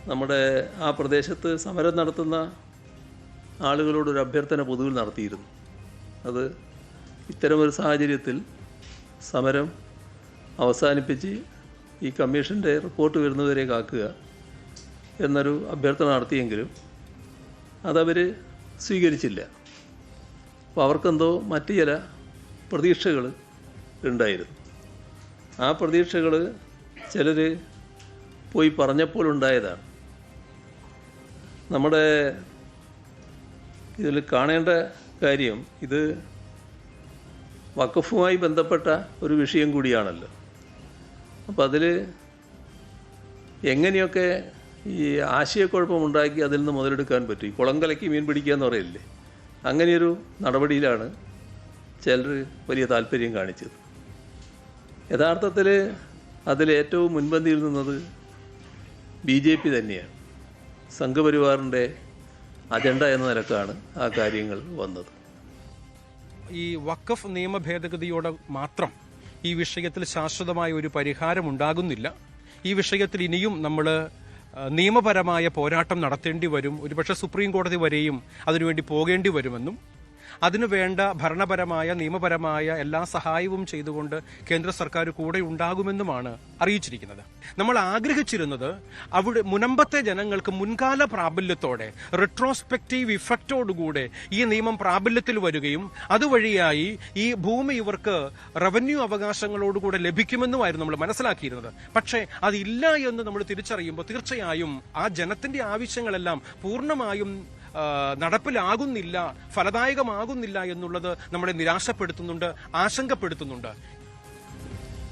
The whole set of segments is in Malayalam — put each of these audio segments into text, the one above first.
നമ്മുടെ ആ പ്രദേശത്ത് സമരം നടത്തുന്ന ആളുകളോടൊരു അഭ്യർത്ഥന പൊതുവിൽ നടത്തിയിരുന്നു. അത് ഇത്തരമൊരു സാഹചര്യത്തിൽ സമരം അവസാനിപ്പിച്ച് ഈ കമ്മീഷൻ്റെ റിപ്പോർട്ട് വരുന്നവരെ കാക്കുക എന്നൊരു അഭ്യർത്ഥന നടത്തിയെങ്കിലും അതവർ സ്വീകരിച്ചില്ല. അപ്പോൾ അവർക്കെന്തോ മറ്റ് ചില പ്രതീക്ഷകൾ ഉണ്ടായിരുന്നു. ആ പ്രതീക്ഷകൾ ചിലർ പോയി പറഞ്ഞപ്പോൾ ഉണ്ടായതാണ്. നമ്മുടെ ഇതിൽ കാണേണ്ട കാര്യം, ഇത് വഖഫുമായി ബന്ധപ്പെട്ട ഒരു വിഷയം കൂടിയാണല്ലോ. അപ്പോൾ അതിൽ എങ്ങനെയൊക്കെ ഈ ആശയക്കുഴപ്പമുണ്ടാക്കി അതിൽ നിന്ന് മുതലെടുക്കാൻ പറ്റും. ഈ കുളം കലക്കി മീൻ പിടിക്കുക എന്ന് പറയില്ലേ, അങ്ങനെയൊരു നടപടിയിലാണ് ചിലർ വലിയ താല്പര്യം കാണിച്ചത്. യഥാർത്ഥത്തിൽ അതിലേറ്റവും മുൻപന്തിയിൽ നിന്നത് BJP തന്നെയാണ്. സംഘപരിവാറിൻ്റെ അജണ്ട എന്ന നിലക്കാണ് ആ കാര്യങ്ങൾ വന്നത്. ഈ വഖഫ് നിയമ ഭേദഗതിയോടെ മാത്രം ഈ വിഷയത്തിൽ ശാശ്വതമായ ഒരു പരിഹാരം ഉണ്ടാകുന്നില്ല. ഈ വിഷയത്തിൽ ഇനിയും നമ്മൾ നിയമപരമായ പോരാട്ടം നടത്തേണ്ടി വരും. ഒരുപക്ഷെ സുപ്രീം കോടതി വരെയും അതിനുവേണ്ടി പോകേണ്ടി വരുമെന്നും അതിനു വേണ്ട ഭരണപരമായ നിയമപരമായ എല്ലാ സഹായവും ചെയ്തുകൊണ്ട് കേന്ദ്ര സർക്കാർ കൂടെ ഉണ്ടാകുമെന്നുമാണ് അറിയിച്ചിരിക്കുന്നത്. നമ്മൾ ആഗ്രഹിച്ചിരുന്നത് അവിടെ മുനമ്പത്തെ ജനങ്ങൾക്ക് മുൻകാല പ്രാബല്യത്തോടെ റെട്രോസ്പെക്റ്റീവ് ഇഫക്റ്റോടുകൂടെ ഈ നിയമം പ്രാബല്യത്തിൽ വരികയും അതുവഴിയായി ഈ ഭൂമി ഇവർക്ക് റവന്യൂ അവകാശങ്ങളോടുകൂടെ ലഭിക്കുമെന്നുമായിരുന്നു നമ്മൾ മനസ്സിലാക്കിയിരുന്നത്. പക്ഷേ അതില്ല എന്ന് നമ്മൾ തിരിച്ചറിയുമ്പോൾ തീർച്ചയായും ആ ജനത്തിന്റെ ആവശ്യങ്ങളെല്ലാം പൂർണ്ണമായും നടപ്പിലാകുന്നില്ല, ഫലദായകമാകുന്നില്ല എന്നുള്ളത് നമ്മളെ നിരാശപ്പെടുത്തുന്നുണ്ട്, ആശങ്കപ്പെടുത്തുന്നുണ്ട്.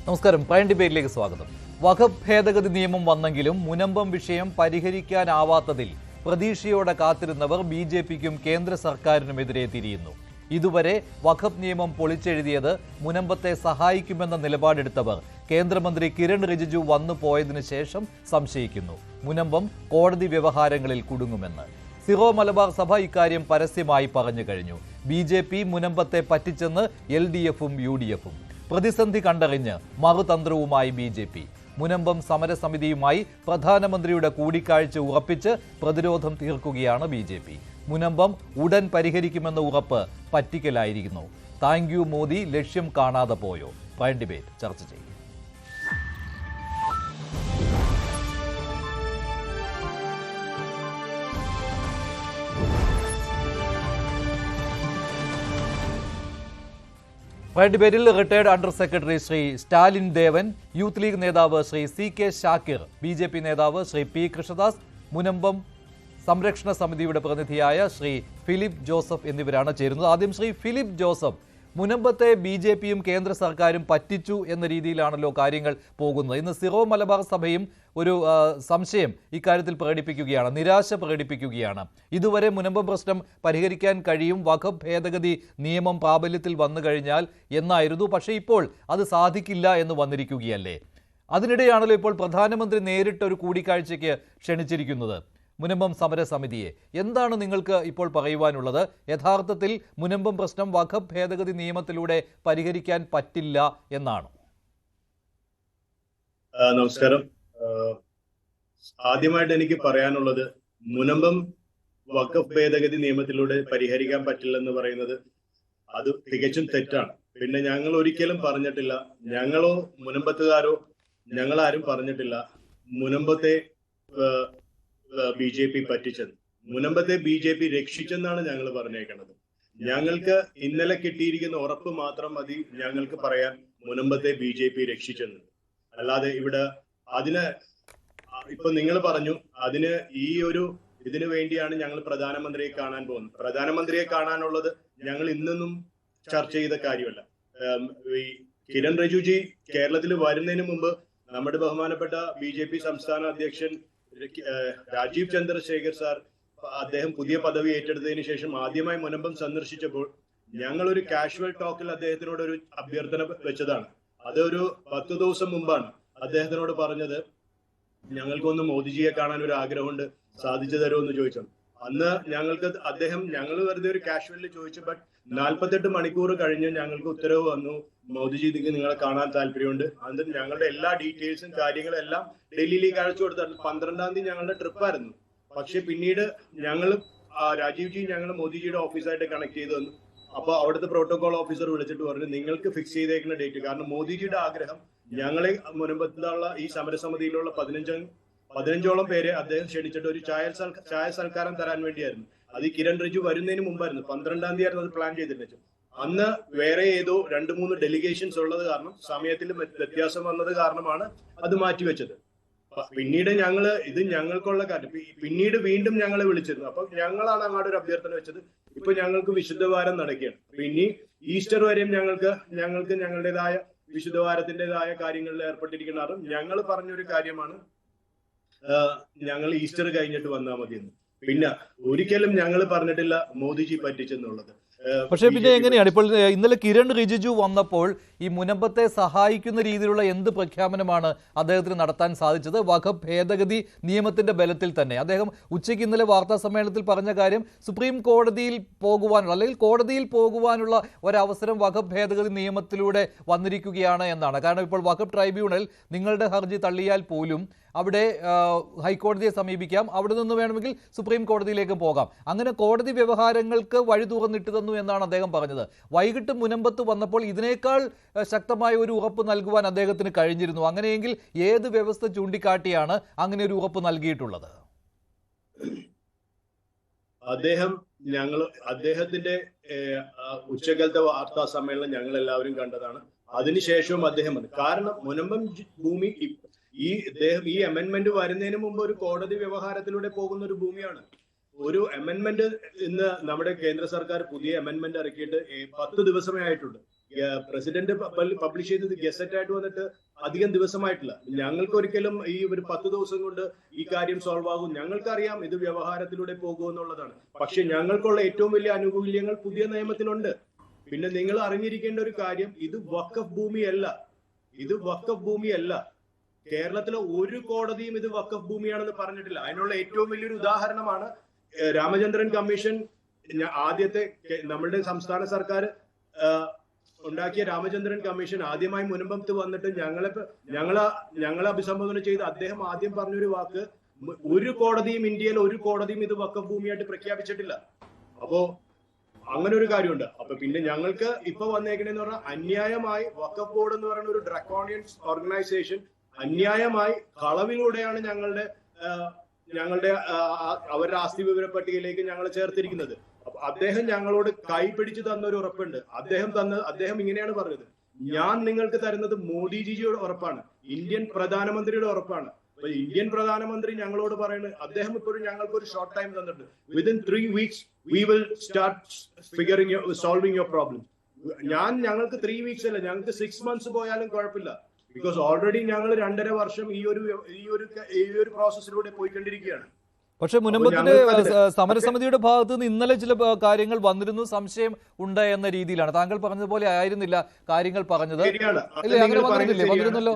നമസ്കാരം, പ്രൈം ഡിബേറ്റിലേക്ക് സ്വാഗതം. വഖഫ് ഭേദഗതി നിയമം വന്നെങ്കിലും മുനമ്പം വിഷയം പരിഹരിക്കാനാവാത്തതിൽ പ്രതീക്ഷയോടെ കാത്തിരുന്നവർ BJPക്കും കേന്ദ്ര സർക്കാരിനുമെതിരെ തിരിയുന്നു. ഇതുവരെ വഖഫ് നിയമം പൊളിച്ചെഴുതിയത് മുനമ്പത്തെ സഹായിക്കുമെന്ന നിലപാടെടുത്തവർ കേന്ദ്രമന്ത്രി കിരൺ റിജിജു വന്നു പോയതിനു ശേഷം സംശയിക്കുന്നു മുനമ്പം കോടതി വ്യവഹാരങ്ങളിൽ കുടുങ്ങുമെന്ന്. സിറോ മലബാർ സഭ ഇക്കാര്യം പരസ്യമായി പറഞ്ഞു കഴിഞ്ഞു. BJP മുനമ്പത്തെ പറ്റിച്ചെന്ന് LDFും UDFും. പ്രതിസന്ധി കണ്ടറിഞ്ഞ് മറുതന്ത്രവുമായി BJP. മുനമ്പം സമരസമിതിയുമായി പ്രധാനമന്ത്രിയുടെ കൂടിക്കാഴ്ച ഉറപ്പിച്ച് പ്രതിരോധം തീർക്കുകയാണ് BJP. മുനമ്പം ഉടൻ പരിഹരിക്കുമെന്ന ഉറപ്പ് പറ്റിക്കലായിരിക്കുന്നു. താങ്ക് യു മോദി ലക്ഷ്യം കാണാതെ പോയോ? പ്രൈം ഡിബേറ്റ് ചർച്ച ചെയ്യും. പ്രൈം ഡിബേറ്റിൽ retired under secretary Shri Stalin Devan, youth league നേതാവ് ശ്രീ CK ഷാക്കിർ, BJP നേതാവ് ശ്രീ P കൃഷ്ണദാസ്, മുനമ്പം സംരക്ഷണ സമിതിയുടെ പ്രതിനിധിയായ ശ്രീ ഫിലിപ്പ് ജോസഫ് എന്നിവരാണ് ചേരുന്നത്. ആദ്യം ശ്രീ ഫിലിപ്പ് ജോസഫ്, മുനമ്പത്തെ BJPയും കേന്ദ്ര സർക്കാരും പറ്റിച്ചു എന്ന രീതിയിലാണല്ലോ കാര്യങ്ങൾ പോകുന്നത്. ഇന്ന് സിറോ മലബാർ സഭയും ഒരു സംശയം ഇക്കാര്യത്തിൽ പ്രകടിപ്പിക്കുകയാണ്, നിരാശ പ്രകടിപ്പിക്കുകയാണ്. ഇതുവരെ മുനമ്പം പ്രശ്നം പരിഹരിക്കാൻ കഴിയും, വഖഫ് ഭേദഗതി നിയമം പ്രാബല്യത്തിൽ വന്നു കഴിഞ്ഞാൽ എന്നായിരുന്നു. പക്ഷേ ഇപ്പോൾ അത് സാധിക്കില്ല എന്ന് വന്നിരിക്കുകയല്ലേ. അതിനിടെയാണല്ലോ ഇപ്പോൾ പ്രധാനമന്ത്രി നേരിട്ട് ഒരു കൂടിക്കാഴ്ചയ്ക്ക് ക്ഷണിച്ചിരിക്കുന്നത് മുനമ്പം സമരസമിതിയെ. എന്താണ് നിങ്ങൾക്ക് ഇപ്പോൾ പറയുവാനുള്ളത്? യഥാർത്ഥത്തിൽ മുനമ്പം പ്രശ്നം വഖഫ് ഭേദഗതി നിയമത്തിലൂടെ പരിഹരിക്കാൻ പറ്റില്ല എന്നാണ്? നമസ്കാരം. ആദ്യമായിട്ട് എനിക്ക് പറയാനുള്ളത്, മുനമ്പം വഖഫ് ഭേദഗതി നിയമത്തിലൂടെ പരിഹരിക്കാൻ പറ്റില്ലെന്ന് പറയുന്നത് അത് തികച്ചും തെറ്റാണ്. പിന്നെ ഞങ്ങൾ ഒരിക്കലും പറഞ്ഞിട്ടില്ല, ഞങ്ങളോ മുനമ്പത്തുകാരോ ഞങ്ങളാരും പറഞ്ഞിട്ടില്ല മുനമ്പത്തെ BJP പറ്റിച്ചത്. മുനമ്പത്തെ BJP രക്ഷിച്ചെന്നാണ് ഞങ്ങൾ പറഞ്ഞേക്കുന്നത്. ഞങ്ങൾക്ക് ഇന്നലെ കിട്ടിയിരിക്കുന്ന ഉറപ്പ് മാത്രം മതി ഞങ്ങൾക്ക് പറയാൻ മുനമ്പത്തെ BJP രക്ഷിച്ചെന്ന്. അല്ലാതെ ഇവിടെ അതിന് ഇപ്പൊ നിങ്ങൾ പറഞ്ഞു അതിന് ഇതിനു വേണ്ടിയാണ് ഞങ്ങൾ പ്രധാനമന്ത്രിയെ കാണാൻ പോകുന്നത്. പ്രധാനമന്ത്രിയെ കാണാനുള്ളത് ഞങ്ങൾ ഇന്നൊന്നും ചർച്ച ചെയ്ത കാര്യമല്ല. ഈ കിരൺ റിജിജു കേരളത്തിൽ വരുന്നതിന് മുമ്പ് നമ്മുടെ ബഹുമാനപ്പെട്ട BJP സംസ്ഥാന അധ്യക്ഷൻ രാജീവ് ചന്ദ്രശേഖർ സാർ, അദ്ദേഹം പുതിയ പദവി ഏറ്റെടുത്തതിന് ശേഷം ആദ്യമായി മുനമ്പം സന്ദർശിച്ചപ്പോൾ ഞങ്ങൾ ഒരു കാഷ്വൽ ടോക്കിൽ അദ്ദേഹത്തിനോട് ഒരു അഭ്യർത്ഥന വെച്ചതാണ്. അതൊരു 10 ദിവസം മുമ്പാണ് അദ്ദേഹത്തിനോട് പറഞ്ഞത്, ഞങ്ങൾക്കൊന്ന് മോദിജിയെ കാണാൻ ഒരു ആഗ്രഹമുണ്ട്, സാധിച്ചു തരുമെന്ന് ചോദിച്ചു. അന്ന് ഞങ്ങൾ വെറുതെ ഒരു കാഷ്വലിൽ ചോദിച്ചു, ബട്ട് 48 മണിക്കൂർ കഴിഞ്ഞ് ഞങ്ങൾക്ക് ഉത്തരവ് വന്നു, മോദിജിക്ക് നിങ്ങളെ കാണാൻ താല്പര്യമുണ്ട്. എന്നിട്ട് ഞങ്ങളുടെ എല്ലാ ഡീറ്റെയിൽസും കാര്യങ്ങളും എല്ലാം ഡൽഹിയിലേക്ക് അയച്ചു കൊടുത്തു. 12-ാം തീയതി ഞങ്ങളുടെ ട്രിപ്പായിരുന്നു. പക്ഷെ പിന്നീട് ഞങ്ങൾ രാജീവ്ജി ഞങ്ങൾ മോദിജിയുടെ ഓഫീസായിട്ട് കണക്ട് ചെയ്ത് വന്നു. അപ്പൊ അവിടുത്തെ പ്രോട്ടോകോൾ ഓഫീസർ വിളിച്ചിട്ട് പറഞ്ഞു, നിങ്ങൾക്ക് ഫിക്സ് ചെയ്തേക്കുന്ന ഡേറ്റ്, കാരണം മോദിജിയുടെ ആഗ്രഹം ഞങ്ങളെ മുൻപത്തുള്ള ഈ സമരസമിതിയിലുള്ള 15ഓളം പേരെ അദ്ദേഹം ക്ഷണിച്ചിട്ട് ഒരു ചായ സൽക്കാരം തരാൻ വേണ്ടിയായിരുന്നു. അത് ഈ കിരൺ റിജു വരുന്നതിന് മുമ്പായിരുന്നു. 12-ാം തീയതി ആയിരുന്നു അത് പ്ലാൻ ചെയ്തിട്ട്. അന്ന് വേറെ ഏതോ 2-3 ഡെലിഗേഷൻസ് ഉള്ളത് കാരണം, സമയത്തിൽ വ്യത്യാസം വന്നത് കാരണമാണ് അത് മാറ്റിവെച്ചത്. പിന്നീട് ഇത് ഞങ്ങൾക്കുള്ള കാര്യം പിന്നീട് വീണ്ടും ഞങ്ങളെ വിളിച്ചിരുന്നു. അപ്പൊ ഞങ്ങളാണ് അങ്ങോട്ട് ഒരു അഭ്യർത്ഥന വെച്ചത്. ഇപ്പൊ ഞങ്ങൾക്ക് വിശുദ്ധവാരം നടക്കുകയാണ്. പിന്നെ ഈസ്റ്റർ വരെയും ഞങ്ങൾക്ക് ഞങ്ങളുടേതായ വിശുദ്ധവാരത്തിൻ്റെതായ കാര്യങ്ങളിൽ ഏർപ്പെട്ടിരിക്കുന്നതും ഞങ്ങൾ പറഞ്ഞൊരു കാര്യമാണ്, ഞങ്ങൾ ഈസ്റ്റർ കഴിഞ്ഞിട്ട് വന്നാൽ മതിയെന്ന്. പിന്നെ ഒരിക്കലും ഞങ്ങൾ പറഞ്ഞിട്ടില്ല മോദിജി പറ്റിച്ചെന്നുള്ളത്. പക്ഷേ പിന്നെ എങ്ങനെയാണ് ഇപ്പോൾ ഇന്നലെ കിരൺ റിജിജു വന്നപ്പോൾ ഈ മുനമ്പത്തെ സഹായിക്കുന്ന രീതിയിലുള്ള എന്ത് പ്രഖ്യാപനമാണ് അദ്ദേഹത്തിന് നടത്താൻ സാധിച്ചത്? വഖഫ് ഭേദഗതി നിയമത്തിന്റെ ബലത്തിൽ തന്നെ അദ്ദേഹം ഉച്ചയ്ക്ക് ഇന്നലെ വാർത്താ സമ്മേളനത്തിൽ പറഞ്ഞ കാര്യം സുപ്രീം കോടതിയിൽ പോകുവാനുള്ള അല്ലെങ്കിൽ കോടതിയിൽ പോകുവാനുള്ള ഒരവസരം വഖഫ് ഭേദഗതി നിയമത്തിലൂടെ വന്നിരിക്കുകയാണ് എന്നാണ്. കാരണം ഇപ്പോൾ വഖഫ് ട്രൈബ്യൂണൽ നിങ്ങളുടെ ഹർജി തള്ളിയാൽ പോലും അവിടെ ഹൈക്കോടതിയെ സമീപിക്കാം, അവിടെ നിന്ന് വേണമെങ്കിൽ സുപ്രീം കോടതിയിലേക്ക് പോകാം. അങ്ങനെ കോടതി വ്യവഹാരങ്ങൾക്ക് വഴി തുറന്നിട്ട് തന്നു എന്നാണ് അദ്ദേഹം പറഞ്ഞത്. വൈകിട്ട് മുനമ്പത്ത് വന്നപ്പോൾ ഇതിനേക്കാൾ ശക്തമായ ഒരു ഉറപ്പ് നൽകുവാൻ അദ്ദേഹത്തിന് കഴിഞ്ഞിരുന്നു. അങ്ങനെയെങ്കിൽ ഏത് വ്യവസ്ഥ ചൂണ്ടിക്കാട്ടിയാണ് അങ്ങനെ ഒരു ഉറപ്പ് നൽകിയിട്ടുള്ളത്? അദ്ദേഹത്തിന്റെ ഉച്ചകാലത്തെ വാർത്താ സമ്മേളനം ഞങ്ങൾ എല്ലാവരും കണ്ടതാണ്. അതിനുശേഷവും അദ്ദേഹം കാരണം മുനമ്പം ഭൂമി ഈ അമെന്റ്മെന്റ് വരുന്നതിന് മുമ്പ് ഒരു കോടതി വ്യവഹാരത്തിലൂടെ പോകുന്ന ഒരു ഭൂമിയാണ്. ഒരു അമെന്റ്മെന്റ് ഇന്ന് നമ്മുടെ കേന്ദ്ര സർക്കാർ പുതിയ അമെന്റ്മെന്റ് ഇറക്കിയിട്ട് 10 ദിവസമേ ആയിട്ടുള്ളൂ. പ്രസിഡന്റ് പബ്ലിഷ് ചെയ്തത് ഗസറ്റ് ആയിട്ട് വന്നിട്ട് അധികം ദിവസമായിട്ടില്ല. ഞങ്ങൾക്ക് ഒരിക്കലും ഈ ഒരു 10 ദിവസം കൊണ്ട് ഈ കാര്യം സോൾവ് ആകും, ഞങ്ങൾക്കറിയാം ഇത് വ്യവഹാരത്തിലൂടെ പോകുമെന്നുള്ളതാണ്. പക്ഷെ ഞങ്ങൾക്കുള്ള ഏറ്റവും വലിയ ആനുകൂല്യങ്ങൾ പുതിയ നിയമത്തിലുണ്ട്. പിന്നെ നിങ്ങൾ അറിഞ്ഞിരിക്കേണ്ട ഒരു കാര്യം, ഇത് വഖഫ് ഭൂമിയല്ല. കേരളത്തിലെ ഒരു കോടതിയും ഇത് വഖഫ് ഭൂമിയാണെന്ന് പറഞ്ഞിട്ടില്ല. അതിനുള്ള ഏറ്റവും വലിയൊരു ഉദാഹരണമാണ് രാമചന്ദ്രൻ കമ്മീഷൻ. ആദ്യത്തെ നമ്മളുടെ സംസ്ഥാന സർക്കാർ ഉണ്ടാക്കിയ രാമചന്ദ്രൻ കമ്മീഷൻ ആദ്യമായി മുനമ്പത്ത് വന്നിട്ട് ഞങ്ങളെ അഭിസംബോധന ചെയ്ത് അദ്ദേഹം ആദ്യം പറഞ്ഞൊരു വാക്ക്, ഇന്ത്യയിൽ ഒരു കോടതിയും ഇത് വഖഫ് ഭൂമിയായിട്ട് പ്രഖ്യാപിച്ചിട്ടില്ല. അപ്പോ അങ്ങനെ ഒരു കാര്യമുണ്ട്. അപ്പൊ പിന്നെ ഞങ്ങൾക്ക് ഇപ്പൊ വന്നേക്കണെന്ന് പറഞ്ഞാൽ അന്യായമായി വഖഫ് ബോർഡ് എന്ന് പറയുന്ന ഒരു ഡ്രക്കോണിയൻ ഓർഗനൈസേഷൻ അന്യായമായി കളവിലൂടെയാണ് ഞങ്ങളുടെ അവരുടെ ആസ്തി വിവര പട്ടികയിലേക്ക് ഞങ്ങൾ ചേർത്തിരിക്കുന്നത്. അപ്പൊ അദ്ദേഹം ഞങ്ങളോട് കൈപിടിച്ച് തന്ന ഒരു ഉറപ്പുണ്ട്. അദ്ദേഹം ഇങ്ങനെയാണ് പറഞ്ഞത്, ഞാൻ നിങ്ങൾക്ക് തരുന്നത് മോദിജിയുടെ ഉറപ്പാണ്, ഇന്ത്യൻ പ്രധാനമന്ത്രിയുടെ ഉറപ്പാണ്. അപ്പൊ ഇന്ത്യൻ പ്രധാനമന്ത്രി ഞങ്ങളോട് പറയുന്നത്, അദ്ദേഹം ഇപ്പോഴും ഞങ്ങൾക്ക് ഒരു ഷോർട്ട് ടൈം തന്നിട്ടുണ്ട്. Within 3 weeks we will start solving your problem. ഞങ്ങൾക്ക് 3 weeks അല്ല, ഞങ്ങൾക്ക് 6 months പോയാലും കുഴപ്പമില്ല. ബിക്കോസ് ഓൾറെഡി ഞങ്ങൾ 2.5 വർഷം ഈ ഒരു പ്രോസസ്സിലൂടെ പോയിക്കൊണ്ടിരിക്കുകയാണ്. പക്ഷെ മുനമ്പത്തിന്റെ സമരസമിതിയുടെ ഭാഗത്ത് നിന്ന് ഇന്നലെ ചില കാര്യങ്ങൾ വന്നിരുന്നു, സംശയം ഉണ്ട് എന്ന രീതിയിലാണ്. താങ്കൾ പറഞ്ഞതുപോലെ ആയിരുന്നില്ല കാര്യങ്ങൾ പറഞ്ഞത്. വന്നിരുന്നല്ലോ.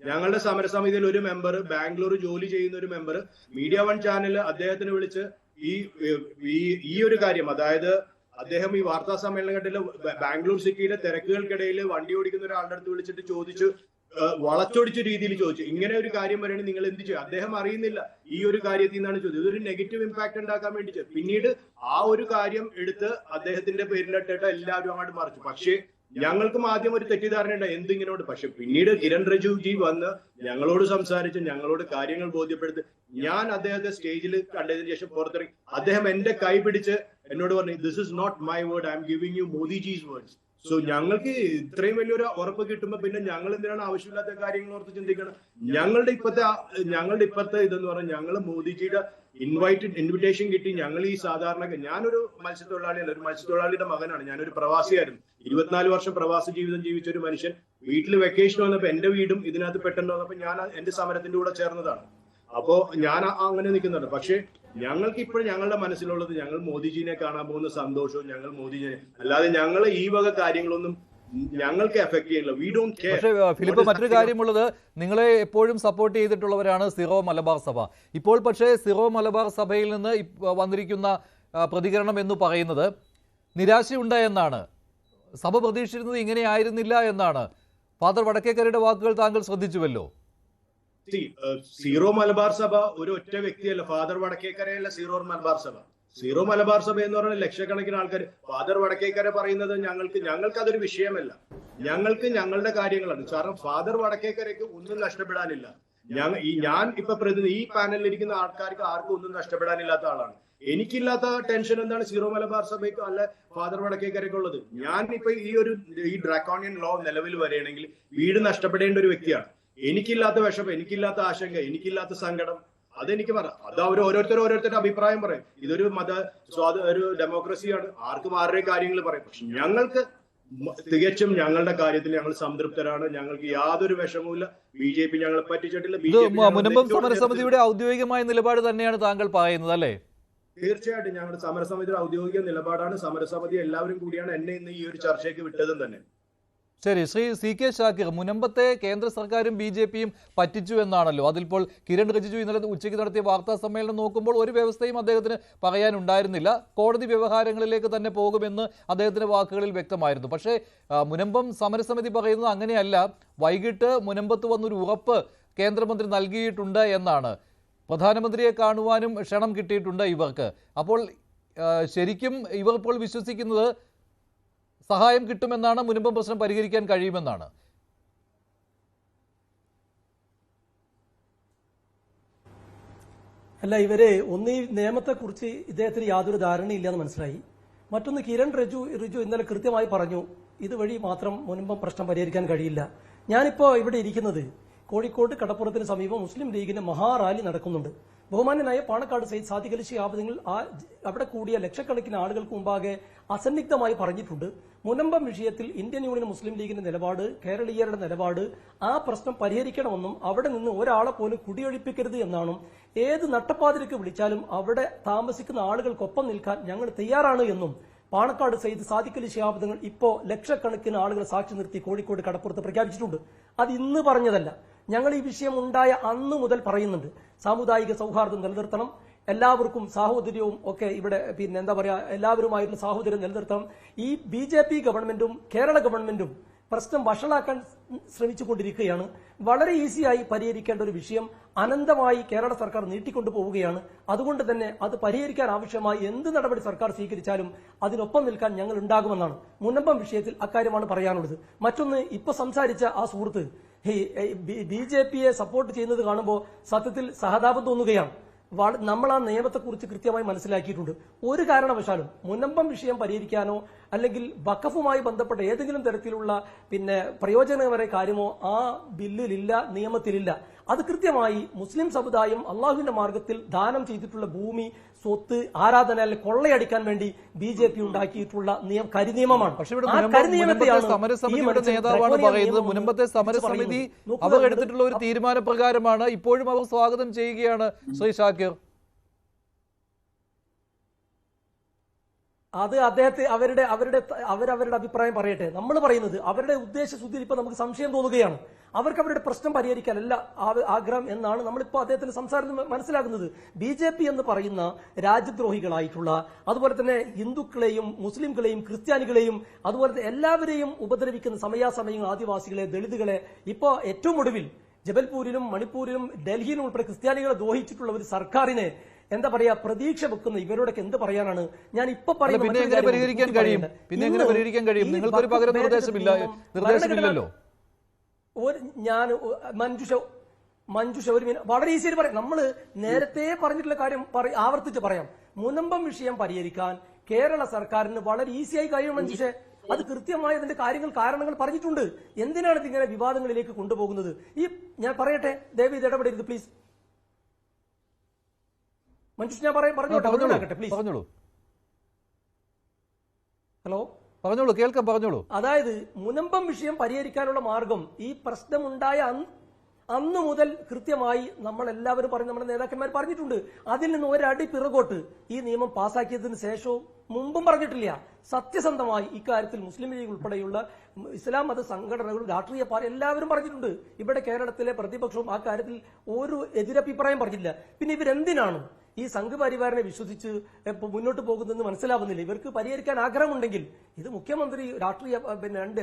ഞങ്ങളുടെ സമരസമിതിയിൽ ഒരു മെമ്പർ, ബാംഗ്ലൂർ ജോലി ചെയ്യുന്ന ഒരു മെമ്പർ, മീഡിയ 1 ചാനൽ അദ്ദേഹത്തിന് വിളിച്ച് ഈ ഒരു കാര്യം, അതായത് അദ്ദേഹം ഈ വാർത്താ സമ്മേളനത്തിൽ ബാംഗ്ലൂർ സിറ്റിയിലെ തിരക്കുകൾക്കിടയിൽ വണ്ടി ഓടിക്കുന്ന ഒരാളുടെ അടുത്ത് വിളിച്ചിട്ട് ചോദിച്ചു, വളച്ചൊടിച്ച രീതിയിൽ ചോദിച്ചു, ഇങ്ങനെ ഒരു കാര്യം വരെയാണ് നിങ്ങൾ എന്ത് ചെയ്യും? അദ്ദേഹം അറിയുന്നില്ല ഈ ഒരു കാര്യത്തിൽ നിന്നാണ് ചോദിച്ചത്. ഇതൊരു നെഗറ്റീവ് ഇമ്പാക്ട് ഉണ്ടാക്കാൻ വേണ്ടി ചെയ്തു. പിന്നീട് ആ ഒരു കാര്യം എടുത്ത് അദ്ദേഹത്തിന്റെ പേരിലിട്ടിട്ട് എല്ലാവരും അങ്ങോട്ട് മറിച്ചു. പക്ഷേ ഞങ്ങൾക്കും ആദ്യം ഒരു തെറ്റിദ്ധാരണ ഉണ്ട് എന്തിങ്ങനോട്. പക്ഷെ പിന്നീട് കിരൺ റിജിജു വന്ന് ഞങ്ങളോട് സംസാരിച്ച് ഞങ്ങളോട് കാര്യങ്ങൾ ബോധ്യപ്പെടുത്തി. ഞാൻ അദ്ദേഹത്തെ സ്റ്റേജിൽ കണ്ടതിന് ശേഷം പുറത്തിറങ്ങി അദ്ദേഹം എന്റെ കൈ പിടിച്ച് എന്നോട് പറഞ്ഞു, this is not my word, I am giving you Modiji's words. So ഞങ്ങൾക്ക് ഇത്രയും വലിയൊരു ഉറപ്പ് കിട്ടുമ്പോ പിന്നെ ഞങ്ങൾ എന്തിനാണ് ആവശ്യമില്ലാത്ത കാര്യങ്ങൾ ഓർത്ത് ചിന്തിക്കണം? ഞങ്ങളുടെ ഇപ്പോഴത്തെ ഇതെന്ന് പറഞ്ഞാൽ ഞങ്ങൾ മോദിജിയുടെ ഇൻവിറ്റേഷൻ കിട്ടി. ഞങ്ങൾ ഈ ഞാനൊരു മത്സ്യത്തൊഴിലാളിയല്ല, ഒരു മത്സ്യത്തൊഴിലാളിയുടെ മകനാണ്. ഞാനൊരു പ്രവാസിയായിരുന്നു. 24 വർഷം പ്രവാസ ജീവിതം ജീവിച്ച ഒരു മനുഷ്യൻ വീട്ടിൽ വെക്കേഷൻ വന്നപ്പോ എന്റെ വീടും ഇതിനകത്ത് പെട്ടെന്ന് വന്നപ്പോ ഞാൻ എന്റെ സമരത്തിന്റെ കൂടെ ചേർന്നതാണ്. അപ്പോ ഞാൻ അങ്ങനെ നിൽക്കുന്നുണ്ട്. പക്ഷെ ഞങ്ങൾക്ക് ഇപ്പോഴും ഞങ്ങളുടെ മനസ്സിലുള്ളത് ഞങ്ങൾ മോദിജിനെ കാണാൻ പോകുന്ന സന്തോഷവും, ഞങ്ങൾ മോദിജിനെ അല്ലാതെ ഞങ്ങൾ ഈ വക കാര്യങ്ങളൊന്നും ഞങ്ങൾക്ക് എഫക്ട് ചെയ്യില്ല. We don't care. പക്ഷേ ഫിലിപ്പ്, മറ്റൊരു കാര്യമുള്ളത്, നിങ്ങളെ എപ്പോഴും സപ്പോർട്ട് ചെയ്തിട്ടുള്ളവരാണ് സിറോ മലബാർ സഭ. ഇപ്പോൾ പക്ഷേ സിറോ മലബാർ സഭയിൽ നിന്ന് വന്നിരിക്കുന്ന പ്രതികരണം എന്ന് പറയുന്നത്, നിരാശയുണ്ട് എന്നാണ്. സഭ പ്രതീക്ഷിച്ചിരുന്നത് ഇങ്ങനെ ആയിരുന്നില്ല എന്നാണ്. ഫാദർ വടക്കേക്കരയുടെ വാക്കുകൾ താങ്കൾ ശ്രദ്ധിച്ചുവല്ലോ. സീറോ മലബാർ സഭ ഒരു ഒറ്റ വ്യക്തിയല്ല, ഫാദർ വടക്കേക്കരയല്ല സീറോ മലബാർ സഭ. സീറോ മലബാർ സഭ എന്ന് പറയുന്നത് ലക്ഷക്കണക്കിന് ആൾക്കാർ. ഫാദർ വടക്കേക്കര പറയുന്നത് ഞങ്ങൾക്ക് അതൊരു വിഷയമല്ല, ഞങ്ങൾക്ക് ഞങ്ങളുടെ കാര്യങ്ങളാണ്. കാരണം ഫാദർ വടക്കേക്കരയ്ക്ക് ഒന്നും നഷ്ടപ്പെടാനില്ല. ഞാൻ ഇപ്പൊ ഈ പാനലിൽ ഇരിക്കുന്ന ആൾക്കാർക്ക് ആർക്കും ഒന്നും നഷ്ടപ്പെടാനില്ലാത്ത ആളാണ്. എനിക്കില്ലാത്ത ടെൻഷൻ എന്താണ് സീറോ മലബാർ സഭയ്ക്ക് അല്ല ഫാദർ വടക്കേക്കരയ്ക്കുള്ളത്? ഞാൻ ഇപ്പൊ ഈ ഡ്രാക്കോണിയൻ ലോ നിലവിൽ വരികയാണെങ്കിൽ വീട് നഷ്ടപ്പെടേണ്ട ഒരു വ്യക്തിയാണ്. എനിക്കില്ലാത്ത വിഷമം, എനിക്കില്ലാത്ത ആശങ്ക, എനിക്കില്ലാത്ത സങ്കടം അതെനിക്ക് പറയാം. അത് ഓരോരുത്തരുടെ അഭിപ്രായം പറയും. ഇതൊരു ഒരു ഡെമോക്രസിയാണ്, ആർക്കും ആരുടെയും കാര്യങ്ങൾ പറയും. പക്ഷെ ഞങ്ങൾക്ക് തികച്ചും ഞങ്ങളുടെ കാര്യത്തിൽ ഞങ്ങൾ സംതൃപ്തരാണ്. ഞങ്ങൾക്ക് യാതൊരു വിഷമവുമില്ല. BJP ഞങ്ങളെ പറ്റിച്ചിട്ടില്ല. മുനമ്പം സമരസമിതിയുടെ ഔദ്യോഗികമായ നിലപാട് തന്നെയാണ് താങ്കൾ പറയുന്നത് അല്ലേ? തീർച്ചയായിട്ടും ഞങ്ങളുടെ സമരസമിതിയുടെ ഔദ്യോഗിക നിലപാടാണ്. സമരസമിതി എല്ലാവരും കൂടിയാണ് എന്നെ ഇന്ന് ഈ ഒരു ചർച്ചയ്ക്ക് വിട്ടതും തന്നെ. ശരി, ശ്രീ CK ഷാക്കിർ, മുനമ്പത്തെ കേന്ദ്ര സർക്കാരും BJPയും പറ്റിച്ചു എന്നാണല്ലോ. അതിൽപ്പോൾ കിരൺ റിജിജു ഇന്നലെ ഉച്ചയ്ക്ക് നടത്തിയ വാർത്താ സമ്മേളനം നോക്കുമ്പോൾ ഒരു വ്യവസ്ഥയും അദ്ദേഹത്തിന് പറയാനുണ്ടായിരുന്നില്ല. കോടതി വ്യവഹാരങ്ങളിലേക്ക് തന്നെ പോകുമെന്ന് അദ്ദേഹത്തിന്റെ വാക്കുകളിൽ വ്യക്തമായിരുന്നു. പക്ഷേ മുനമ്പം സമരസമിതി പറയുന്നത് അങ്ങനെയല്ല. വൈകിട്ട് മുനമ്പത്ത് വന്നൊരു ഉറപ്പ് കേന്ദ്രമന്ത്രി നൽകിയിട്ടുണ്ട് എന്നാണ്. പ്രധാനമന്ത്രിയെ കാണുവാനും ക്ഷണം കിട്ടിയിട്ടുണ്ട് ഇവർക്ക്. അപ്പോൾ ശരിക്കും ഇവർ ഇപ്പോൾ വിശ്വസിക്കുന്നത് സഹായം കിട്ടുമെന്നാണ്, മുനമ്പം പ്രശ്നം പരിഹരിക്കാൻ കഴിയുമെന്നാണ്. അല്ല, ഇവര് ഒന്ന് ഈ നിയമത്തെക്കുറിച്ച് ഇദ്ദേഹത്തിന് യാതൊരു ധാരണയില്ലെന്ന് മനസ്സിലായി. മറ്റൊന്ന്, കിരൺ റിജു ഇന്നലെ കൃത്യമായി പറഞ്ഞു ഇതുവഴി മാത്രം മുനമ്പം പ്രശ്നം പരിഹരിക്കാൻ കഴിയില്ല. ഞാനിപ്പോ ഇവിടെ ഇരിക്കുന്നത് കോഴിക്കോട് കടപ്പുറത്തിന് സമീപം മുസ്ലിം ലീഗിന്റെ മഹാറാലി നടക്കുന്നുണ്ട്. ബഹുമാന്യനായ പാണക്കാട് സയ്യിദ് സാദിഖ് അലി ശിഹാബ് തങ്ങൾ അവിടെ കൂടിയ ലക്ഷക്കണക്കിന് ആളുകൾക്ക് മുമ്പാകെ അസന്നിഗ്ധമായി പറഞ്ഞിട്ടുണ്ട്, മുനമ്പം വിഷയത്തിൽ ഇന്ത്യൻ യൂണിയൻ മുസ്ലിം ലീഗിന്റെ നിലപാട്, കേരളീയരുടെ നിലപാട്, ആ പ്രശ്നം പരിഹരിക്കണമെന്നും അവിടെ നിന്ന് ഒരാളെ പോലും കുടിയൊഴിപ്പിക്കരുത് എന്നാണ്. ഏത് നട്ടപ്പാതിലേക്ക് വിളിച്ചാലും അവിടെ താമസിക്കുന്ന ആളുകൾക്കൊപ്പം നിൽക്കാൻ ഞങ്ങൾ തയ്യാറാണ് എന്നും പാണക്കാട് സയ്യിദ് സാദിഖ് അലി ശിഹാബ് തങ്ങൾ ഇപ്പോ ലക്ഷക്കണക്കിന് ആളുകളെ സാക്ഷി നിർത്തി കോഴിക്കോട് കടപ്പുറത്ത് പ്രഖ്യാപിച്ചിട്ടുണ്ട്. അത് ഇന്ന് പറഞ്ഞതല്ല, ഞങ്ങൾ ഈ വിഷയം ഉണ്ടായ അന്ന് മുതൽ പറയുന്നുണ്ട്. സാമുദായിക സൗഹാർദ്ദം നിലനിർത്തണം, എല്ലാവർക്കും സാഹോദര്യവും ഒക്കെ ഇവിടെ എന്താ പറയാ, എല്ലാവരുമായിട്ടുള്ള സാഹോദര്യം നിലനിർത്തണം. ഈ BJP ഗവൺമെന്റും കേരള ഗവൺമെന്റും പ്രശ്നം വഷളാക്കാൻ ശ്രമിച്ചുകൊണ്ടിരിക്കുകയാണ്. വളരെ ഈസിയായി പരിഹരിക്കേണ്ട ഒരു വിഷയം അനന്തമായി കേരള സർക്കാർ നീട്ടിക്കൊണ്ടു പോവുകയാണ്. അതുകൊണ്ട് തന്നെ അത് പരിഹരിക്കാൻ ആവശ്യമായി എന്ത് നടപടി സർക്കാർ സ്വീകരിച്ചാലും അതിനൊപ്പം നിൽക്കാൻ ഞങ്ങൾ ഉണ്ടാകുമെന്നാണ്. മുനമ്പം വിഷയത്തിൽ അക്കാര്യമാണ് പറയാനുള്ളത്. മറ്റൊന്ന്, ഇപ്പൊ സംസാരിച്ച ആ സുഹൃത്ത് BJPയെ സപ്പോർട്ട് ചെയ്യുന്നത് കാണുമ്പോൾ സത്യത്തിൽ സഹതാപം തോന്നുകയാണ്. നമ്മൾ ആ നിയമത്തെക്കുറിച്ച് കൃത്യമായി മനസ്സിലാക്കിയിട്ടുണ്ട്. ഒരു കാരണവശാലും മുനമ്പം വിഷയം പരിഹരിക്കാനോ അല്ലെങ്കിൽ വഖഫുമായി ബന്ധപ്പെട്ട ഏതെങ്കിലും തരത്തിലുള്ള പ്രയോജനകരമായ കാര്യമോ ആ ബില്ലിലില്ല, നിയമത്തിലില്ല. അത് കൃത്യമായി മുസ്ലിം സമുദായം അള്ളാഹുവിന്റെ മാർഗത്തിൽ ദാനം ചെയ്തിട്ടുള്ള ഭൂമി, സ്വത്ത്, ആരാധന കൊള്ളയടിക്കാൻ വേണ്ടി BJP ഉണ്ടാക്കിയിട്ടുള്ള കരിനിയമമാണ്. പക്ഷേ സമരസമിതിയുടെ നേതാവാണ് പറയുന്നത് മുനമ്പത്തെ സമരസമിതി അവർ എടുത്തിട്ടുള്ള ഒരു തീരുമാനപ്രകാരമാണ്. ഇപ്പോഴും അവർ സ്വാഗതം ചെയ്യുകയാണ്. ശ്രീ ഷാക്കിർ, അത് അദ്ദേഹത്തെ അവരവരുടെ അഭിപ്രായം പറയട്ടെ. നമ്മൾ പറയുന്നത് അവരുടെ ഉദ്ദേശശുദ്ധിയിൽ ഇപ്പൊ നമുക്ക് സംശയം തോന്നുകയാണ്. അവർക്ക് അവരുടെ പ്രശ്നം പരിഹരിക്കാനല്ല ആഗ്രഹം എന്നാണ് നമ്മളിപ്പോ അദ്ദേഹത്തിന്റെ സംസാരത്തിൽ മനസ്സിലാക്കുന്നത്. BJP എന്ന് പറയുന്ന രാജ്യദ്രോഹികളായിട്ടുള്ള, അതുപോലെ തന്നെ ഹിന്ദുക്കളെയും മുസ്ലിംകളെയും ക്രിസ്ത്യാനികളെയും അതുപോലെ എല്ലാവരെയും ഉപദ്രവിക്കുന്ന സമയാസമയങ്ങൾ ആദിവാസികളെ, ദളിതുകളെ, ഇപ്പോ ഏറ്റവും ഒടുവിൽ ജബൽപൂരിലും മണിപ്പൂരിലും ഡൽഹിയിലും ഉൾപ്പെടെ ക്രിസ്ത്യാനികളെ ദ്രോഹിച്ചിട്ടുള്ള ഒരു സർക്കാരിനെ എന്താ പറയാ പ്രതീക്ഷ വെക്കുന്ന ഇവരോടൊക്കെ എന്ത് പറയാനാണ്? ഞാൻ ഇപ്പൊ പറയുന്നത് ഞാൻ മഞ്ജുഷ ഒരു വളരെ ഈസിയായി പറയാം. നമ്മള് നേരത്തെ പറഞ്ഞിട്ടുള്ള കാര്യം ആവർത്തിച്ച് പറയാം. മുനമ്പം വിഷയം പരിഹരിക്കാൻ കേരള സർക്കാരിന് വളരെ ഈസിയായി കഴിയും മഞ്ജുഷ. അത് കൃത്യമായി അതിന്റെ കാരണങ്ങൾ പറഞ്ഞിട്ടുണ്ട്. എന്തിനാണ് ഇതിങ്ങനെ വിവാദങ്ങളിലേക്ക് കൊണ്ടുപോകുന്നത്? ഞാൻ പറയട്ടെ, ദയവ് ഇത് ഇടപെടരുത് പ്ലീസ്. മഞ്ജുഷ ഞാൻ പറഞ്ഞോട്ടെ പ്ലീസ്. ഹലോ, പറഞ്ഞോളൂ, കേൾക്കാം, പറഞ്ഞോളൂ. അതായത് മുനമ്പം വിഷയം പരിഹരിക്കാനുള്ള മാർഗം ഈ പ്രശ്നമുണ്ടായ അന്ന് മുതൽ കൃത്യമായി നമ്മളെല്ലാവരും പറഞ്ഞ് നമ്മുടെ നേതാക്കന്മാർ പറഞ്ഞിട്ടുണ്ട്. അതിൽ നിന്ന് ഒരടി പിറകോട്ട് ഈ നിയമം പാസാക്കിയതിന് ശേഷവും മുമ്പും പറഞ്ഞിട്ടില്ല. സത്യസന്ധമായി ഇക്കാര്യത്തിൽ മുസ്ലിം ലീഗ് ഉൾപ്പെടെയുള്ള ഇസ്ലാം മത സംഘടനകളും രാഷ്ട്രീയ പാർട്ടി എല്ലാവരും പറഞ്ഞിട്ടുണ്ട്. ഇവിടെ കേരളത്തിലെ പ്രതിപക്ഷവും ആ കാര്യത്തിൽ ഒരു എതിരഭിപ്രായം പറഞ്ഞില്ല. പിന്നെ ഇവരെന്തിനാണ് ഈ സംഘപരിവാരനെ വിശ്വസിച്ച് മുന്നോട്ട് പോകുന്നതെന്ന് മനസ്സിലാവുന്നില്ല. ഇവർക്ക് പരിഹരിക്കാൻ ആഗ്രഹമുണ്ടെങ്കിൽ ഇത് മുഖ്യമന്ത്രി രാഷ്ട്രീയ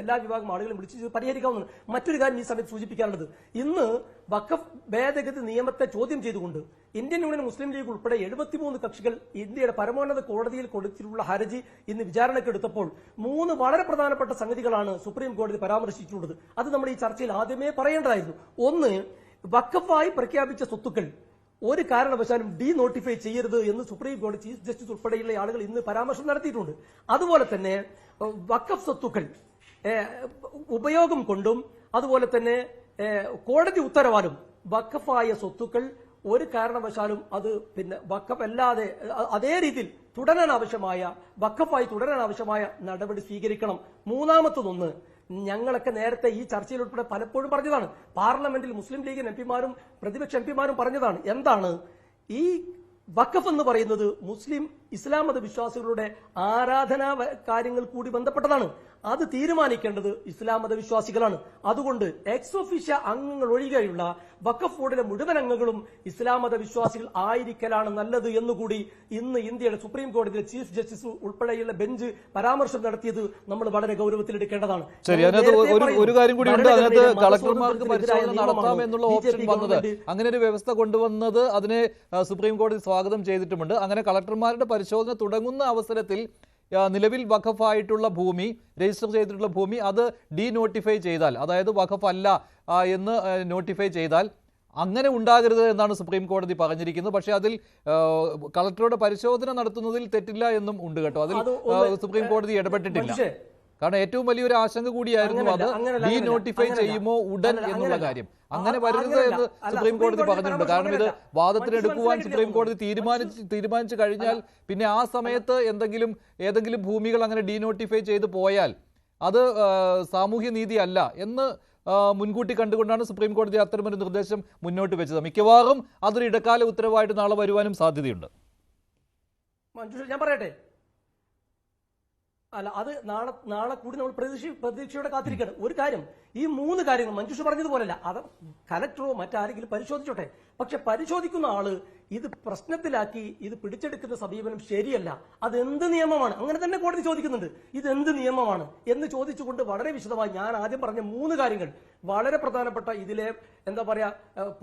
എല്ലാ വിഭാഗം ആളുകളും വിളിച്ച് പരിഹരിക്കാവുന്നതാണ്. മറ്റൊരു കാര്യം ഈ സമയത്ത് സൂചിപ്പിക്കാനുള്ളത്, ഇന്ന് വഖഫ് ഭേദഗതി നിയമത്തെ ചോദ്യം ചെയ്തുകൊണ്ട് ഇന്ത്യൻ യൂണിയൻ മുസ്ലിം ലീഗ് ഉൾപ്പെടെ 73 കക്ഷികൾ ഇന്ത്യയുടെ പരമോന്നത കോടതിയിൽ കൊടുത്തിട്ടുള്ള ഹർജി ഇന്ന് വിചാരണക്കെടുത്തപ്പോൾ 3 വളരെ പ്രധാനപ്പെട്ട സംഗതികളാണ് സുപ്രീം കോടതി പരാമർശിച്ചിട്ടുള്ളത്. അത് നമ്മൾ ഈ ചർച്ചയിൽ ആദ്യമേ പറയേണ്ടതായിരുന്നു. ഒന്ന്, വഖഫായി പ്രഖ്യാപിച്ച സ്വത്തുക്കൾ ഒരു കാരണവശാലും നോട്ടിഫൈ ചെയ്യരുത് എന്ന് സുപ്രീം കോടതി ചീഫ് ജസ്റ്റിസ് ഉൾപ്പെടെയുള്ള ആളുകൾ ഇന്ന് പരാമർശം നടത്തിയിട്ടുണ്ട്. അതുപോലെ തന്നെ വഖഫ് സ്വത്തുക്കൾ ഉപയോഗം കൊണ്ടും അതുപോലെ തന്നെ കോടതി ഉത്തരവാലും വഖഫായ സ്വത്തുക്കൾ ഒരു കാരണവശാലും അത് വഖഫ് അല്ലാതെ അതേ രീതിയിൽ വഖഫായി തുടരാൻ ആവശ്യമായ നടപടി സ്വീകരിക്കണം. മൂന്നാമത്തതൊന്ന്, ഞങ്ങളൊക്കെ നേരത്തെ ഈ ചർച്ചയിൽ ഉൾപ്പെടെ പലപ്പോഴും പറഞ്ഞതാണ്, പാർലമെന്റിൽ മുസ്ലിം ലീഗ് എംപിമാരും പ്രതിപക്ഷ എംപിമാരും പറഞ്ഞതാണ്. എന്താണ് ഈ വഖഫ് എന്ന് പറയുന്നത്? ഇസ്ലാം മത വിശ്വാസികളുടെ ആരാധനാ കാര്യങ്ങൾ കൂടി ബന്ധപ്പെട്ടതാണ്. അത് തീരുമാനിക്കേണ്ടത് ഇസ്ലാം മത വിശ്വാസികളാണ്. അതുകൊണ്ട് എക്സ് ഒഫീഷ്യ അംഗങ്ങൾ ഒഴികെയുള്ള വഖഫ് ബോർഡിലെ മുഴുവൻ അംഗങ്ങളും ഇസ്ലാം മത വിശ്വാസികൾ ആയിരിക്കലാണ് നല്ലത് എന്നുകൂടി ഇന്ന് ഇന്ത്യയുടെ സുപ്രീം കോടതിയിലെ ചീഫ് ജസ്റ്റിസ് ഉൾപ്പെടെയുള്ള ബെഞ്ച് പരാമർശം നടത്തിയത് നമ്മൾ വളരെ ഗൗരവത്തിലെടുക്കേണ്ടതാണ്. ശരി, അതിനകത്ത് ഒരു കാര്യം കൂടി ഉണ്ട്. അതിനകത്ത് കളക്ടർമാർക്ക് പരിശോധന നടത്താം എന്നുള്ള ഓപ്ഷൻ വന്നത്, അങ്ങനെ ഒരു വ്യവസ്ഥ കൊണ്ടുവന്നത് അതിനെ സുപ്രീം കോടതി സ്വാഗതം ചെയ്തിട്ടുമുണ്ട്. അങ്ങനെ കളക്ടർമാരുടെ പരിശോധന തുടങ്ങുന്ന അവസരത്തിൽ നിലവിൽ വഖഫായിട്ടുള്ള ഭൂമി, രജിസ്റ്റർ ചെയ്തിട്ടുള്ള ഭൂമി അത് നോട്ടിഫൈ ചെയ്താൽ, അതായത് വഖഫ് അല്ല എന്ന് നോട്ടിഫൈ ചെയ്താൽ അങ്ങനെ ഉണ്ടാകരുത് എന്നാണ് സുപ്രീം കോടതി പറഞ്ഞിരിക്കുന്നത്. പക്ഷേ അതിൽ കളക്ടറുടെ പരിശോധന നടത്തുന്നതിൽ തെറ്റില്ല എന്നും ഉണ്ട് കേട്ടോ. അതിൽ സുപ്രീം കോടതി ഇടപെട്ടിട്ടില്ല. കാരണം ഏറ്റവും വലിയൊരു ആശങ്ക കൂടിയായിരുന്നു അത് നോട്ടിഫൈ ചെയ്യുമോ ഉടൻ എന്നുള്ള കാര്യം. അങ്ങനെ വരുന്നത് എന്ന് സുപ്രീം കോടതി പറഞ്ഞിട്ടുണ്ട്. കാരണം ഇത് വാദത്തിനെടുക്കുവാൻ സുപ്രീം കോടതി തീരുമാനിച്ചു കഴിഞ്ഞാൽ പിന്നെ ആ സമയത്ത് ഏതെങ്കിലും ഭൂമികൾ അങ്ങനെ നോട്ടിഫൈ ചെയ്ത് പോയാൽ അത് സാമൂഹ്യ നീതി അല്ല എന്ന് മുൻകൂട്ടി കണ്ടുകൊണ്ടാണ് സുപ്രീം കോടതി അത്തരമൊരു നിർദ്ദേശം മുന്നോട്ട് വെച്ചത്. മിക്കവാറും അതൊരു ഇടക്കാല ഉത്തരവായിട്ട് നാളെ വരുവാനും സാധ്യതയുണ്ട്. ഞാൻ പറയട്ടെ, അല്ല അത് നാളെ കൂടി നമ്മൾ പ്രതീക്ഷയോടെ കാത്തിരിക്കണം. ഒരു കാര്യം, ഈ 3 കാര്യങ്ങൾ മഞ്ജുഷ പറഞ്ഞതുപോലല്ല, അത് കലക്ടറോ മറ്റാരെങ്കിലും പരിശോധിച്ചോട്ടെ. പക്ഷെ പരിശോധിക്കുന്ന ആള് ഇത് പ്രശ്നത്തിലാക്കി ഇത് പിടിച്ചെടുക്കുന്ന സമീപനം ശരിയല്ല. അതെന്ത് നിയമമാണ്? അങ്ങനെ തന്നെ കോടതി ചോദിക്കുന്നുണ്ട്, ഇതെന്ത് നിയമമാണ് എന്ന് ചോദിച്ചുകൊണ്ട് വളരെ വിശദമായി ഞാൻ ആദ്യം പറഞ്ഞ 3 കാര്യങ്ങൾ വളരെ പ്രധാനപ്പെട്ട ഇതിലെ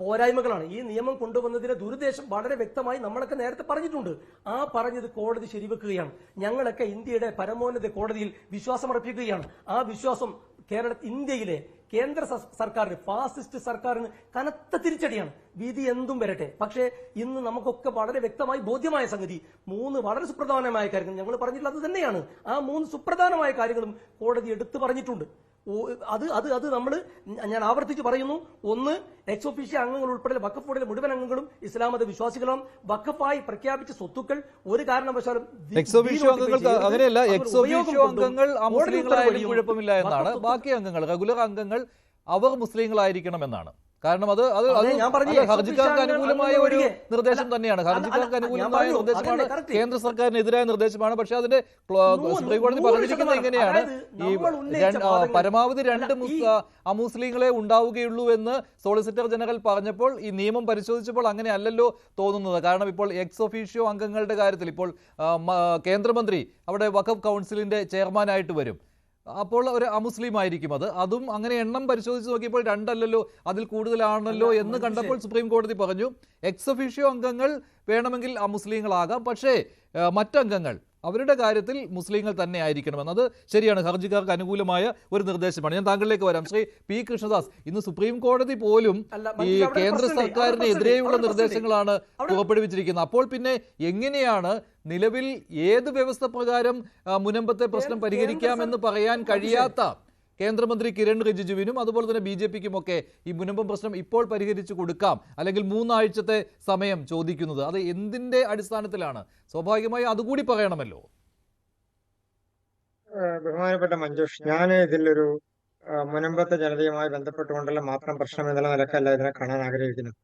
പോരായ്മകളാണ്. ഈ നിയമം കൊണ്ടുവന്നതിലെ ദുരുദ്ദേശം വളരെ വ്യക്തമായി നമ്മളൊക്കെ നേരത്തെ പറഞ്ഞിട്ടുണ്ട്. ആ പറഞ്ഞത് കോടതി ശരിവെക്കുകയാണ്. ഞങ്ങളൊക്കെ ഇന്ത്യയുടെ പരമോന്നത കോടതിയിൽ വിശ്വാസമർപ്പിക്കുകയാണ്. ആ വിശ്വാസം ഇന്ത്യയിലെ കേന്ദ്ര സർക്കാരിന്, ഫാസിസ്റ്റ് സർക്കാരിന് കനത്ത തിരിച്ചടിയാണ്. വിധി എന്തും വരട്ടെ. പക്ഷേ ഇന്ന് നമുക്കൊക്കെ വളരെ വ്യക്തമായി ബോധ്യമായ സംഗതി 3 വളരെ സുപ്രധാനമായ കാര്യങ്ങൾ ഞങ്ങൾ പറഞ്ഞിട്ടുള്ളത് അത് തന്നെയാണ്. ആ 3 സുപ്രധാനമായ കാര്യങ്ങളും കോടതി എടുത്തു പറഞ്ഞിട്ടുണ്ട്. ഞാൻ ആവർത്തിച്ച് പറയുന്നു. ഒന്ന്, എക്സ് ഒഫീഷ്യ അംഗങ്ങൾ ഉൾപ്പെടെ വഖഫ് ബോർഡിലെ മുഴുവൻ അംഗങ്ങളും ഇസ്ലാം മത വിശ്വാസികളും വഖഫായി പ്രഖ്യാപിച്ച സ്വത്തുക്കൾ ഒരു കാരണവശാലും അങ്ങനെയല്ല, എക്സ് ഒഫീഷ്യോ അംഗങ്ങൾ അമുസ്ലിങ്ങളായാലും കുഴപ്പമില്ല എന്നാണ്. ബാക്കി അംഗങ്ങൾ, റെഗുലർ അംഗങ്ങൾ അവർ മുസ്ലിങ്ങളായിരിക്കണമെന്നാണ്. കാരണം അത് ഹർജിക്കാർക്ക് അനുകൂലമായ ഒരു നിർദ്ദേശം തന്നെയാണ്. ഹർജിക്കാർക്ക് അനുകൂലമായ നിർദ്ദേശമാണ്, കേന്ദ്ര സർക്കാരിനെതിരായ നിർദ്ദേശമാണ്. പക്ഷെ അതിന്റെ സുപ്രീം കോടതി പറഞ്ഞിരിക്കുന്നത് എങ്ങനെയാണ്? ഈ പരമാവധി 2 അമുസ്ലിങ്ങളെ ഉണ്ടാവുകയുള്ളൂ എന്ന് സോളിസിറ്റർ ജനറൽ പറഞ്ഞപ്പോൾ ഈ നിയമം പരിശോധിച്ചപ്പോൾ അങ്ങനെ അല്ലല്ലോ തോന്നുന്നത്. കാരണം ഇപ്പോൾ എക്സ് ഒഫീഷ്യോ അംഗങ്ങളുടെ കാര്യത്തിൽ ഇപ്പോൾ കേന്ദ്രമന്ത്രി അവിടെ വഖഫ് കൗൺസിലിന്റെ ചെയർമാനായിട്ട് വരും. അപ്പോൾ ഒരു അമുസ്ലിം ആയിരിക്കും. അതും അങ്ങനെ എണ്ണം പരിശോധിച്ച് നോക്കിയപ്പോൾ 2 അല്ലല്ലോ, അതിൽ കൂടുതലാണല്ലോ എന്ന് കണ്ടപ്പോൾ സുപ്രീം കോടതി പറഞ്ഞു എക്സ് ഒഫീഷ്യോ അംഗങ്ങൾ വേണമെങ്കിൽ അമുസ്ലിങ്ങളാകാം, പക്ഷേ മറ്റംഗങ്ങൾ അവരുടെ കാര്യത്തിൽ മുസ്ലിങ്ങൾ തന്നെ ആയിരിക്കണമെന്നത് ശരിയാണ്. ഹർജിക്കാർക്ക് അനുകൂലമായ ഒരു നിർദ്ദേശമാണ്. ഞാൻ താങ്കളിലേക്ക് വരാം. ശ്രീ പി കൃഷ്ണദാസ്, ഇന്ന് സുപ്രീം കോടതി പോലും ഈ കേന്ദ്ര സർക്കാരിനെതിരെയുള്ള നിർദ്ദേശങ്ങളാണ് പുറപ്പെടുവിച്ചിരിക്കുന്നത്. അപ്പോൾ പിന്നെ എങ്ങനെയാണ് നിലവിൽ ഏത് വ്യവസ്ഥ പ്രകാരം മുനമ്പത്തെ പ്രശ്നം പരിഹരിക്കാമെന്ന് പറയാൻ കഴിയാത്ത കേന്ദ്രമന്ത്രി കിരൺ റിജിജുവിനും അതുപോലെ തന്നെ BJPക്കുമൊക്കെ ഈ മുനമ്പം പ്രശ്നം ഇപ്പോൾ പരിഹരിച്ചു കൊടുക്കാം, അല്ലെങ്കിൽ 3 ആഴ്ചത്തെ സമയം ചോദിക്കുന്നത്? അത് എന്തിന്റെ അടിസ്ഥാനത്തിലാണ്? സ്വാഭാവികമായി അതുകൂടി പറയണമല്ലോ. ബഹുമാനപ്പെട്ട മഞ്ജുഷ്, ഞാൻ ഇതിലൊരു മുനമ്പത്തെ ജനതയുമായി ബന്ധപ്പെട്ടുകൊണ്ടുള്ള മാത്രം പ്രശ്നം എന്നുള്ള നിലക്കല്ല ഇതിനെ കാണാൻ ആഗ്രഹിക്കുന്നത്.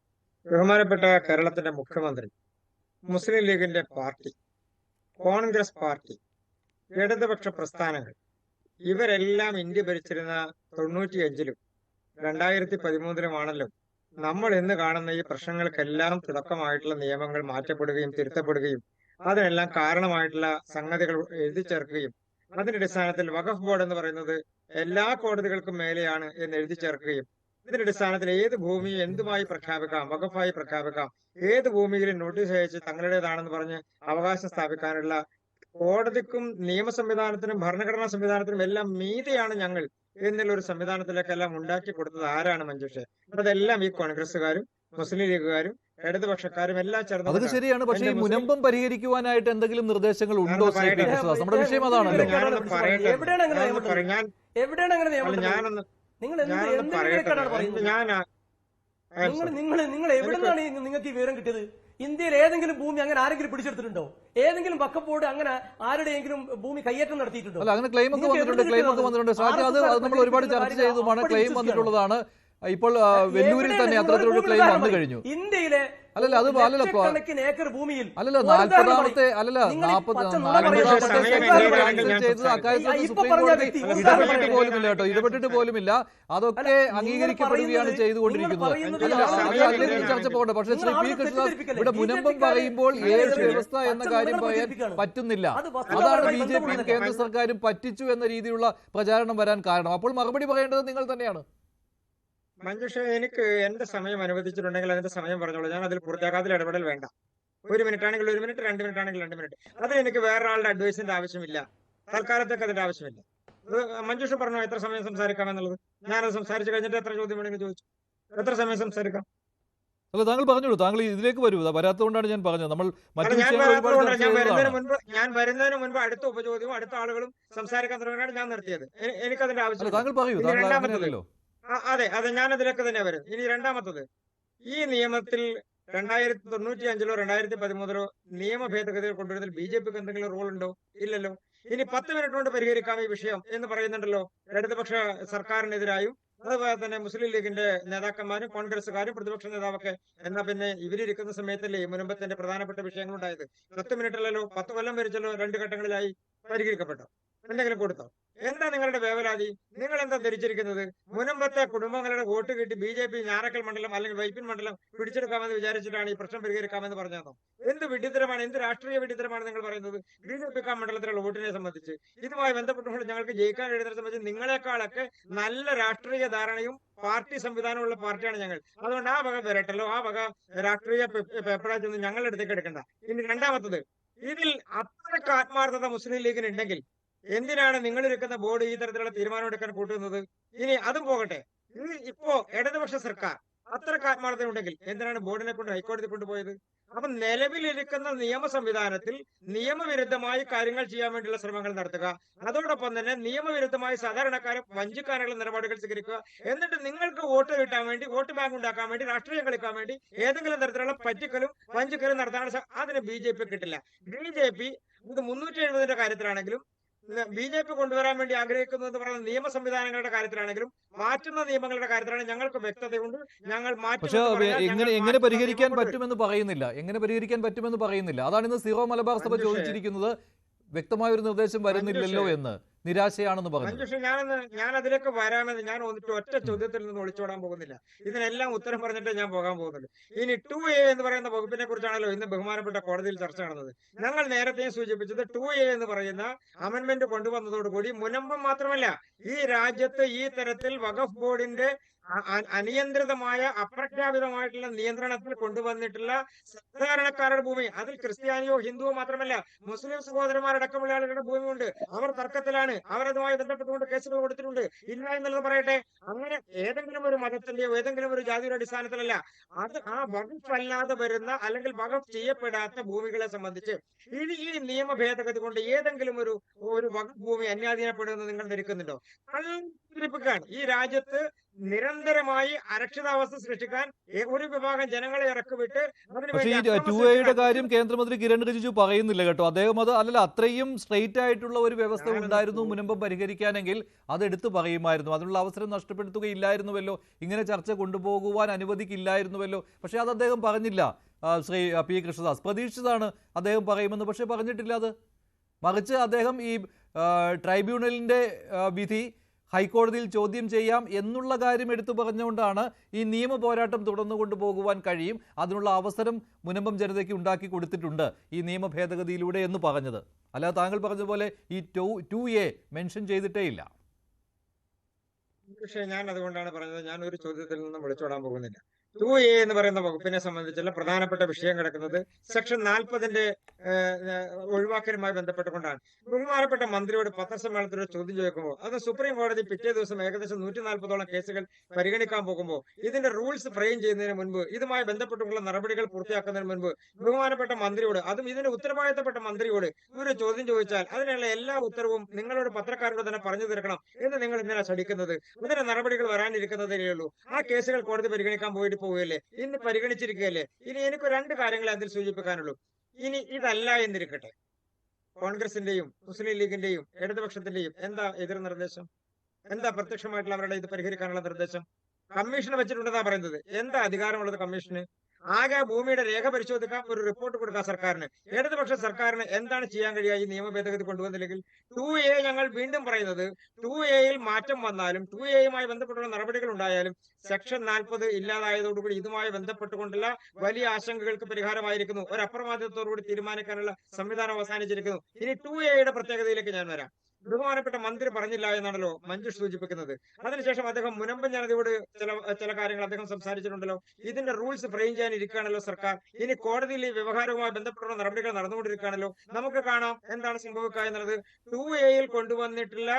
ബഹുമാനപ്പെട്ട കേരളത്തിന്റെ മുഖ്യമന്ത്രി, മുസ്ലിം ലീഗിന്റെ പാർട്ടി, കോൺഗ്രസ് പാർട്ടി, ഇടതുപക്ഷ പ്രസ്ഥാനങ്ങൾ ഇവരെല്ലാം ഇന്ത്യ ഭരിച്ചിരുന്ന 95-ലും 2013-ലുമാണല്ലോ നമ്മൾ ഇന്ന് കാണുന്ന ഈ പ്രശ്നങ്ങൾക്കെല്ലാം തുടക്കമായിട്ടുള്ള നിയമങ്ങൾ മാറ്റപ്പെടുകയും തിരുത്തപ്പെടുകയും അതിനെല്ലാം കാരണമായിട്ടുള്ള സംഗതികൾ എഴുതി ചേർക്കുകയും അതിന്റെ അടിസ്ഥാനത്തിൽ വഖഫ് ബോർഡ് എന്ന് പറയുന്നത് എല്ലാ കോടതികൾക്കും മേലെയാണ് എന്ന് എഴുതി ചേർക്കുകയും ഇതിന്റെ അടിസ്ഥാനത്തിൽ ഏത് ഭൂമി എന്തുമായി പ്രഖ്യാപിക്കാം, വഖഫായി പ്രഖ്യാപിക്കാം, ഏത് ഭൂമിയിലും നോട്ടീസ് അയച്ച് തങ്ങളുടേതാണെന്ന് പറഞ്ഞ് അവകാശം സ്ഥാപിക്കാനുള്ള കോടതിക്കും നിയമ സംവിധാനത്തിനും ഭരണഘടനാ സംവിധാനത്തിനും എല്ലാം മീതെയാണ് ഞങ്ങൾ എന്നുള്ള ഒരു സംവിധാനത്തിലേക്കെല്ലാം ഉണ്ടാക്കി കൊടുത്തത് ആരാണ് മഞ്ജുഷേ? അതെല്ലാം ഈ കോൺഗ്രസ്സുകാരും മുസ്ലിം ലീഗുകാരും ഇടതുപക്ഷക്കാരും എല്ലാം ചേർന്ന്. അതൊക്കെ ശരിയാണ്. പക്ഷേ ഈ മുനമ്പം പരിഹരിക്കുവാനായിട്ട് എന്തെങ്കിലും നിർദ്ദേശങ്ങൾ ഉണ്ടോ ശ്രീ പി കൃഷ്ണദാസ്? നമ്മുടെ വിഷയം അതാണല്ലോ. ഞാനൊന്ന് പറയട്ടെ. എവിടെയാണ് അങ്ങനെ ഞാനൊന്ന് നിയമം? പറ- ഞാൻ എവിടെയാണ് അങ്ങനെ നിയമം? ഞാനൊന്ന് നിങ്ങൾ ഞാനൊന്ന് പറയട്ടെ. നിങ്ങൾ എവിടെ നിന്നാണ് നിങ്ങൾക്ക് ഈ വിവരം കിട്ടിയത്? ഇന്ത്യയിൽ ഏതെങ്കിലും ഭൂമി അങ്ങനെ ആരെങ്കിലും പിടിച്ചെടുത്തിട്ടുണ്ടോ? ഏതെങ്കിലും വഖഫ് ബോർഡ് അങ്ങനെ ആരുടെയെങ്കിലും ഭൂമി കയ്യേറ്റം നടത്തിയിട്ടുണ്ടോ? അല്ല, അങ്ങനെ ക്ലെയിം ഒക്കെ വന്നിട്ടുണ്ട്. ഷാജി, അത് നമ്മൾ ഒരുപാട് ചർച്ച ചെയ്തതുമാണ്. ക്ലെയിം വന്നിട്ടുള്ളതാണ്. ഇപ്പോൾ വെല്ലൂരിൽ തന്നെ അത്തരത്തിലൊരു ക്ലെയിം വന്നു കഴിഞ്ഞു. ഇന്ത്യയിലെ അല്ലല്ല, അത് ലക്ഷക്കണക്കിന് ഏക്കർ ഭൂമിയിൽ അല്ലല്ല 40ാമത്തെ ചെയ്തത് അക്കാര്യത്തിൽ സുപ്രീം കോടതി ഇടപെട്ടിട്ട് പോലുമില്ല കേട്ടോ, ഇടപെട്ടിട്ട് പോലുമില്ല. അതൊക്കെ അംഗീകരിക്കപ്പെടുകയാണ് ചെയ്തുകൊണ്ടിരിക്കുന്നത്. അല്ല, അത് അതിലേക്ക് ചർച്ച പോകണ്ട. പക്ഷേ ശ്രീ പി കൃഷ്ണദാസ് ഇവിടെ മുനമ്പം പറയുമ്പോൾ ഏത് വ്യവസ്ഥ എന്ന കാര്യം പറയാൻ പറ്റുന്നില്ല. അതാണ് BJPയും കേന്ദ്ര സർക്കാരും പറ്റിച്ചു എന്ന രീതിയിലുള്ള പ്രചാരണം വരാൻ കാരണം. അപ്പോൾ മറുപടി പറയേണ്ടത് നിങ്ങൾ തന്നെയാണ്. മഞ്ജുഷ, എനിക്ക് എന്റെ സമയം അനുവദിച്ചിട്ടുണ്ടെങ്കിൽ അതിന്റെ സമയം പറഞ്ഞോളൂ. ഞാൻ അതിൽ പൂർത്തിയാക്കാം. അതിൽ ഇടപെടൽ വേണ്ട. 1 മിനിറ്റ് ആണെങ്കിൽ 1 മിനിറ്റ്, 2 മിനിറ്റ് ആണെങ്കിൽ 2 മിനിറ്റ്. അത് എനിക്ക് വേറൊരാളുടെ അഡ്വൈസിന്റെ ആവശ്യമില്ല. തൽക്കാലത്തേക്ക് അതിന്റെ ആവശ്യമില്ല. മഞ്ജുഷ പറഞ്ഞോ എത്ര സമയം സംസാരിക്കാമെന്നുള്ളത്? ഞാനത് സംസാരിച്ചു കഴിഞ്ഞിട്ട് എത്ര ചോദ്യം വേണമെങ്കിൽ ചോദിച്ചു. എത്ര സമയം സംസാരിക്കാം? അല്ല, താങ്കൾ പറഞ്ഞോളൂ. താങ്കൾ ഇതിലേക്ക് വരൂ. വരാത്തതുകൊണ്ടാണ് ഞാൻ പറഞ്ഞത്. നമ്മൾ മറ്റു ഞാൻ വിഷയങ്ങൾ ഒരുപാട് ചർച്ച ഞാൻ വരുന്നതിന് മുൻപ് അടുത്ത ഉപചോദ്യവും അടുത്ത ആളുകളും സംസാരിക്കാൻ തുടങ്ങിയാണ് ഞാൻ നിർത്തിയത്. എനിക്കതിന്റെ ആവശ്യം. താങ്കൾ പറയൂ. താങ്കൾ അങ്ങനെയല്ലല്ലോ. അതെ, ഞാൻ അതിലേക്ക് തന്നെ വരും. ഇനി രണ്ടാമത്തത്, ഈ നിയമത്തിൽ 1995-ലോ 2013-ലോ നിയമ ഭേദഗതികൾ കൊണ്ടുവരുന്നതിൽ BJPക്ക് എന്തെങ്കിലും റോൾ ഉണ്ടോ? ഇല്ലല്ലോ. ഇനി 10 മിനിറ്റ് കൊണ്ട് പരിഹരിക്കാം ഈ വിഷയം എന്ന് പറയുന്നുണ്ടല്ലോ ഇടതുപക്ഷ സർക്കാരിനെതിരായും അതുപോലെ തന്നെ മുസ്ലിം ലീഗിന്റെ നേതാക്കന്മാരും കോൺഗ്രസുകാരും പ്രതിപക്ഷ നേതാവൊക്കെ. എന്നാ പിന്നെ ഇവരിയ്ക്കുന്ന സമയത്തല്ലേ മുനമ്പത്തിന്റെ പ്രധാനപ്പെട്ട വിഷയങ്ങൾ ഉണ്ടായത്? 10 മിനിറ്റല്ലോ, 10 കൊല്ലം വരിച്ചല്ലോ, 2 ഘട്ടങ്ങളിലായി പരിഹരിക്കപ്പെട്ടോ? എന്തെങ്കിലും കൊടുത്തോ? എന്താ നിങ്ങളുടെ വേവലാതി? നിങ്ങൾ എന്താ ധരിച്ചിരിക്കുന്നത്? മുനമ്പത്തെ കുടുംബങ്ങളുടെ വോട്ട് കിട്ടി BJP ഞാറക്കൽ മണ്ഡലം അല്ലെങ്കിൽ വൈപ്പിൻ മണ്ഡലം പിടിച്ചെടുക്കാമെന്ന് വിചാരിച്ചിട്ടാണ് ഈ പ്രശ്നം പരിഹരിക്കാമെന്ന് പറഞ്ഞതോ? എന്ത് വിഡ്ഢിത്തരമാണ്, എന്ത് രാഷ്ട്രീയ വിഡ്ഢിത്തരമാണ് നിങ്ങൾ പറയുന്നത്? BJP മണ്ഡലത്തിലുള്ള വോട്ടിനെ സംബന്ധിച്ച് ഇതുമായി ബന്ധപ്പെട്ടുകൊണ്ട് ഞങ്ങൾക്ക് ജയിക്കാൻ കഴിയുന്നതിനെ സംബന്ധിച്ച് നിങ്ങളെക്കാളൊക്കെ നല്ല രാഷ്ട്രീയ ധാരണയും പാർട്ടി സംവിധാനമുള്ള പാർട്ടിയാണ് ഞങ്ങൾ. അതുകൊണ്ട് ആ വക വരട്ടല്ലോ, ആ വക രാഷ്ട്രീയ പേപ്പറാച്ചൊന്നും ഞങ്ങളുടെ അടുത്തേക്ക് എടുക്കണ്ട. ഇനി രണ്ടാമത്തത്, ഇതിൽ അത്രക്ക് ആത്മാർത്ഥത മുസ്ലിം ലീഗിന് ഉണ്ടെങ്കിൽ എന്തിനാണ് നിങ്ങൾ ഇരിക്കുന്ന ബോർഡ് ഈ തരത്തിലുള്ള തീരുമാനം എടുക്കാൻ കൂട്ടുന്നത്? ഇനി അതും പോകട്ടെ, ഇപ്പോ ഇടതുപക്ഷ സർക്കാർ അത്രക്ക് ആത്മാർത്ഥത ഉണ്ടെങ്കിൽ എന്തിനാണ് ബോർഡിനെ കൊണ്ട് ഹൈക്കോടതി കൊണ്ടുപോയത്? അപ്പൊ നിലവിലിരിക്കുന്ന നിയമ സംവിധാനത്തിൽ നിയമവിരുദ്ധമായി കാര്യങ്ങൾ ചെയ്യാൻ വേണ്ടിയുള്ള ശ്രമങ്ങൾ നടത്തുക, അതോടൊപ്പം തന്നെ നിയമവിരുദ്ധമായി സാധാരണക്കാരെ വഞ്ചിക്കാനുള്ള നിലപാടുകൾ സ്വീകരിക്കുക, എന്നിട്ട് നിങ്ങൾക്ക് വോട്ട് കിട്ടാൻ വേണ്ടി, വോട്ട് ബാങ്ക് ഉണ്ടാക്കാൻ വേണ്ടി, രാഷ്ട്രീയം കളിക്കാൻ വേണ്ടി ഏതെങ്കിലും തരത്തിലുള്ള പറ്റിക്കലും വഞ്ചിക്കലും നടത്താൻ അതിന് BJP കിട്ടില്ല. BJP ഇത് 370-ന്റെ കാര്യത്തിലാണെങ്കിലും BJP കൊണ്ടുവരാൻ വേണ്ടി ആഗ്രഹിക്കുന്നു എന്ന് പറയുന്ന നിയമ സംവിധാനങ്ങളുടെ കാര്യത്തിലാണെങ്കിലും മാറ്റുന്ന നിയമങ്ങളുടെ കാര്യത്തിലാണെങ്കിൽ ഞങ്ങൾക്ക് വ്യക്തതയുണ്ട്. ഞങ്ങൾ പക്ഷേ എങ്ങനെ പരിഹരിക്കാൻ പറ്റുമെന്ന് പറയുന്നില്ല. എങ്ങനെ പരിഹരിക്കാൻ പറ്റുമെന്ന് പറയുന്നില്ല. അതാണ് ഇന്ന് സീറോ മലബാർ സഭ ചോദിച്ചിരിക്കുന്നത്. വ്യക്തമായ ഒരു നിർദ്ദേശം വരുന്നില്ലല്ലോ എന്ന് നിരാശയാണെന്ന് പറഞ്ഞു. മഞ്ജുഷ, ഞാൻ അതിലേക്ക് വരാമെന്ന് ഞാൻ ഒറ്റ ചോദ്യത്തിൽ നിന്ന് ഒളിച്ചോടാൻ പോകുന്നില്ല. ഇതിനെല്ലാം ഉത്തരം പറഞ്ഞിട്ട് ഞാൻ പോകാൻ പോകുന്നുള്ളൂ. ഇനി 2A എന്ന് പറയുന്ന വകുപ്പിനെ കുറിച്ചാണല്ലോ ഇന്ന് ബഹുമാനപ്പെട്ട കോടതിയിൽ ചർച്ച നടന്നത്. ഞങ്ങൾ നേരത്തെയും സൂചിപ്പിച്ചത് 2A എന്ന് പറയുന്ന അമെന്റ്മെന്റ് കൊണ്ടുവന്നതോടുകൂടി മുനമ്പം മാത്രമല്ല ഈ രാജ്യത്ത് ഈ തരത്തിൽ വഖഫ് ബോർഡിന്റെ അനിയന്ത്രിതമായ അപ്രഖ്യാപിതമായിട്ടുള്ള നിയന്ത്രണത്തിൽ കൊണ്ടുവന്നിട്ടുള്ള സാധാരണക്കാരുടെ ഭൂമി, അതിൽ ക്രിസ്ത്യാനിയോ ഹിന്ദുവോ മാത്രമല്ല മുസ്ലിം സഹോദരന്മാരടക്കമുള്ള ആളുകളുടെ ഭൂമിയുണ്ട്. അവർ തർക്കത്തിലാണ്. അവർ അതുമായി ബന്ധപ്പെട്ടുകൊണ്ട് കേസുകൾ കൊടുത്തിട്ടുണ്ട്. ഇല്ല എന്നുള്ളത് പറയട്ടെ. അങ്ങനെ ഏതെങ്കിലും ഒരു മതത്തിന്റെയോ ഏതെങ്കിലും ഒരു ജാതിയുടെ അടിസ്ഥാനത്തിലല്ല, അത് ആ വഖഫ് അല്ലാതെ വരുന്ന അല്ലെങ്കിൽ വഖഫ് ചെയ്യപ്പെടാത്ത ഭൂമികളെ സംബന്ധിച്ച് ഈ നിയമ ഭേദഗതി കൊണ്ട് ഏതെങ്കിലും ഒരു വഖഫ് ഭൂമി അന്യാധീനപ്പെടുമെന്ന് നിങ്ങൾ ധരിക്കുന്നുണ്ടോ? ാണ് ഈ രാജ്യത്ത് നിരന്തരമായി അരക്ഷിതാവസ്ഥ സൃഷ്ടിക്കാൻ ഒരു വിഭാഗം ജനങ്ങളെ ഇറക്കിവിട്ട്. പക്ഷേ ഈ 2Aയുടെ കാര്യം കേന്ദ്രമന്ത്രി കിരൺ റിജിജു പറയുന്നില്ല കേട്ടോ. അദ്ദേഹം അത് അത്രയും സ്ട്രെയിറ്റ് ആയിട്ടുള്ള ഒരു വ്യവസ്ഥ ഉണ്ടായിരുന്നു മുനമ്പം പരിഹരിക്കാനെങ്കിൽ അത് എടുത്തു പറയുമായിരുന്നു. അതിനുള്ള അവസരം നഷ്ടപ്പെടുത്തുകയില്ലായിരുന്നുവല്ലോ, ഇങ്ങനെ ചർച്ച കൊണ്ടുപോകുവാൻ അനുവദിക്കില്ലായിരുന്നുവല്ലോ. പക്ഷേ അത് അദ്ദേഹം പറഞ്ഞില്ല. ശ്രീ പി കൃഷ്ണദാസ് പ്രതീക്ഷിച്ചതാണ് അദ്ദേഹം പറയുമെന്ന്, പക്ഷേ പറഞ്ഞിട്ടില്ല അത്. മറിച്ച് അദ്ദേഹം ഈ ട്രൈബ്യൂണലിന്റെ വിധി ഹൈക്കോടതിയിൽ ചോദ്യം ചെയ്യാം എന്നുള്ള കാര്യം എടുത്തു പറഞ്ഞുകൊണ്ടാണ് ഈ നിയമ പോരാട്ടം തുടർന്നു കൊണ്ടുപോകുവാൻ കഴിയും, അതിനുള്ള അവസരം മുനമ്പം ജനതയ്ക്ക് ഉണ്ടാക്കി കൊടുത്തിട്ടുണ്ട് ഈ നിയമ ഭേദഗതിയിലൂടെ എന്ന് പറഞ്ഞത്. അല്ലാതെ താങ്കൾ പറഞ്ഞതുപോലെ ഈ 2A മെൻഷൻ ചെയ്തിട്ടേ ഇല്ല. പക്ഷേ ഞാൻ അതുകൊണ്ടാണ് പറഞ്ഞത്, ഞാൻ ഒരു ചോദ്യത്തിൽ നിന്നും വിളിച്ചോടാൻ പോകുന്നില്ല. 2A എന്ന് പറയുന്ന വകുപ്പിനെ സംബന്ധിച്ചുള്ള പ്രധാനപ്പെട്ട വിഷയം കിടക്കുന്നത് സെക്ഷൻ 40 ഒഴിവാക്കലുമായി ബന്ധപ്പെട്ടുകൊണ്ടാണ്. ബഹുമാനപ്പെട്ട മന്ത്രിയോട് പത്രസമ്മേളനത്തിൽ ചോദ്യം ചോദിക്കുമ്പോൾ അത് സുപ്രീം കോടതി പിറ്റേ ദിവസം ഏകദേശം 140ഓളം കേസുകൾ പരിഗണിക്കാൻ പോകുമ്പോൾ ഇതിന്റെ റൂൾസ് ഫ്രെയിം ചെയ്യുന്നതിന് മുൻപ്, ഇതുമായി ബന്ധപ്പെട്ടുള്ള നടപടികൾ പൂർത്തിയാക്കുന്നതിന് മുൻപ് ബഹുമാനപ്പെട്ട മന്ത്രിയോട്, അതും ഇതിന്റെ ഉത്തരവാദിത്തപ്പെട്ട മന്ത്രിയോട് ഒരു ചോദ്യം ചോദിച്ചാൽ അതിനുള്ള എല്ലാ ഉത്തരവും നിങ്ങളോട് പത്രക്കാരോട് തന്നെ പറഞ്ഞു തീർക്കണം എന്ന് നിങ്ങൾ ഇന്നലെ ശഠിക്കുന്നത്. ഇതിന്റെ നടപടികൾ വരാനിരിക്കുന്നതേ ഉള്ളൂ. ആ കേസുകൾ കോടതി പരിഗണിക്കാൻ പോവുകയല്ലേ, ഇന്ന് പരിഗണിച്ചിരിക്കുകയല്ലേ. ഇനി എനിക്ക് 2 കാര്യങ്ങളെ അതിൽ സൂചിപ്പിക്കാനുള്ളൂ. ഇനി ഇതല്ല എന്നിരിക്കട്ടെ, കോൺഗ്രസിന്റെയും മുസ്ലിം ലീഗിന്റെയും ഇടതുപക്ഷത്തിന്റെയും എന്താ എതിർ നിർദ്ദേശം? എന്താ പ്രത്യക്ഷമായിട്ടുള്ള അവരുടെ ഇത് പരിഹരിക്കാനുള്ള നിർദ്ദേശം? കമ്മീഷൻ വെച്ചിട്ടുണ്ടെന്നാ പറയുന്നത്. എന്താ അധികാരമുള്ളത് കമ്മീഷന്? ആകെ ഭൂമിയുടെ രേഖ പരിശോധിക്കാൻ ഒരു റിപ്പോർട്ട് കൊടുക്കാം സർക്കാരിന്. ഇടതുപക്ഷ സർക്കാരിന് എന്താണ് ചെയ്യാൻ കഴിയുക ഈ നിയമ ഭേദഗതി കൊണ്ടുവന്നില്ലെങ്കിൽ? 2A ഞങ്ങൾ വീണ്ടും പറയുന്നത്, 2Aയിൽ മാറ്റം വന്നാലും 2Aയുമായി ബന്ധപ്പെട്ടുള്ള നടപടികൾ ഉണ്ടായാലും സെക്ഷൻ 40 ഇല്ലാതായതോടുകൂടി ഇതുമായി ബന്ധപ്പെട്ടുകൊണ്ടുള്ള വലിയ ആശങ്കകൾക്ക് പരിഹാരമായിരിക്കുന്നു. ഒരു അപ്രമാദിത്വത്തോടുകൂടി തീരുമാനിക്കാനുള്ള സംവിധാനം അവസാനിച്ചിരിക്കുന്നു. ഇനി 2Aയുടെ പ്രത്യേകതയിലേക്ക് ഞാൻ വരാം. ബഹുമാനപ്പെട്ട മന്ത്രി പറഞ്ഞില്ല എന്നാണല്ലോ മഞ്ജുഷ് സൂചിപ്പിക്കുന്നത്. അതിനുശേഷം അദ്ദേഹം മുനമ്പം ജനതയോട് ചില കാര്യങ്ങൾ അദ്ദേഹം സംസാരിച്ചിട്ടുണ്ടല്ലോ. ഇതിന്റെ റൂൾസ് ഫ്രെയിം ചെയ്യാൻ ഇരിക്കുകയാണല്ലോ സർക്കാർ. ഇനി കോടതിയിൽ ഈ വ്യവഹാരവുമായി ബന്ധപ്പെട്ടുള്ള നടപടികൾ നടന്നുകൊണ്ടിരിക്കുകയാണല്ലോ. നമുക്ക് കാണാം എന്താണ് സംഭവിക്കുക എന്നുള്ളത്. 2Aയിൽ കൊണ്ടുവന്നിട്ടുള്ള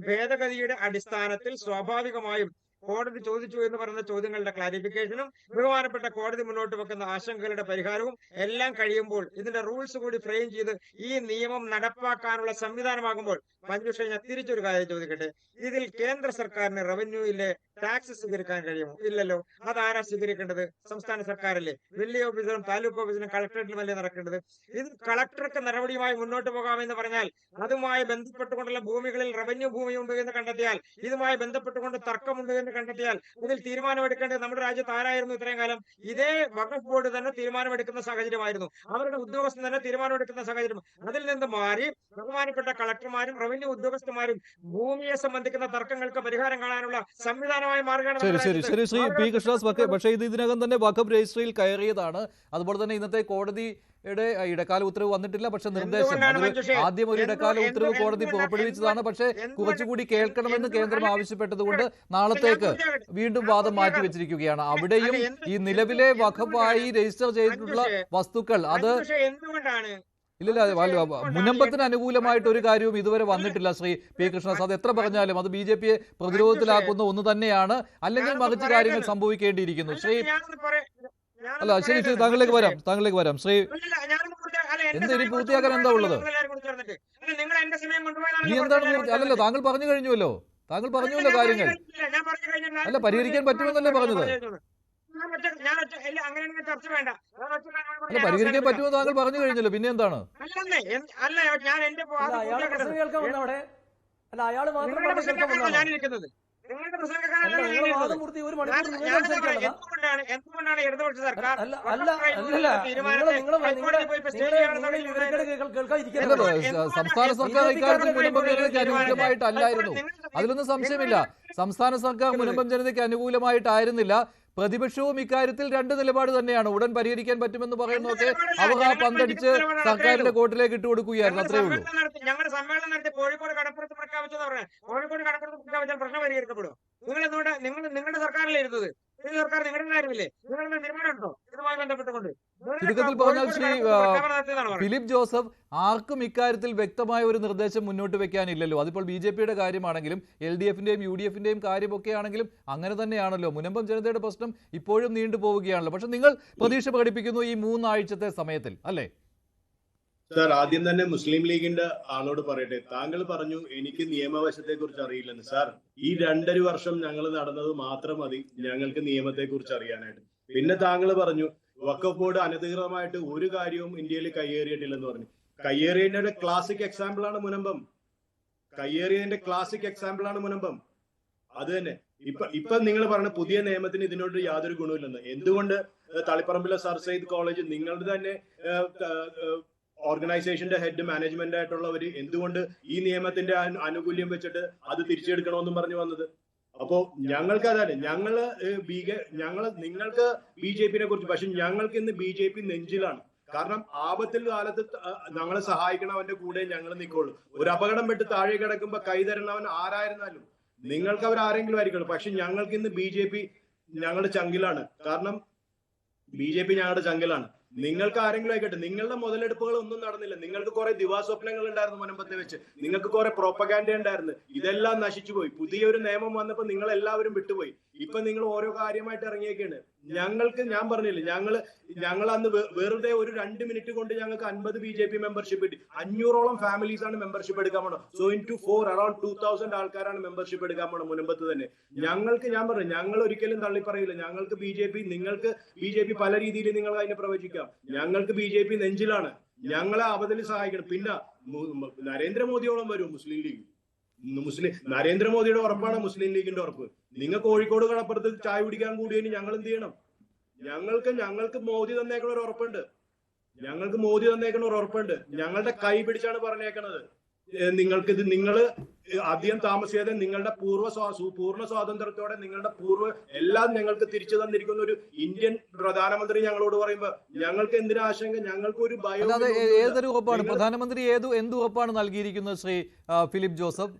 ഭേദഗതിയുടെ അടിസ്ഥാനത്തിൽ സ്വാഭാവികമായും കോടതി ചോദിച്ചു എന്ന് പറയുന്ന ചോദ്യങ്ങളുടെ ക്ലാരിഫിക്കേഷനും ബഹുമാനപ്പെട്ട കോടതി മുന്നോട്ട് വെക്കുന്ന ആശങ്കകളുടെ പരിഹാരവും എല്ലാം കഴിയുമ്പോൾ, ഇതിന്റെ റൂൾസ് കൂടി ഫ്രെയിം ചെയ്ത് ഈ നിയമം നടപ്പാക്കാനുള്ള സംവിധാനമാകുമ്പോൾ, മഞ്ജുഷ ഞാൻ തിരിച്ചൊരു കാര്യം ചോദിക്കട്ടെ, ഇതിൽ കേന്ദ്ര സർക്കാരിന് റവന്യൂയിലെ ടാക്സ് സ്വീകരിക്കാൻ കഴിയുമോ? ഇല്ലല്ലോ. അതാരാ സ്വീകരിക്കേണ്ടത്? സംസ്ഥാന സർക്കാരല്ലേ. വില്ലേജ് ഓഫീസറും താലൂക്ക് ഓഫീസറും കളക്ടറേറ്റിലുമല്ലേ നടക്കേണ്ടത്. ഇത് കളക്ടർക്ക് നടപടിയുമായി മുന്നോട്ട് പോകാമെന്ന് പറഞ്ഞാൽ അതുമായി ബന്ധപ്പെട്ടുകൊണ്ടുള്ള ഭൂമികളിൽ റവന്യൂ ഭൂമിയുണ്ട് എന്ന് കണ്ടെത്തിയാൽ, ഇതുമായി ബന്ധപ്പെട്ടുകൊണ്ട് തർക്കമുണ്ട് എന്ന് കണ്ടെത്തിയാൽ ഇതിൽ തീരുമാനമെടുക്കേണ്ടത് നമ്മുടെ രാജ്യത്ത് ആരായിരുന്നു ഇത്രയും കാലം? ഇതേ വഖഫ് ബോർഡ് തന്നെ തീരുമാനമെടുക്കുന്ന സാഹചര്യമായിരുന്നു. അവരുടെ ഉദ്യോഗസ്ഥൻ തന്നെ തീരുമാനമെടുക്കുന്ന സാഹചര്യം. അതിൽ നിന്ന് മാറി ബഹുമാനപ്പെട്ട കളക്ടർമാരും റവന്യൂ ഉദ്യോഗസ്ഥന്മാരും ഭൂമിയെ സംബന്ധിക്കുന്ന തർക്കങ്ങൾക്ക് പരിഹാരം കാണാനുള്ള സംവിധാനമായി മാറുകയാണ്. ശരി ശ്രീ പി കൃഷ്ണദാസ്, പക്ഷേ ഇത് ഇതിനകം തന്നെ വഖഫ് രജിസ്ട്രിയിൽ കയറിയതാണ്. അതുപോലെ തന്നെ ഇന്നത്തെ കോടതിയുടെ ഇടക്കാല ഉത്തരവ് വന്നിട്ടില്ല. പക്ഷെ നിർദ്ദേശം ആദ്യം ഒരു ഇടക്കാല ഉത്തരവ് കോടതി പുറപ്പെടുവിച്ചതാണ്. പക്ഷേ കുറച്ചുകൂടി കേൾക്കണമെന്ന് കേന്ദ്രം ആവശ്യപ്പെട്ടതുകൊണ്ട് നാളത്തേക്ക് വീണ്ടും വാദം മാറ്റിവെച്ചിരിക്കുകയാണ്. അവിടെയും ഈ നിലവിലെ വഖഫായി രജിസ്റ്റർ ചെയ്തിട്ടുള്ള വസ്തുക്കൾ അത് ഇല്ല, മുനമ്പത്തിന് അനുകൂലമായിട്ട് ഒരു കാര്യവും ഇതുവരെ വന്നിട്ടില്ല. ശ്രീ പി കൃഷ്ണദാസ്, അത് എത്ര പറഞ്ഞാലും അത് BJPയെ പ്രതിരോധത്തിലാക്കുന്ന ഒന്ന് തന്നെയാണ്. അല്ലെങ്കിൽ മറിച്ച് കാര്യങ്ങൾ സംഭവിക്കേണ്ടിയിരിക്കുന്നു. ശ്രീ അല്ല ശരി താങ്കളിലേക്ക് വരാം. ശ്രീ എന്തിനി പൂർത്തിയാക്കാൻ എന്താ ഉള്ളത്? ഇനി എന്താണ് അല്ലല്ലോ, താങ്കൾ പറഞ്ഞു കഴിഞ്ഞുവല്ലോ കാര്യങ്ങൾ. അല്ല, പരിഹരിക്കാൻ പറ്റുമെന്നല്ലേ പറഞ്ഞത്? അല്ല, പരിഹരിക്കാൻ പറ്റുമെന്ന് താങ്കൾ പറഞ്ഞു കഴിഞ്ഞല്ലോ, പിന്നെ എന്താണ്? അയാള് മാത്രം എന്തുകൊണ്ടാണ് ഇടതുപക്ഷ സർക്കാർ സംസ്ഥാന സർക്കാർ ഇക്കാര്യത്തിൽ മുനമ്പം ജനതയ്ക്ക് അനുകൂലമായിട്ടല്ലായിരുന്നു, അതിലൊന്നും സംശയമില്ല. സംസ്ഥാന സർക്കാർ മുനമ്പം ജനതയ്ക്ക് അനുകൂലമായിട്ടായിരുന്നില്ല. പ്രതിപക്ഷവും ഇക്കാര്യത്തിൽ 2 നിലപാട് തന്നെയാണ്. ഉടൻ പരിഹരിക്കാൻ പറ്റുമെന്ന് പറയുന്നതൊക്കെ അവർ ആ പന്തടിച്ച് സർക്കാരിന്റെ കോർട്ടിലേക്ക് ഇട്ടുകൊടുക്കുകയായിരുന്നു. അത്രേ ഉള്ളൂ. ഞങ്ങളുടെ സമ്മേളനം നടത്തി കോഴിക്കോട് കടപ്പുറത്ത് പ്രഖ്യാപിച്ചെന്ന് പറഞ്ഞത്. കോഴിക്കോട് കടപ്പുറത്ത് പ്രഖ്യാപിച്ചാൽ പ്രശ്നം പരിഹരിക്കപ്പെടും. നിങ്ങളുടെ സർക്കാരിലെ ഇരുന്നത്, ഈ സർക്കാർ നിങ്ങളുടെ കാര്യമില്ലേ? നിങ്ങളുടെ നിലപാടുണ്ടോ ഇതുമായി ബന്ധപ്പെട്ടുകൊണ്ട്? ചുരുക്കത്തിൽ പറഞ്ഞാൽ ശ്രീ ഫിലിപ്പ് ജോസഫ്, ആർക്കും ഇക്കാര്യത്തിൽ വ്യക്തമായ ഒരു നിർദ്ദേശം മുന്നോട്ട് വെക്കാനില്ലല്ലോ. അതിപ്പോൾ BJPയുടെ കാര്യമാണെങ്കിലും LDFന്റെയും UDFന്റെയും കാര്യമൊക്കെ ആണെങ്കിലും അങ്ങനെ തന്നെയാണല്ലോ. മുനമ്പം ജനതയുടെ പ്രശ്നം ഇപ്പോഴും നീണ്ടുപോവുകയാണല്ലോ. പക്ഷെ നിങ്ങൾ പ്രതീക്ഷ പ്രകടിപ്പിക്കുന്നു ഈ 3 ആഴ്ചത്തെ സമയത്തിൽ, അല്ലേ? സാർ, ആദ്യം തന്നെ മുസ്ലിം ലീഗിന്റെ ആളോട് പറയട്ടെ. താങ്കൾ പറഞ്ഞു എനിക്ക് നിയമവശത്തെ കുറിച്ച് അറിയില്ലെന്ന്. സാർ, ഈ 2.5 വർഷം ഞങ്ങൾ നടന്നത് മാത്രം മതി ഞങ്ങൾക്ക് നിയമത്തെ കുറിച്ച് അറിയാനായിട്ട്. പിന്നെ താങ്കൾ പറഞ്ഞു വഖഫ് ബോർഡ് അനധികൃതമായിട്ട് ഒരു കാര്യവും ഇന്ത്യയിൽ കയ്യേറിയിട്ടില്ലെന്ന് പറഞ്ഞു. കയ്യേറിയതിന്റെ ക്ലാസിക് എക്സാമ്പിൾ ആണ് മുനമ്പം. അത് തന്നെ ഇപ്പൊ നിങ്ങൾ പറഞ്ഞ പുതിയ നിയമത്തിന് ഇതിനോട് യാതൊരു ഗുണമില്ലെന്ന്. എന്തുകൊണ്ട് തളിപ്പറമ്പിലെ സർ സെയ്ദ് കോളേജ് നിങ്ങളുടെ തന്നെ ഓർഗനൈസേഷന്റെ ഹെഡ് മാനേജ്മെന്റ് ആയിട്ടുള്ളവര് എന്തുകൊണ്ട് ഈ നിയമത്തിന്റെ ആനുകൂല്യം വെച്ചിട്ട് അത് തിരിച്ചെടുക്കണമെന്നും പറഞ്ഞു വന്നത്? അപ്പോ ഞങ്ങൾക്ക് അതാണ്, നിങ്ങൾക്ക് BJP-നെ കുറിച്ച്, പക്ഷെ ഞങ്ങൾക്ക് ഇന്ന് BJP നെഞ്ചിലാണ്. കാരണം ആപത്തിൽ കാലത്ത് ഞങ്ങളെ സഹായിക്കണവന്റെ കൂടെ ഞങ്ങൾ നിൽക്കുള്ളൂ. ഒരു അപകടം പെട്ട് താഴെ കിടക്കുമ്പോ കൈ തരണവൻ ആരായിരുന്നാലും നിങ്ങൾക്ക് അവർ ആരെങ്കിലും ആയിരിക്കുള്ളൂ. പക്ഷെ ഞങ്ങൾക്ക് ഇന്ന് BJP ഞങ്ങളുടെ ചങ്കിലാണ്. കാരണം BJP ഞങ്ങളുടെ ചങ്കിലാണ്. നിങ്ങൾക്ക് ആരെങ്കിലും ആയിക്കോട്ടെ, നിങ്ങളുടെ മുതലെടുപ്പുകൾ ഒന്നും നടന്നില്ല. നിങ്ങൾക്ക് കുറെ ദിവാസ്വപ്നങ്ങൾ ഉണ്ടായിരുന്നു മുനമ്പത്തെ വെച്ച്, നിങ്ങൾക്ക് കുറെ പ്രോപ്പഗാൻഡ ഉണ്ടായിരുന്നു, ഇതെല്ലാം നശിച്ചുപോയി. പുതിയൊരു നിയമം വന്നപ്പോൾ നിങ്ങൾ എല്ലാവരും വിട്ടുപോയി. ഇപ്പൊ നിങ്ങൾ ഓരോ കാര്യമായിട്ട് ഇറങ്ങിയൊക്കെയാണ്. ഞാൻ പറഞ്ഞില്ല, ഞങ്ങൾ അന്ന് വെറുതെ ഒരു 2 മിനിറ്റ് കൊണ്ട് ഞങ്ങൾക്ക് 50 BJP മെമ്പർഷിപ്പ് കിട്ടി. 500ഓളം ഫാമിലീസ് ആണ് മെമ്പർഷിപ്പ് എടുക്കാൻ പോണത്. സോ ഇൻടു 4 അറൌണ്ട് 2000 ആൾക്കാരാണ് മെമ്പർഷിപ്പ് എടുക്കാൻ പോണത് മുനമ്പത്ത് തന്നെ. ഞാൻ പറഞ്ഞു, ഞങ്ങൾ ഒരിക്കലും തള്ളി പറയില്ല. ഞങ്ങൾക്ക് നിങ്ങൾക്ക് BJP പല രീതിയിൽ നിങ്ങൾ അതിനെ പ്രവചിക്കാം. ഞങ്ങൾക്ക് BJP നെഞ്ചിലാണ്. ഞങ്ങളെ അവധിൽ സഹായിക്കണം. പിന്നെ നരേന്ദ്രമോദിയോളം വരും മുസ്ലിം ലീഗ്. നരേന്ദ്രമോദിയുടെ ഉറപ്പാണ് മുസ്ലിം ലീഗിന്റെ ഉറപ്പ്. നിങ്ങൾ കോഴിക്കോട് കടപ്പുറത്ത് ചായ കുടിക്കാൻ കൂടിയതിന് ഞങ്ങൾ എന്ത് ചെയ്യണം? ഞങ്ങൾക്ക് മോദി തന്നേക്കണ ഒരു ഉറപ്പുണ്ട്. ഞങ്ങളുടെ കൈ പിടിച്ചാണ് പറഞ്ഞേക്കണത്. നിങ്ങൾ അധികം താമസിയാതെ നിങ്ങളുടെ പൂർണ്ണ സ്വാതന്ത്ര്യത്തോടെ നിങ്ങളുടെ എല്ലാം ഞങ്ങൾക്ക് തിരിച്ചു തന്നിരിക്കുന്ന ഒരു ഇന്ത്യൻ പ്രധാനമന്ത്രി ഞങ്ങളോട് പറയുമ്പോ ഞങ്ങൾക്ക് എന്തിനാ ആശങ്ക? ഞങ്ങൾക്ക് ഒരു ഭയം. ഏതൊരു ഉറപ്പാണ് പ്രധാനമന്ത്രി എന്ത് ഉറപ്പാണ് നൽകിയിരിക്കുന്നത് ശ്രീ ഫിലിപ്പ് ജോസഫ്?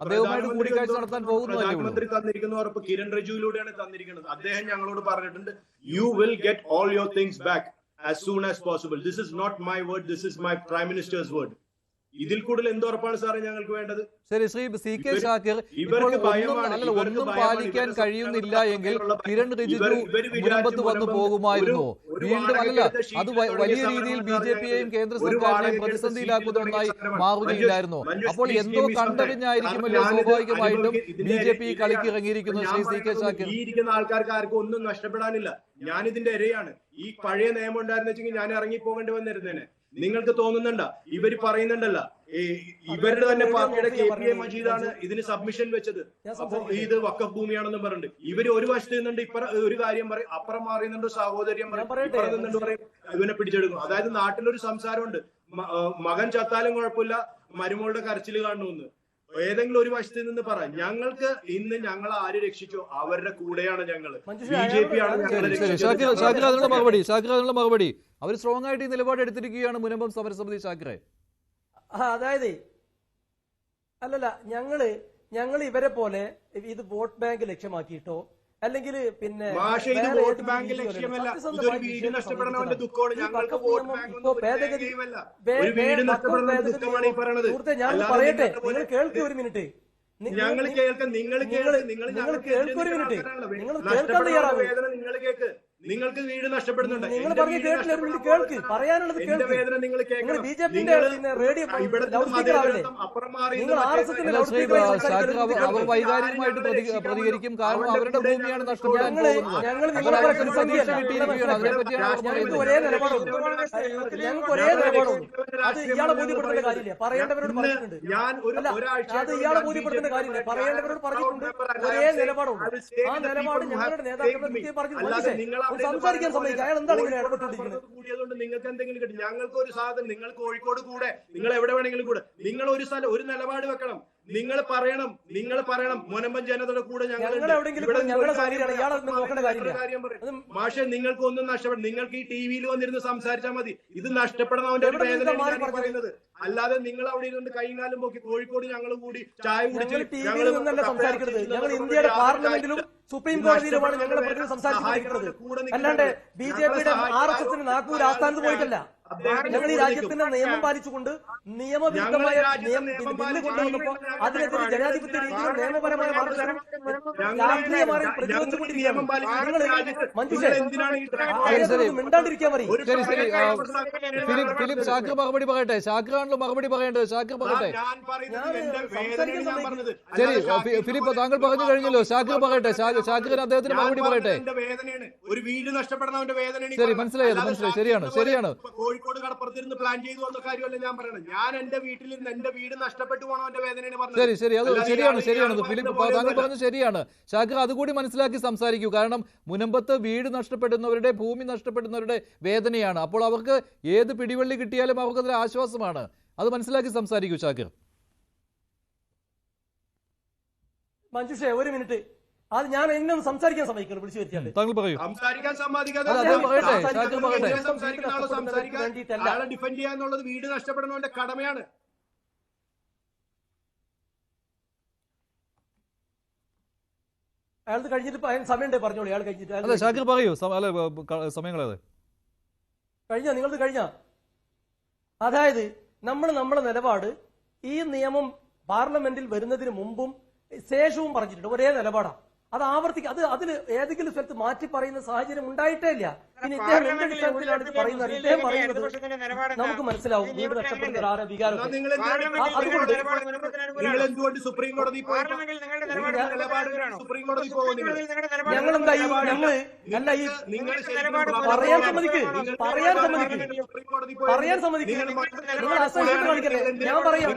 അദ്ദേഹവുമായിട്ട് കൂടിക്കാഴ്ച നടത്താൻ പോകുന്നു. പ്രധാനമന്ത്രി തന്നിരിക്കുന്ന ഉറപ്പ് കിരൺ റിജിജുവിലൂടെയാണ് തന്നിരിക്കുന്നത്. അദ്ദേഹം ഞങ്ങളോട് പറഞ്ഞിട്ടുണ്ട്, you will get all your things back as soon as possible. This is not my word, this is my prime minister's word. ഇതിൽ കൂടുതൽ എന്തുറപ്പാണ് സാറേ ഞങ്ങൾക്ക് വേണ്ടത്? ശരി, ശ്രീ CK ഷാക്കിർ, ഒന്നും പാലിക്കാൻ കഴിയുന്നില്ല എങ്കിൽ കിരൺ റിജിജു മുനമ്പത്ത് വന്നു പോകുമായിരുന്നു. വീണ്ടും അത് വലിയ രീതിയിൽ BJP-യെയും കേന്ദ്ര സർക്കാരിനെയും പ്രതിസന്ധിയിലാക്കുന്ന ഒന്നായി മാറുകയില്ലായിരുന്നു. അപ്പോൾ എന്തോ കണ്ടറിഞ്ഞായിരിക്കുമല്ലോ സ്വാഭാവികമായിട്ടും BJP കളിക്ക് ഇറങ്ങിയിരിക്കുന്നു. ശ്രീ CK ഷാക്കിർ, ഈ ഇരിക്കുന്ന ആൾക്കാർക്ക് ആർക്കും ഒന്നും നഷ്ടപ്പെടാനില്ല. ഞാനിതിന്റെ ഇരയാണ്. ഈ പഴയ നിയമം ഉണ്ടായിരുന്നു വെച്ചെങ്കിൽ ഞാൻ ഇറങ്ങിപ്പോകേണ്ടി വന്നിരുന്നേനെ. നിങ്ങൾക്ക് തോന്നുന്നുണ്ടോ? ഇവര് പറയുന്നുണ്ടല്ല, ഇവരുടെ തന്നെ പാർട്ടിയുടെ KPA മജീദാണ് ഇതിന് സബ്മിഷൻ വെച്ചത്. അപ്പൊ ഇത് വഖഫ് ഭൂമിയാണെന്ന് പറഞ്ഞിട്ട് ഇവര് ഒരു വശത്ത് നിന്നുണ്ട് ഒരു കാര്യം പറയും, അപ്പുറം മാറിയുന്നുണ്ട് സഹോദര്യം പറയും, ഇവനെ പിടിച്ചെടുക്കും. അതായത് നാട്ടിലൊരു സംസാരമുണ്ട്, മകൻ ചത്താലും കുഴപ്പമില്ല, മരുമകളുടെ കരച്ചിൽ കാണണമെന്ന്. ഏതെങ്കിലും ഒരു വശത്ത് നിന്ന് പറ. ഞങ്ങൾക്ക് ഇന്ന് ഞങ്ങൾ ആര് രക്ഷിച്ചോ അവരുടെ കൂടെയാണ് ഞങ്ങൾ. BJP ആണ് അതിനുള്ള മറുപടി. അവർ സ്ട്രോങ് ആയിട്ട് ഈ നിലപാട് എടുത്തിരിക്കുകയാണ് മുനമ്പം സമരസമിതി. ഷാക്കിറെ, അതായത് ഞങ്ങൾ ഇവരെ പോലെ ഇത് വോട്ട് ബാങ്ക് ലക്ഷ്യമാക്കിയിട്ടോ അല്ലെങ്കിൽ പിന്നെ വോട്ട് ബാങ്ക് ലക്ഷ്യമല്ല, ഇതൊരു വീട് നഷ്ടപ്പെടുന്നവന്റെ ദുഃഖമാണ്. ഞങ്ങൾക്ക് വോട്ട് ബാങ്ക് ദുഃഖമാണ് ഈ പറയണത്. ഞാൻ പറയട്ടെ, നിങ്ങൾ കേൾക്ക് ഒരു മിനിറ്റ്. ഞങ്ങൾ കേൾക്കാം, നിങ്ങൾ കേൾക്ക് ഒരു മിനിറ്റ്. നിങ്ങൾ കേൾക്കാൻ തയ്യാറാവും. വേദന നിങ്ങൾ കേൾക്ക്. നിങ്ങൾക്ക് വീട് നഷ്ടപ്പെടുന്നുണ്ട്. നിങ്ങൾ പറഞ്ഞ കേട്ടില്ല, ഒരു മിനിറ്റ് കേൾക്ക്. പറയാനുള്ളത് കേൾക്ക്. വേദന നിങ്ങൾ കേൾക്കണം. BJP-ന്റെ റേഡിയോ അപ്പുറം മാറി അവർ വൈകാരികമായിട്ട് പ്രതികരിക്കും. കാരണം അവരുടെ ഭൂമിയാണ് നഷ്ടപ്പെടാൻ പോകുന്നത്. ഞങ്ങൾക്ക് ഒരേ നിലപാടുണ്ട്. അത് ഇയാളെ ബോധ്യപ്പെടുത്തേണ്ട കാര്യമില്ല, പറയേണ്ടവരോട് പറഞ്ഞിട്ടുണ്ട്. അത് ഇയാളെ ബോധ്യപ്പെടുത്തേണ്ട കാര്യമില്ല, പറയേണ്ടവരോട് പറഞ്ഞിട്ടുണ്ട്. ഒരേ നിലപാടുണ്ട്. ആ നിലപാട് ഞങ്ങളുടെ നേതാക്കളുടെ പറഞ്ഞു സംസാരിക്കാൻ സമ്മതിക്കുക. അയാൾ എന്താണ് ഇങ്ങനെ ഇടപെട്ടുകൊണ്ടിരിക്കുന്നത്? കൂടിയതുകൊണ്ട് നിങ്ങൾക്ക് എന്തെങ്കിലും കിട്ടും. ഞങ്ങൾക്ക് ഒരു സാധനം, നിങ്ങൾ കോഴിക്കോട് കൂടെ, നിങ്ങൾ എവിടെ വേണമെങ്കിലും കൂടെ, നിങ്ങൾ ഒരു നിലപാട് വെക്കണം. നിങ്ങൾ പറയണം മുനമ്പം ജനതയുടെ കൂടെ മാഷെ നിങ്ങൾക്ക് ഒന്നും നഷ്ടപ്പെടും. നിങ്ങൾക്ക് ഈ TV-യിൽ വന്നിരുന്ന് സംസാരിച്ചാൽ മതി. ഇത് നഷ്ടപ്പെടണവന്റെ ഒരു വേദനയാണ് പറയുന്നത്. അല്ലാതെ നിങ്ങൾ അവിടെ ഇരുന്ന് കൈകാലം പോക്കി കോഴിക്കോട് ഞങ്ങൾ കൂടി ചായ കുടിച്ച് സംസാരിക്കുന്നത്. ഞങ്ങൾ ഇന്ത്യയുടെ പാർലമെന്റിലും സുപ്രീം കോടതിയിലുമാണ് ഞങ്ങളുടെ പ്രതിനിധി സംസാരിക്കുന്നത്. അല്ലാണ്ട് BJP-യുടെ RSS-ന് നാഗ്പൂർ ആസ്ഥാനത്ത് പോയിട്ടല്ല. ഞങ്ങൾ ഈ രാജ്യത്തിന്റെ നിയമം പാലിച്ചുകൊണ്ട് നിയമവിരുദ്ധമായ ബില്ല് കൊണ്ടുവന്നപ്പോ അതിനെതിരെ ജനാധിപത്യ രീതിയിലും നിയമപരമായ മാർഗം രാഷ്ട്രീയമായി പ്രതിരോധിച്ചുകൊണ്ടിരിക്കുകയാണ്. മിണ്ടാണ്ടിരിക്കാൻ പറയും. ഫിലിപ്പ് ഷാക്കിർ മറുപടി പറയട്ടെ. ഷാക്കിറാണല്ലോ മറുപടി പറയേണ്ടത്. ഷാക്കിർ പറയട്ടെ. ശരി ഫിലിപ്പ്, താങ്കൾ പറഞ്ഞു കഴിഞ്ഞല്ലോ. ഷാക്കിർ പറയട്ടെ. ഷാക്കിറിന് അദ്ദേഹത്തിന് മറുപടി പറയട്ടെ. ഒരു വീട് നഷ്ടപ്പെടുന്നവന്റെ വേദന. ശരി, മനസ്സിലായി. ശരിയാണ്. കോഴിക്കോട് കടപ്പുറത്തിരുന്ന് പ്ലാൻ ചെയ്തു വന്ന കാര്യമല്ല ഞാൻ പറയണത്. ഞാൻ എന്റെ വീട്ടിലിരുന്ന് എന്റെ വീട് നഷ്ടപ്പെട്ടു പോകണം എന്റെ വേദനയാണ് പറഞ്ഞത്. ശരി അത് ശരിയാണ് ഫിലിപ്പ് താങ്കൾ പറഞ്ഞത് ശരിയാണ്. ഷാക്കിർ അതുകൂടി മനസ്സിലാക്കി സംസാരിക്കൂ. കാരണം മുനമ്പത്ത് വീട് നഷ്ടപ്പെടുന്നവരുടെ, ഭൂമി നഷ്ടപ്പെടുന്നവരുടെ വേദനയാണ്. അപ്പോൾ അവർക്ക് ഏത് പിടിവള്ളി കിട്ടിയാലും അവർക്കതിൽ ആശ്വാസമാണ്. അത് മനസ്സിലാക്കി സംസാരിക്കൂ ഷാക്കിർ. മഞ്ജുഷേ ഒരു മിനിറ്റ്, അത് ഞാൻ എന്നെ സംസാരിക്കാൻ സമ്മതിക്കണം, വിളിച്ചു വരുത്തിയാൽ താങ്കൾ പറയൂ. സംസാരിക്കാൻ സമ്മതിക്കാതെ ഡിഫെൻഡ് ചെയ്യാന്നുള്ളത് വീട് നഷ്ടപ്പെടുന്നവന്റെ കടമയാണ്. അയാൾ കഴിഞ്ഞിട്ട് സമയമുണ്ടേ പറഞ്ഞോളൂ. അയാൾ കഴിഞ്ഞിട്ട് ഷാക്കിർ പറയൂ. സമയങ്ങളത് നിങ്ങളത് കഴിഞ്ഞ. അതായത് നമ്മുടെ നിലപാട് ഈ നിയമം പാർലമെന്റിൽ വരുന്നതിന് മുമ്പും ശേഷവും പറഞ്ഞിട്ടുണ്ട് ഒരേ നിലപാടാണ്. അത് ആവർത്തിക്കുക, അതിൽ ഏതെങ്കിലും സ്ഥലത്ത് മാറ്റി പറയുന്ന സാഹചര്യം ഉണ്ടായിട്ടേ ഇല്ല. പിന്നെ ഇദ്ദേഹം എന്ത് അടിസ്ഥാനത്തിലാണ് ഇത് പറയുന്നത്? ഇദ്ദേഹം പറയുന്നത് നമുക്ക് മനസ്സിലാവും വീട് നഷ്ടപ്പെടുന്ന ആരോ വികാരം. എന്തുകൊണ്ട് സുപ്രീം കോടതി ഞങ്ങളെന്താ അല്ല ഈ പറയാൻ സമ്മതിക്ക് നിങ്ങൾ അസഹിഷ്ണുത കാണിക്കല്ലേ? ഞാൻ പറയാം,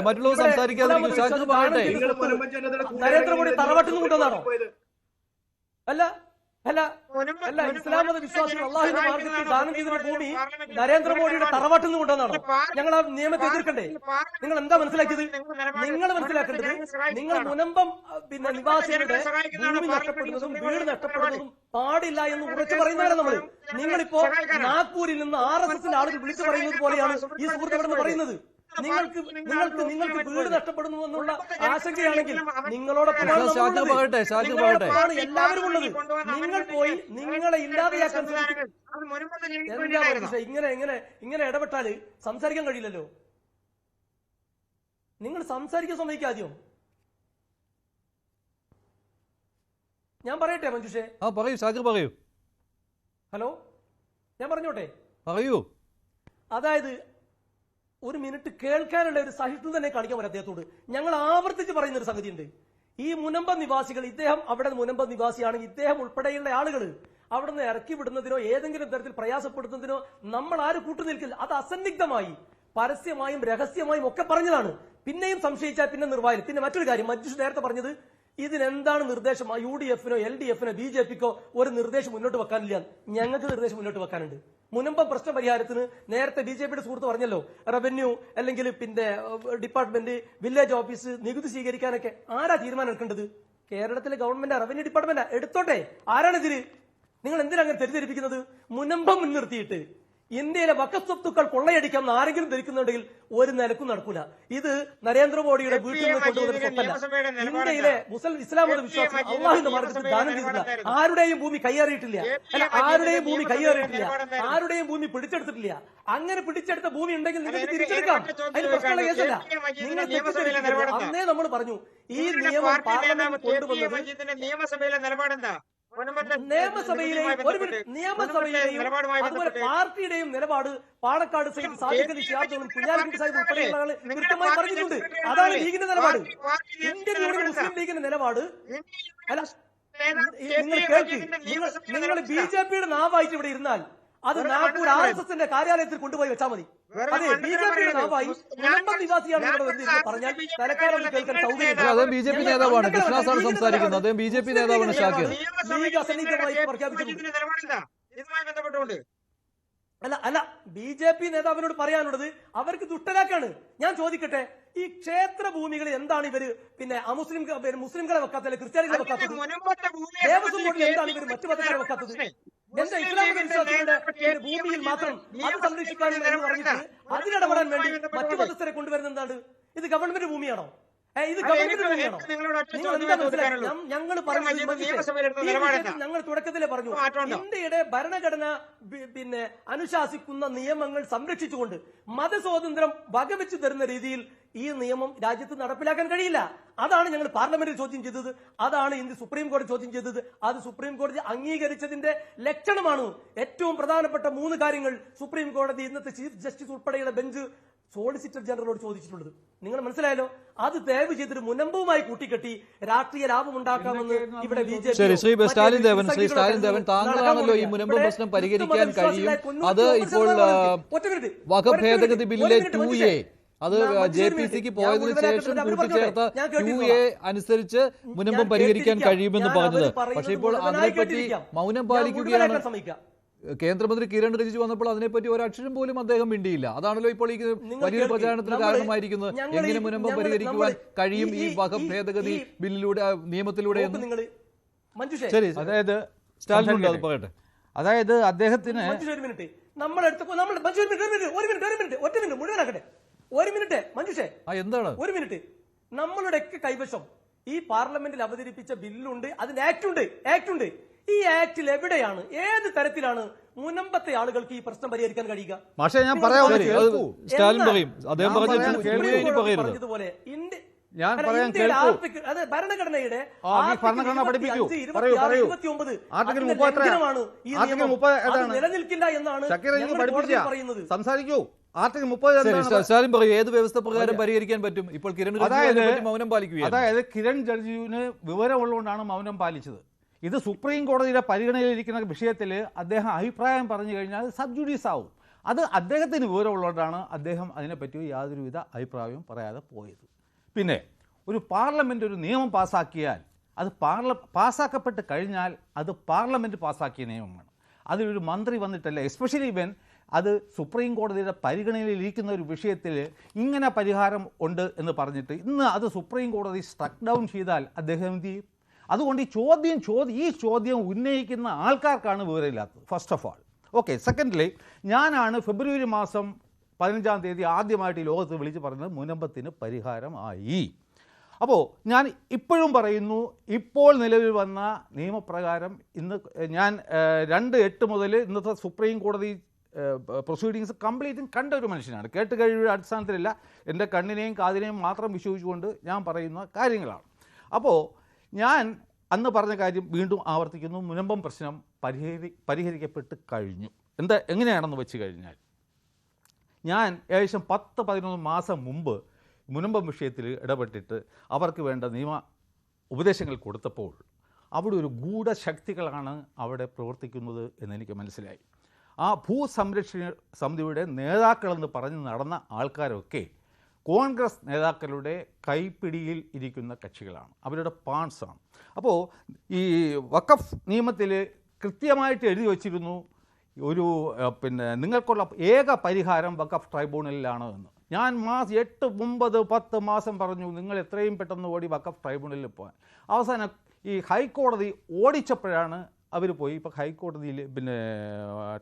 മറ്റുള്ളവർ സംസാരിക്കാതെ നരേന്ദ്രമോദി തറവാട്ടിൽ നിന്ന് കൊണ്ടുവന്നാണോ? അല്ല അല്ല അല്ല ഇസ്ലാം മത വിശ്വാസികൾ അള്ളാഹുവിന്റെ മാർഗത്തിൽ ദാനം ചെയ്ത ഭൂമി നരേന്ദ്രമോദിയുടെ തറവാട്ടിൽ നിന്ന് കൊണ്ടുവന്നാണോ? ഞങ്ങൾ ആ നിയമത്തെ എതിർക്കണ്ടേ? നിങ്ങൾ എന്താ മനസ്സിലാക്കിയത്? നിങ്ങൾ മനസ്സിലാക്കേണ്ടത്, നിങ്ങൾ മുനമ്പം നിവാസികളുടെ ഭൂമി നഷ്ടപ്പെടുന്നതും വീട് നഷ്ടപ്പെടുന്നതും പാടില്ല എന്ന് ഉറച്ചു പറയുന്നവരാണ് നമ്മൾ. നിങ്ങളിപ്പോ നാഗ്പൂരിൽ നിന്ന് RSSന്റെ ആളുകൾ വിളിച്ചു പറയുന്നത് പോലെയാണ് ഈ സുഹൃത്തുക്കളെന്ന് പറയുന്നത്. നിങ്ങൾക്ക് വീട് നഷ്ടപ്പെടുന്നു എന്നുള്ള ആശങ്കയാണെങ്കിൽ നിങ്ങളോടൊപ്പമാണ് എല്ലാവരും ഉള്ളത്. നിങ്ങൾ പോയി നിങ്ങളെ ഇല്ലാതെയാക്കാൻ ശ്രമിക്കും. ഇങ്ങനെ ഇടപെട്ടാല് സംസാരിക്കാൻ കഴിയില്ലല്ലോ. നിങ്ങൾ സംസാരിക്കാൻ സമ്മതിക്കാദ്യം. ഞാൻ പറയട്ടെ മഞ്ജുഷേ? പറയൂ ഷാക്കിർ പറയൂ. ഹലോ, ഞാൻ പറഞ്ഞോട്ടെ? പറയൂ. അതായത് ഒരു മിനിറ്റ് കേൾക്കാനുള്ള ഒരു സഹിഷ്ണുത തന്നെ കാണിക്കാൻ പറ്റും അദ്ദേഹത്തോട്. ഞങ്ങൾ ആവർത്തിച്ച് പറയുന്ന ഒരു സംഗതിയുണ്ട്. ഈ മുനമ്പം നിവാസികൾ, ഇദ്ദേഹം അവിടെ മുനമ്പം നിവാസിയാണെങ്കിൽ ഇദ്ദേഹം ഉൾപ്പെടെയുള്ള ആളുകൾ അവിടെ നിന്ന് ഇറക്കി വിടുന്നതിനോ ഏതെങ്കിലും തരത്തിൽ പ്രയാസപ്പെടുത്തുന്നതിനോ നമ്മൾ ആരും കൂട്ടുനിൽക്കില്ല. അത് അസന്നിഗ്ധമായി പരസ്യമായും രഹസ്യമായും ഒക്കെ പറഞ്ഞതാണ്. പിന്നെയും സംശയിച്ചാൽ പിന്നെ നിർവാഹം. പിന്നെ മറ്റൊരു കാര്യം, മഞ്ജുഷ് നേരത്തെ പറഞ്ഞത് ഇതിനെന്താണ് നിർദ്ദേശം? UDF-നോ LDF-നോ BJP-ക്കോ ഒരു നിർദ്ദേശം മുന്നോട്ട് വെക്കാനില്ല. ഞങ്ങൾക്ക് നിർദ്ദേശം മുന്നോട്ട് വെക്കാനുണ്ട്. മുനമ്പം പ്രശ്ന പരിഹാരത്തിന് നേരത്തെ BJP-യുടെ സുഹൃത്ത് പറഞ്ഞല്ലോ, റവന്യൂ അല്ലെങ്കിൽ പിന്നെ ഡിപ്പാർട്ട്മെന്റ്, വില്ലേജ് ഓഫീസ്, നികുതി സ്വീകരിക്കാനൊക്കെ ആരാ തീരുമാനം എടുക്കേണ്ടത്? കേരളത്തിലെ ഗവൺമെന്റ് റവന്യൂ ഡിപ്പാർട്ട്മെന്റ് എടുത്തോട്ടെ. ആരാണിതിന്? നിങ്ങൾ എന്തിനാ അങ്ങനെ തെറ്റിദ്ധരിപ്പിക്കുന്നത്? മുനമ്പം മുൻനിർത്തിയിട്ട് ഇന്ത്യയിലെ വഖഫ് സ്വത്തുക്കൾ കൊള്ളയടിക്കാം എന്ന് ആരെങ്കിലും ധരിക്കുന്നുണ്ടെങ്കിൽ ഒരു നിലക്കും നടക്കൂല. ഇത് നരേന്ദ്രമോദിയുടെ വീട്ടിൽ നിന്ന് കൊണ്ടുവന്ന സ്വത്തല്ല. ഇന്ത്യയിലെ ഇസ്ലാം മത വിശ്വാസം അള്ളാഹുവിന്റെ മാർഗത്തിൽ ദാനം ചെയ്തിട്ടില്ല. ആരുടെയും ഭൂമി കൈയേറിയിട്ടില്ല. ആരുടെയും ഭൂമി പിടിച്ചെടുത്തിട്ടില്ല. അങ്ങനെ പിടിച്ചെടുത്ത ഭൂമി ഉണ്ടെങ്കിൽ നിങ്ങൾക്ക് തിരിച്ചെടുക്കാം. അതിന് പ്രശ്നമുള്ള കേസല്ല. നിങ്ങൾ തെറ്റിദ്ധരിക്കുന്നത്. അന്നേ നമ്മൾ പറഞ്ഞു ഈ നിയമം പാർലമെന്റ് കൊണ്ടുവന്നത് നിയമസഭയിലെ നിലപാടെന്താ? നിയമസഭയിലെയും അതുപോലെ പാർട്ടിയുടെയും നിലപാട് പാണക്കാട് സൈഡ് സാദിഖ് അലി ശിഹാബ് കുഞ്ഞാലിക്കുട്ടി സാഹിബ് ഉൾപ്പെടെയുള്ള ആള് കൃത്യമായി പറഞ്ഞിട്ടുണ്ട്. അതാണ് ലീഗിന്റെ നിലപാട്. ഇന്ത്യൻ യൂണിയൻ മുസ്ലിം ലീഗിന്റെ നിലപാട്. അല്ല, നിങ്ങൾ കേൾക്ക്, നിങ്ങൾ BJP-യുടെ നാവായിട്ട് ഇവിടെ ഇരുന്നാൽ അത് നാഗ്പൂർ RSSന്റെ കാര്യാലയത്തിൽ കൊണ്ടുപോയി വെച്ചാൽ മതി. അതെ, BJP-യുടെ നാവായി മുനമ്പം നിവാസിയാണ് പറഞ്ഞാൽ തലക്കാലം കേൾക്കാൻ സൗകര്യം. BJP നേതാവാണ് കൃഷ്ണദാസാണ് സംസാരിക്കുന്നത്. അദ്ദേഹം BJP നേതാവാണ് ഷാക്കിർ. ലീഗ് അസന്നിഗ്ധമായി പ്രഖ്യാപിച്ചിട്ടുണ്ട്. അല്ല BJP നേതാവിനോട് പറയാനുള്ളത് അവർക്ക് ദുഷ്ടരാക്കാണ്. ഞാൻ ചോദിക്കട്ടെ, ഈ ക്ഷേത്ര ഭൂമികളിൽ എന്താണ് ഇവര് പിന്നെ മുസ്ലിംകളെ വെക്കാത്തത്, ക്രിസ്ത്യാനികളെ വെക്കാത്തത്? ദേവസ്വം ബോർഡിൽ എന്താണ് ഇവർ മറ്റു മതക്കാരെ വെക്കാത്തത്? എന്താ ഇസ്ലാം മത വിശ്വാസികളുടെ ഭൂമിയിൽ മാത്രം അത് സംരക്ഷിക്കാനും എന്ന് പറഞ്ഞിട്ട് അതിനിടപെടാൻ വേണ്ടി മറ്റു മതസ്ഥരെ കൊണ്ടുവരുന്ന എന്താണ്? ഇത് ഗവൺമെന്റ് ഭൂമിയാണോ? ഇത് ഗവൺമെന്റ് ഭൂമിയാണോ? നിങ്ങൾ എന്താ മനസ്സിലാക്കണം? ഞങ്ങൾ തുടക്കത്തിലെ പറഞ്ഞു, ഇന്ത്യയുടെ ഭരണഘടന പിന്നെ അനുശാസിക്കുന്ന നിയമങ്ങൾ സംരക്ഷിച്ചുകൊണ്ട് മതസ്വാതന്ത്ര്യം വകവെച്ചു തരുന്ന രീതിയിൽ ഈ നിയമം രാജ്യത്ത് നടപ്പിലാക്കാൻ കഴിയില്ല. അതാണ് ഞങ്ങൾ പാർലമെന്റിൽ ചോദ്യം ചെയ്തത്. അതാണ് ഇന്ത്യ സുപ്രീം കോടതി ചോദ്യം ചെയ്തത്. അത് സുപ്രീം കോടതി അംഗീകരിച്ചതിന്റെ ലക്ഷണമാണ്. ഏറ്റവും പ്രധാനപ്പെട്ട 3 കാര്യങ്ങൾ സുപ്രീം കോടതി ഇന്നത്തെ ചീഫ് ജസ്റ്റിസ് ഉൾപ്പെടെയുള്ള ബെഞ്ച് സോളിസിറ്റർ ജനറലോട് ചോദിച്ചിട്ടുള്ളത്. നിങ്ങൾ മനസ്സിലായല്ലോ. അത് ദയവ് ചെയ്തിട്ട് മുനമ്പുമായി കൂട്ടിക്കെട്ടി രാഷ്ട്രീയ ലാഭം ഉണ്ടാക്കാമെന്ന് ഇവിടെ ബിജെപി. ശരി, ശ്രീ സ്റ്റാലിൻ ദേവൻ, താങ്കളാണല്ലോ ഈ മുനമ്പ് പ്രശ്നം പരിഹരിക്കാൻ കഴിയും. അത് ഇപ്പോൾ വഖഫ് ഭേദഗതി ബില്ലിലെ 2A അത് JPCക്ക് പോയതിനു ശേഷം കൂട്ടിച്ചേർത്ത 2A അനുസരിച്ച് മുനമ്പം പരിഹരിക്കാൻ കഴിയുമെന്ന് പറഞ്ഞത്. പക്ഷേ ഇപ്പോൾ അതിനെപ്പറ്റി മൗനം പാലിക്കുകയാണ്. കേന്ദ്രമന്ത്രി കിരൺ റിജിജു വന്നപ്പോൾ അതിനെപ്പറ്റി ഒരക്ഷരം പോലും അദ്ദേഹം മിണ്ടിയില്ല. അതാണല്ലോ ഇപ്പോൾ ഈ വലിയൊരു പ്രചാരണത്തിന് കാരണമായിരിക്കുന്നത്. എങ്ങനെ മുനമ്പം പരിഹരിക്കുവാൻ കഴിയും ഈ വഖഫ് ഭേദഗതി ബില്ലിലൂടെ, നിയമത്തിലൂടെ? ശരി, അതായത് സ്റ്റാലിൻ അത് പറയട്ടെ. അതായത് അദ്ദേഹത്തിന് എന്താണ് നമ്മളുടെയൊക്കെ കൈവശം ഈ പാർലമെന്റിൽ അവതരിപ്പിച്ച ബില്ലുണ്ട്, അതിന് ആക്ട് ഉണ്ട്. ഈ ആക്ടിൽ എവിടെയാണ്, ഏത് തരത്തിലാണ് മുനമ്പത്തെ ആളുകൾക്ക് ഈ പ്രശ്നം പരിഹരിക്കാൻ കഴിയുക? പക്ഷേ ഞാൻ സ്റ്റാലിൻ പറയും, അദ്ദേഹം പറഞ്ഞതുപോലെ ഞാൻ പറയാൻ കേൾക്കൂ. ഭരണഘടനയുടെ ഭരണഘടന പഠിപ്പിക്കൂ. പറയൂ. ആർട്ടിക്കിൾ 30 നിലനിൽക്കില്ല എന്നാണ് പറയുന്നത്. സംസാരിക്കൂ. ആർട്ടിക്കിൾ 30 സ്റ്റാലിൻ പറയൂ, ഏത് വ്യവസ്ഥ പ്രകാരം പരിഹരിക്കാൻ പറ്റും? ഇപ്പോൾ കിരൺ മൗനം പാലിക്കുക. അതായത് കിരൺ റിജിജുവിന് വിവരമുള്ളതുകൊണ്ടാണ് മൗനം പാലിച്ചത്. ഇത് സുപ്രീം കോടതിയുടെ പരിഗണനയിലിരിക്കുന്ന വിഷയത്തിൽ അദ്ദേഹം അഭിപ്രായം പറഞ്ഞു കഴിഞ്ഞാൽ സബ് ജുഡീസ് ആവും. അത് അദ്ദേഹത്തിന് വിവരമുള്ളതുകൊണ്ടാണ് അദ്ദേഹം അതിനെപ്പറ്റി യാതൊരുവിധ അഭിപ്രായവും പറയാതെ പോയത്. പിന്നെ ഒരു പാർലമെൻറ്റ് ഒരു നിയമം പാസ്സാക്കിയാൽ അത് പാസ്സാക്കപ്പെട്ട് കഴിഞ്ഞാൽ അത് പാർലമെൻറ്റ് പാസ്സാക്കിയ നിയമമാണ്. അതിലൊരു മന്ത്രി വന്നിട്ടല്ല, എസ്പെഷ്യലി ഇവൻ അത് സുപ്രീം കോടതിയുടെ പരിഗണനയിലിരിക്കുന്ന ഒരു വിഷയത്തിൽ ഇങ്ങനെ പരിഹാരം ഉണ്ട് എന്ന് പറഞ്ഞിട്ട് ഇന്ന് അത് സുപ്രീം കോടതി സ്ട്രക്ക് ഡൗൺ ചെയ്താൽ അദ്ദേഹം എന്ത് ചെയ്യും? അതുകൊണ്ട് ഈ ചോദ്യം ഉന്നയിക്കുന്ന ആൾക്കാർക്കാണ് വിവരമില്ലാത്തത്, first of all. Okay, secondly ഞാനാണ് ഫെബ്രുവരി മാസം 15-ാം തീയതി ആദ്യമായിട്ട് ഈ ലോകത്ത് വിളിച്ച് പറഞ്ഞത് മുനമ്പത്തിന് പരിഹാരമായി. അപ്പോൾ ഞാൻ ഇപ്പോഴും പറയുന്നു, ഇപ്പോൾ നിലവിൽ വന്ന നിയമപ്രകാരം ഇന്ന് ഞാൻ 2/8 മുതൽ ഇന്നത്തെ സുപ്രീം കോടതി പ്രൊസീഡിങ്സ് കംപ്ലീറ്റും കണ്ട ഒരു മനുഷ്യനാണ്. കേട്ട് കഴിയുടെ അടിസ്ഥാനത്തിലല്ല, എൻ്റെ കണ്ണിനെയും കാതിനെയും മാത്രം വിശ്വസിച്ചുകൊണ്ട് ഞാൻ പറയുന്ന കാര്യങ്ങളാണ്. അപ്പോൾ ഞാൻ അന്ന് പറഞ്ഞ കാര്യം വീണ്ടും ആവർത്തിക്കുന്നു. മുനമ്പം പ്രശ്നം പരിഹരിക്കപ്പെട്ട് കഴിഞ്ഞു. എങ്ങനെയാണെന്ന് വെച്ച് കഴിഞ്ഞാൽ, ഞാൻ ഏകദേശം 10-11 മാസം മുമ്പ് മുനമ്പം വിഷയത്തിൽ ഇടപെട്ടിട്ട് അവർക്ക് വേണ്ട നിയമ ഉപദേശങ്ങൾ കൊടുത്തപ്പോൾ അവിടെ ഒരു ഗൂഢശക്തികളാണ് അവിടെ പ്രവർത്തിക്കുന്നത് എന്നെനിക്ക് മനസ്സിലായി. ആ ഭൂസംരക്ഷണ സമിതിയുടെ നേതാക്കളെന്ന് പറഞ്ഞ് നടന്ന ആൾക്കാരൊക്കെ കോൺഗ്രസ് നേതാക്കളുടെ കൈപ്പിടിയിൽ ഇരിക്കുന്ന കക്ഷികളാണ്, അവരുടെ പാൺസാണ്. അപ്പോൾ ഈ വഖഫ് നിയമത്തിൽ കൃത്യമായിട്ട് എഴുതി വച്ചിരുന്നു, ഒരു നിങ്ങൾക്കുള്ള ഏക പരിഹാരം വഖഫ് ട്രൈബ്യൂണലിലാണ് എന്ന്. ഞാൻ 8, 9, 10 മാസം പറഞ്ഞു നിങ്ങൾ എത്രയും പെട്ടെന്ന് ഓടി വഖഫ് ട്രൈബ്യൂണലിൽ പോകാൻ. അവസാനം ഈ ഹൈക്കോടതി ഓടിച്ചപ്പോഴാണ് അവർ പോയി ഇപ്പോൾ ഹൈക്കോടതിയിൽ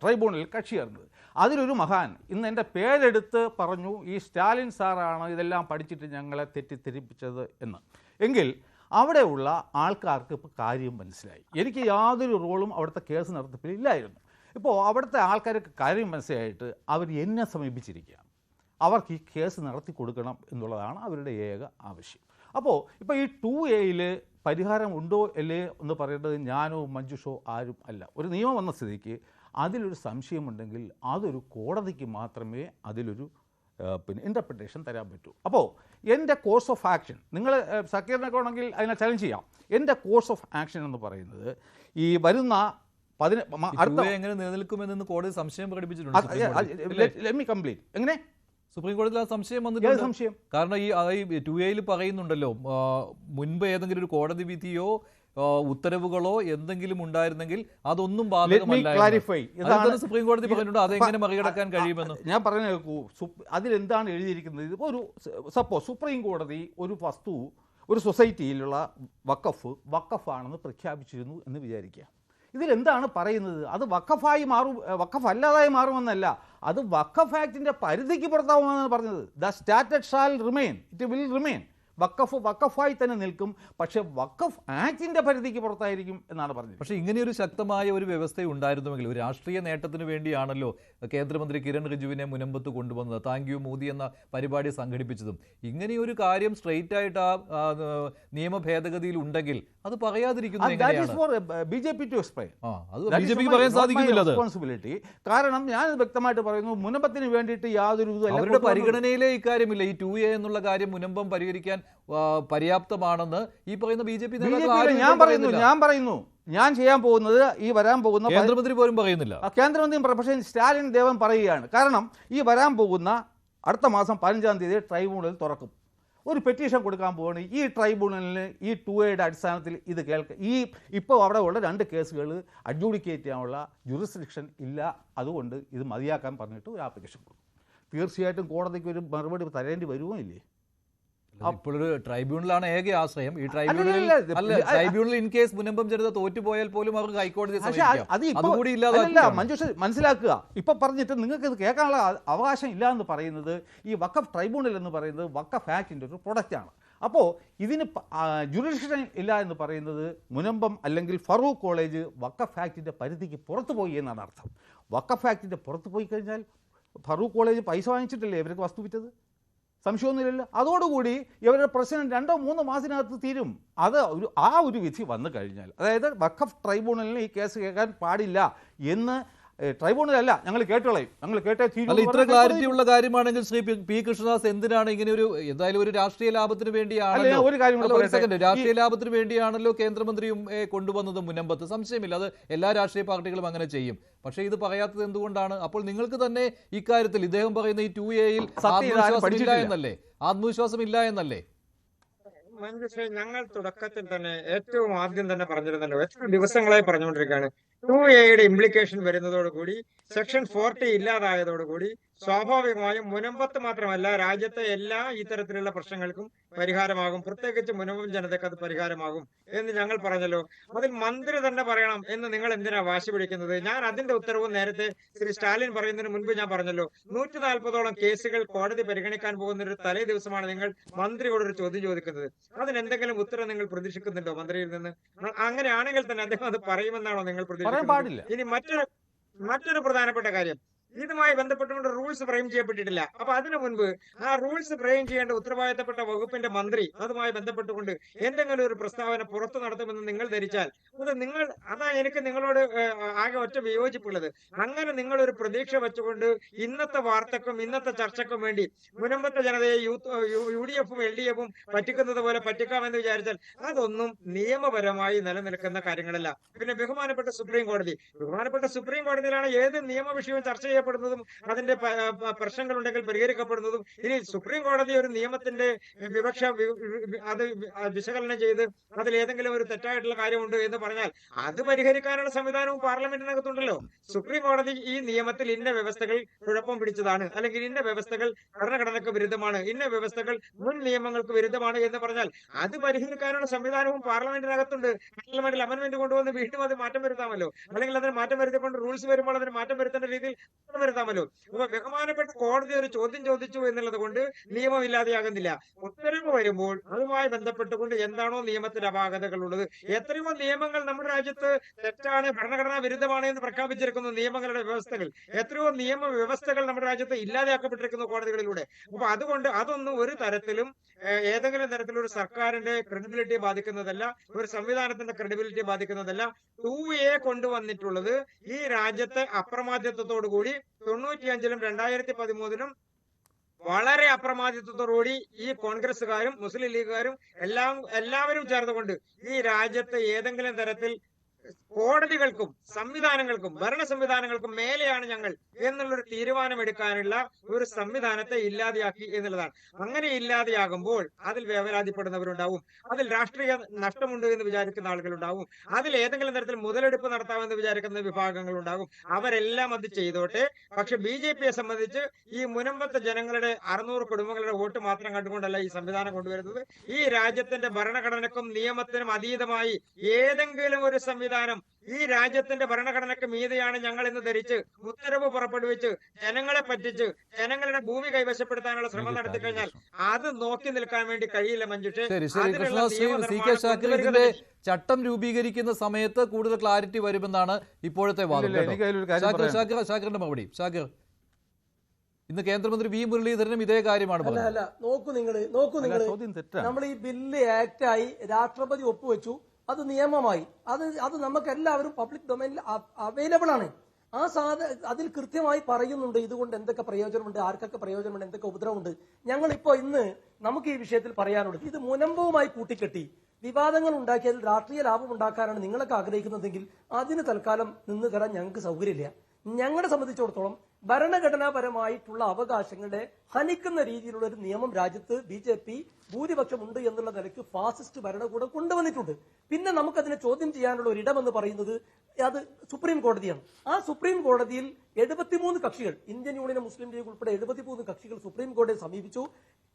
ട്രൈബ്യൂണലിൽ കക്ഷി ചേർന്നത്. അതിലൊരു മഹാൻ ഇന്ന് എൻ്റെ പേരെടുത്ത് പറഞ്ഞു, ഈ സ്റ്റാലിൻ സാറാണ് ഇതെല്ലാം പഠിച്ചിട്ട് ഞങ്ങളെ തെറ്റിദ്ധരിപ്പിച്ചത് എന്ന്. എങ്കിൽ അവിടെയുള്ള ആൾക്കാർക്ക് ഇപ്പോൾ കാര്യം മനസ്സിലായി. എനിക്ക് യാതൊരു റോളും അവിടുത്തെ കേസ് നടത്തിപ്പിൽ ഇല്ലായിരുന്നു. ഇപ്പോൾ അവിടുത്തെ ആൾക്കാർക്ക് കാര്യം മനസ്സിലായിട്ട് അവർ എന്നെ സമീപിച്ചിരിക്കുക. അവർക്ക് ഈ കേസ് നടത്തി കൊടുക്കണം എന്നുള്ളതാണ് അവരുടെ ഏക ആവശ്യം. അപ്പോൾ ഇപ്പോൾ ഈ 2A പരിഹാരം ഉണ്ടോ അല്ലേ എന്ന് പറയേണ്ടത് ഞാനോ മഞ്ജുഷോ ആരും അല്ല. ഒരു നിയമം വന്ന സ്ഥിതിക്ക് അതിലൊരു സംശയമുണ്ടെങ്കിൽ അതൊരു കോടതിക്ക് മാത്രമേ അതിലൊരു ഇൻ്റർപ്രിട്ടേഷൻ തരാൻ പറ്റൂ. അപ്പോൾ എൻ്റെ കോഴ്സ് ഓഫ് ആക്ഷൻ, നിങ്ങൾ സക്കീറിനൊക്കെ ആണെങ്കിൽ അതിനെ ചലഞ്ച് ചെയ്യാം. എൻ്റെ കോഴ്സ് ഓഫ് ആക്ഷൻ എന്ന് പറയുന്നത് ഈ വരുന്ന എങ്ങനെ നിലനിൽക്കുമെന്ന് കോടതി സംശയം പ്രകടിപ്പിച്ചിട്ടുണ്ട്. എങ്ങനെ സുപ്രീം കോടതിയിൽ ആ സംശയം വന്നിട്ടുണ്ട്. സംശയം കാരണം ഈ 2A പറയുന്നുണ്ടല്ലോ, മുൻപ് ഏതെങ്കിലും ഒരു കോടതി വിധിയോ ഉത്തരവുകളോ എന്തെങ്കിലും ഉണ്ടായിരുന്നെങ്കിൽ അതൊന്നും ബാധകമല്ല. സുപ്രീം കോടതി പറഞ്ഞിട്ടുണ്ട്, അതെങ്ങനെ മറികടക്കാൻ കഴിയുമെന്ന്. ഞാൻ പറഞ്ഞു കേൾക്കൂ, അതിലെന്താണ് എഴുതിയിരിക്കുന്നത്? ഇപ്പോൾ ഒരു സപ്പോസ് സുപ്രീം കോടതി ഒരു വസ്തു ഒരു സൊസൈറ്റിയിലുള്ള വഖഫാണെന്ന് പ്രഖ്യാപിച്ചിരുന്നു എന്ന് വിചാരിക്കുക. ഇതിലെന്താണ് പറയുന്നത്? അത് വഖഫായി വഖഫ് അല്ലാതായി മാറുമെന്നല്ല, അത് വഖഫ് ആക്ടിൻ്റെ പരിധിക്ക് പുറത്താവുമെന്നാണ് പറഞ്ഞത്. The status shall remain, it will remain. വഖഫായി തന്നെ നിൽക്കും, പക്ഷേ വഖഫ് ആക്ടിന്റെ പരിധിക്ക് പുറത്തായിരിക്കും എന്നാണ് പറഞ്ഞത്. പക്ഷേ ഇങ്ങനെയൊരു ശക്തമായ ഒരു വ്യവസ്ഥ ഉണ്ടായിരുന്നുവെങ്കിൽ, ഒരു രാഷ്ട്രീയ നേട്ടത്തിന് വേണ്ടിയാണല്ലോ കേന്ദ്രമന്ത്രി കിരൺ റിജുവിനെ മുനമ്പത്ത് കൊണ്ടുവന്നത്, താങ്ക് യു മോദി എന്ന പരിപാടി സംഘടിപ്പിച്ചതും. ഇങ്ങനെയൊരു കാര്യം സ്ട്രെയിറ്റ് ആയിട്ട് ആ നിയമ ഭേദഗതിയിൽ ഉണ്ടെങ്കിൽ അത് പറയാതിരിക്കുന്നത് എങ്ങനെയാണ്? BJP to explain. അത് ബിജെപിക്ക് പറയാൻ സാധിക്കുന്നില്ല. റെസ്പോൺസിബിലിറ്റി. കാരണം ഞാൻ വ്യക്തമായിട്ട് പറയുന്നു, മുനമ്പത്തിന് വേണ്ടിയിട്ട് യാതൊരു അവരുടെ പരിഗണനയിലെ ഇക്കാര്യമില്ല. ഈ 2A എന്നുള്ള കാര്യം മുനമ്പം പരിഹരിക്കാൻ പര്യാപ്തമാണെന്ന് ഈ പറയുന്ന BJP ഞാൻ പറയുന്നു. ഞാൻ ചെയ്യാൻ പോകുന്നത് ഈ വരാൻ പോകുന്ന കേന്ദ്രമന്ത്രി പോലും പറയുന്നില്ല. കേന്ദ്രമന്ത്രി പക്ഷേ സ്റ്റാലിൻ ദേവൻ പറയുകയാണ്. കാരണം ഈ വരാൻ പോകുന്ന അടുത്ത മാസം 15-ാം തീയതി ട്രൈബ്യൂണൽ തുറക്കും. ഒരു പെറ്റീഷൻ കൊടുക്കാൻ പോവുകയാണ്. ഈ ട്രൈബ്യൂണലിന് ഈ 2Aയുടെ അടിസ്ഥാനത്തിൽ ഇത് ഇപ്പോൾ അവിടെ ഉള്ള 2 കേസുകൾ അഡ്ജൂഡിക്കേറ്റ് ചെയ്യാനുള്ള ജുറിസ്ഡിക്ഷൻ ഇല്ല. അതുകൊണ്ട് ഇത് മതിയാക്കാൻ പറഞ്ഞിട്ട് ഒരു ആപ്ലിക്കേഷൻ കൊടുക്കും. തീർച്ചയായിട്ടും കോടതിക്ക് ഒരു മറുപടി തരേണ്ടി വരുമോ ഇല്ലേ? ഇപ്പോഴൊരു ട്രൈബ്യൂണലാണ് ഏക ആശ്രയം. ഈ ട്രൈബ്യൂണൽ ഇൻ കേസ് മുനമ്പം ജനത തോറ്റുപോയാൽ പോലും അവർക്ക് ഹൈക്കോടതി മഞ്ജുഷ മനസ്സിലാക്കുക. ഇപ്പൊ പറഞ്ഞിട്ട് നിങ്ങൾക്ക് ഇത് കേൾക്കാനുള്ള അവകാശം ഇല്ല എന്ന് പറയുന്നത്, ഈ വഖഫ് ട്രൈബ്യൂണൽ എന്ന് പറയുന്നത് വഖഫ് ആക്ടിന്റെ ഒരു പ്രൊഡക്റ്റാണ്. അപ്പോൾ ഇതിന് ജുറിസ്ഡിക്ഷൻ ഇല്ല എന്ന് പറയുന്നത് മുനമ്പം അല്ലെങ്കിൽ ഫറൂഖ് കോളേജ് വഖഫ് ആക്ടിന്റെ പരിധിക്ക് പുറത്തു പോയി എന്നാണ് അർത്ഥം. വഖഫ് ആക്ടിന്റെ പുറത്ത് പോയി കഴിഞ്ഞാൽ ഫറൂഖ് കോളേജ് പൈസ വാങ്ങിച്ചിട്ടില്ലേ ഇവർക്ക് വസ്തു വിറ്റത്? സംശയമൊന്നുമില്ലല്ലോ. അതോടുകൂടി ഇവരുടെ പ്രശ്നം 2-3 മാസത്തിനകത്ത് തീരും. അത് ഒരു വിധി വന്നു കഴിഞ്ഞാൽ, അതായത് വഖഫ് ട്രൈബ്യൂണലിന് ഈ കേസ് കേൾക്കാൻ പാടില്ല എന്ന് ട്രൈബ്യൂണലല്ല, ഞങ്ങൾ കേട്ടോളയും, ഞങ്ങൾ കേട്ടേ തീരും. ഇത്ര ക്ലാരിറ്റി ഉള്ള കാര്യമാണെങ്കിൽ ശ്രീ പി കൃഷ്ണദാസ് എന്തിനാണ് ഇങ്ങനെ എന്തായാലും ഒരു രാഷ്ട്രീയ ലാഭത്തിന് വേണ്ടിയാണല്ലോ, ഒരു കാര്യം രാഷ്ട്രീയ ലാഭത്തിന് വേണ്ടിയാണല്ലോ കേന്ദ്രമന്ത്രിയും കൊണ്ടുവന്നത് മുനമ്പത്ത്. സംശയമില്ല, അത് എല്ലാ രാഷ്ട്രീയ പാർട്ടികളും അങ്ങനെ ചെയ്യും. പക്ഷേ ഇത് പറയാത്തത് എന്തുകൊണ്ടാണ്? അപ്പോൾ നിങ്ങൾക്ക് തന്നെ ഇക്കാര്യത്തിൽ ഇദ്ദേഹം പറയുന്ന ഈ 2Aയിൽ ആത്മവിശ്വാസം ഇല്ല എന്നല്ലേ? മഞ്ജുശ്രീ, ഞങ്ങൾ തുടക്കത്തിൽ തന്നെ ഏറ്റവും ആദ്യം തന്നെ പറഞ്ഞിരുന്നല്ലോ, എത്ര ദിവസങ്ങളായി പറഞ്ഞുകൊണ്ടിരിക്കുകയാണ്, 2Aയുടെ ഇംപ്ലിക്കേഷൻ വരുന്നതോടുകൂടി, സെക്ഷൻ 40 ഇല്ലാതായതോടുകൂടി സ്വാഭാവികമായും മുനമ്പത്ത് മാത്രമല്ല രാജ്യത്തെ എല്ലാ ഇത്തരത്തിലുള്ള പ്രശ്നങ്ങൾക്കും പരിഹാരമാകും, പ്രത്യേകിച്ച് മുനമ്പം ജനതയ്ക്ക് അത് പരിഹാരമാകും എന്ന് ഞങ്ങൾ പറഞ്ഞല്ലോ. അതിൽ മന്ത്രി തന്നെ പറയണം എന്ന് നിങ്ങൾ എന്തിനാ വാശി പിടിക്കുന്നത്? ഞാൻ അതിന്റെ ഉത്തരവ് നേരത്തെ ശ്രീ സ്റ്റാലിൻ പറയുന്നതിന് മുൻപ് ഞാൻ പറഞ്ഞല്ലോ. 140ഓളം കേസുകൾ കോടതി പരിഗണിക്കാൻ പോകുന്ന ഒരു തലേ ദിവസമാണ് നിങ്ങൾ മന്ത്രിയോടൊരു ചോദ്യം ചോദിക്കുന്നത്. അതിനെന്തെങ്കിലും ഉത്തരം നിങ്ങൾ പ്രതീക്ഷിക്കുന്നുണ്ടോ മന്ത്രിയിൽ നിന്ന്? അങ്ങനെയാണെങ്കിൽ തന്നെ അദ്ദേഹം അത് പറയുമെന്നാണോ നിങ്ങൾ പ്രതീക്ഷിക്കുന്നത്? ഇനി മറ്റൊരു പ്രധാനപ്പെട്ട കാര്യം, ഇതുമായി ബന്ധപ്പെട്ടുകൊണ്ട് റൂൾസ് ഫ്രെയിം ചെയ്യപ്പെട്ടിട്ടില്ല. അപ്പൊ അതിനു മുൻപ് ആ റൂൾസ് ഫ്രെയിം ചെയ്യേണ്ട ഉത്തരവാദിത്തപ്പെട്ട വകുപ്പിന്റെ മന്ത്രി അതുമായി ബന്ധപ്പെട്ടുകൊണ്ട് എന്തെങ്കിലും ഒരു പ്രസ്താവന പുറത്തു നടത്തുമെന്ന് നിങ്ങൾ ധരിച്ചാൽ അതാ എനിക്ക് നിങ്ങളോട് ആകെ ഒറ്റ വിയോജിപ്പുള്ളത്. അങ്ങനെ നിങ്ങളൊരു പ്രതീക്ഷ വെച്ചുകൊണ്ട് ഇന്നത്തെ വാർത്തക്കും ഇന്നത്തെ ചർച്ചക്കും വേണ്ടി മുനമ്പത്തെ ജനതയെ UDF-ഉം LDF-ഉം പറ്റിക്കുന്നത് പോലെ പറ്റിക്കാമെന്ന് വിചാരിച്ചാൽ അതൊന്നും നിയമപരമായി നിലനിൽക്കുന്ന കാര്യങ്ങളല്ല. പിന്നെ ബഹുമാനപ്പെട്ട സുപ്രീം കോടതിയിലാണ് ഏത് നിയമ വിഷയവും ചർച്ച ചെയ്യപ്പെടുന്നതും അതിന്റെ പ്രശ്നങ്ങളുണ്ടെങ്കിൽ പരിഹരിക്കപ്പെടുന്നതും. ഇനി സുപ്രീം കോടതി ഒരു നിയമത്തിന്റെ വിവക്ഷ അത് വിശകലനം ചെയ്ത് അതിൽ ഏതെങ്കിലും ഒരു തെറ്റായിട്ടുള്ള കാര്യമുണ്ട് എന്ന് പറഞ്ഞാൽ അത് പരിഹരിക്കാനുള്ള സംവിധാനവും പാർലമെന്റിനകത്തുണ്ടല്ലോ. സുപ്രീം കോടതി ഈ നിയമത്തിൽ ഇന്ന വ്യവസ്ഥകൾ കുഴപ്പം പിടിച്ചതാണ്, അല്ലെങ്കിൽ ഇന്ന വ്യവസ്ഥകൾ ഭരണഘടനയ്ക്ക് വിരുദ്ധമാണ്, ഇന്ന വ്യവസ്ഥകൾ മുൻ നിയമങ്ങൾക്ക് വിരുദ്ധമാണ് എന്ന് പറഞ്ഞാൽ അത് പരിഹരിക്കാനുള്ള സംവിധാനവും പാർലമെന്റിനകത്തുണ്ട്. പാർലമെന്റിൽ അമെന്റ്മെന്റ് കൊണ്ടുവന്ന് വീണ്ടും അത് മാറ്റം വരുത്താമല്ലോ, അല്ലെങ്കിൽ അതിന് മാറ്റം വരുത്തിക്കൊണ്ട് റൂൾസ് വരുമ്പോൾ അതിന് മാറ്റം വരുത്തേണ്ട രീതിയിൽ വരുത്താമല്ലോ. അപ്പൊ ബഹുമാനപ്പെട്ട കോടതി ഒരു ചോദ്യം ചോദിച്ചു എന്നുള്ളത് കൊണ്ട് നിയമം ഇല്ലാതെയാകുന്നില്ല. ഉത്തരവ് വരുമ്പോൾ അതുമായി ബന്ധപ്പെട്ടുകൊണ്ട് എന്താണോ നിയമത്തിന്റെ അപാകതകൾ ഉള്ളത്, എത്രയോ നിയമങ്ങൾ നമ്മുടെ രാജ്യത്ത് തെറ്റാണ്, ഭരണഘടനാ വിരുദ്ധമാണ് എന്ന് പ്രഖ്യാപിച്ചിരിക്കുന്നു. നിയമങ്ങളുടെ വ്യവസ്ഥകൾ, എത്രയോ നിയമ വ്യവസ്ഥകൾ നമ്മുടെ രാജ്യത്ത് ഇല്ലാതെയാക്കപ്പെട്ടിരിക്കുന്നു കോടതികളിലൂടെ. അപ്പൊ അതുകൊണ്ട് അതൊന്നും ഒരു തരത്തിലും ഏതെങ്കിലും തരത്തിലൊരു സർക്കാരിന്റെ ക്രെഡിബിലിറ്റി ബാധിക്കുന്നതല്ല, ഒരു സംവിധാനത്തിന്റെ ക്രെഡിബിലിറ്റി ബാധിക്കുന്നതല്ല. 2A കൊണ്ടുവന്നിട്ടുള്ളത് ഈ രാജ്യത്തെ അപ്രമാദിത്വത്തോടുകൂടി 95-ലും 2013-ലും വളരെ അപ്രമാദിത്വത്തോടുകൂടി ഈ കോൺഗ്രസുകാരും മുസ്ലിം ലീഗുകാരും എല്ലാവരും ചേർന്നുകൊണ്ട് ഈ രാജ്യത്തെ ഏതെങ്കിലും തരത്തിൽ കോടതികൾക്കും സംവിധാനങ്ങൾക്കും ഭരണ സംവിധാനങ്ങൾക്കും മേലെയാണ് ഞങ്ങൾ എന്നുള്ളൊരു തീരുമാനമെടുക്കാനുള്ള ഒരു സംവിധാനത്തെ ഇല്ലാതെയാക്കി എന്നുള്ളതാണ്. അങ്ങനെ ഇല്ലാതെയാകുമ്പോൾ അതിൽ വേവലാതിപ്പെടുന്നവരുണ്ടാവും, അതിൽ രാഷ്ട്രീയ നഷ്ടമുണ്ട് എന്ന് വിചാരിക്കുന്ന ആളുകളുണ്ടാവും, അതിൽ ഏതെങ്കിലും തരത്തിൽ മുതലെടുപ്പ് നടത്താമെന്ന് വിചാരിക്കുന്ന വിഭാഗങ്ങളുണ്ടാകും. അവരെല്ലാം അത് ചെയ്തോട്ടെ. പക്ഷെ BJP-യെ സംബന്ധിച്ച് ഈ മുനമ്പത്തെ ജനങ്ങളുടെ 600 കുടുംബങ്ങളുടെ വോട്ട് മാത്രം കണ്ടുകൊണ്ടല്ല ഈ സംവിധാനം കൊണ്ടുവരുന്നത്. ഈ രാജ്യത്തിന്റെ ഭരണഘടനക്കും നിയമത്തിനും അതീതമായി ഏതെങ്കിലും ഒരു സംവിധാനം സംവിധാനം ഈ രാജ്യത്തിന്റെ ഭരണഘടനയ്ക്ക് മീതെയാണ് ഞങ്ങൾ എന്ന് ധരിച്ച് ഉത്തരവ് പുറപ്പെടുവിച്ച് ജനങ്ങളെ പറ്റിച്ച് ജനങ്ങളുടെ ഭൂമി കൈവശപ്പെടുത്താനുള്ള ശ്രമം നടത്തി കഴിഞ്ഞാൽ അത് നോക്കി നിൽക്കാൻ വേണ്ടി കഴിയില്ല മഞ്ജുഷേ. ശരി ശരി കൃഷ്ണദാസ്, സി കെ ഷാക്കിർ ഇതിന്റെ ചട്ടം രൂപീകരിക്കുന്ന സമയത്ത് കൂടുതൽ ക്ലാരിറ്റി വരുമെന്നാണ് ഇപ്പോഴത്തെ വാദം. ഷാക്കിറിന്റെ മറുപടി. ഷാക്കിർ, ഇന്ന് കേന്ദ്രമന്ത്രി വി മുരളീധരനും ഇതേ കാര്യമാണ് പറഞ്ഞത്. അല്ല, നോക്കൂ നിങ്ങൾ നമ്മൾ ഈ ബില്ല് ആക്ടായി രാഷ്ട്രപതി ഒപ്പുവെച്ചു, അത് നിയമമായി, അത് നമുക്ക് എല്ലാവരും പബ്ലിക് ഡൊമൈനിൽ അവൈലബിൾ ആണ്. അതിൽ കൃത്യമായി പറയുന്നുണ്ട് ഇതുകൊണ്ട് എന്തൊക്കെ പ്രയോജനമുണ്ട്, ആർക്കൊക്കെ പ്രയോജനമുണ്ട്, എന്തൊക്കെ ഉപദ്രവമുണ്ട്. ഞങ്ങളിപ്പോ ഇന്ന് നമുക്ക് ഈ വിഷയത്തിൽ പറയാനുള്ളത് ഇത് മുനമ്പവുമായി കൂട്ടിക്കെട്ടി വിവാദങ്ങൾ ഉണ്ടാക്കിയതിൽ രാഷ്ട്രീയ ലാഭം ഉണ്ടാക്കാനാണ് നിങ്ങളൊക്കെ ആഗ്രഹിക്കുന്നതെങ്കിൽ അതിന് തൽക്കാലം നിന്ന് തരാൻ ഞങ്ങൾക്ക് സൗകര്യമില്ല. ഞങ്ങളെ സംബന്ധിച്ചിടത്തോളം ഭരണഘടനാപരമായിട്ടുള്ള അവകാശങ്ങളെ ഹനിക്കുന്ന രീതിയിലുള്ള ഒരു നിയമം രാജ്യത്ത് BJP ഭൂരിപക്ഷമുണ്ട് എന്നുള്ള നിലയ്ക്ക് ഫാസിസ്റ്റ് ഭരണകൂടം കൊണ്ടുവന്നിട്ടുണ്ട്. പിന്നെ നമുക്കതിനെ ചോദ്യം ചെയ്യാനുള്ള ഒരു ഇടമെന്ന് പറയുന്നത് അത് സുപ്രീം കോടതിയാണ്. ആ സുപ്രീം കോടതിയിൽ 73 കക്ഷികൾ, ഇന്ത്യൻ യൂണിയൻ മുസ്ലിം ലീഗ് ഉൾപ്പെടെ 73 കക്ഷികൾ സുപ്രീം കോടതിയെ സമീപിച്ചു.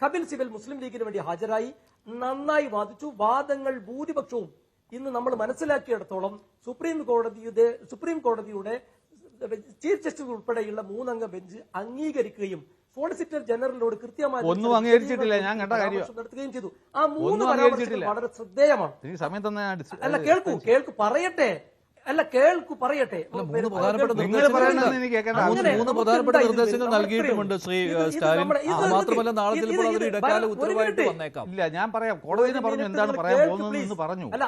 കപിൽ സിബൽ മുസ്ലിം ലീഗിന് വേണ്ടി ഹാജരായി, നന്നായി വാദിച്ചു. വാദങ്ങൾ ഭൂരിപക്ഷവും ഇന്ന് നമ്മൾ മനസ്സിലാക്കിയിടത്തോളം സുപ്രീം കോടതിയുടെ ചീഫ് ജസ്റ്റിസ് ഉൾപ്പെടെയുള്ള 3 അംഗ ബെഞ്ച് അംഗീകരിക്കുകയും സോളിസിറ്റർ ജനറലിനോട് കൃത്യമായി ഒന്നും അംഗീകരിച്ചിട്ടില്ല. ഞാൻ കണ്ട കാര്യം നടത്തുകയും ചെയ്തു. ആ 3 പരാമർശങ്ങൾ വളരെ ശ്രദ്ധേയമാണ്. അല്ല, കേൾക്കൂ പറയട്ടെ. മൂന്ന് പ്രധാനപ്പെട്ട നിർദ്ദേശങ്ങൾ നൽകിയിട്ടുമുണ്ട് ശ്രീ സ്റ്റാലിൻ. മാത്രമല്ല നാളെ ചിലപ്പോൾ അതൊരു ഇടക്കാല ഉത്തരവായിട്ട് വന്നേക്കാം. ഇല്ല, ഞാൻ പറയാം. കോടതിനെ പറഞ്ഞു എന്താണ് പറയാൻ പോകുന്നതെന്ന് പറഞ്ഞു. അല്ല,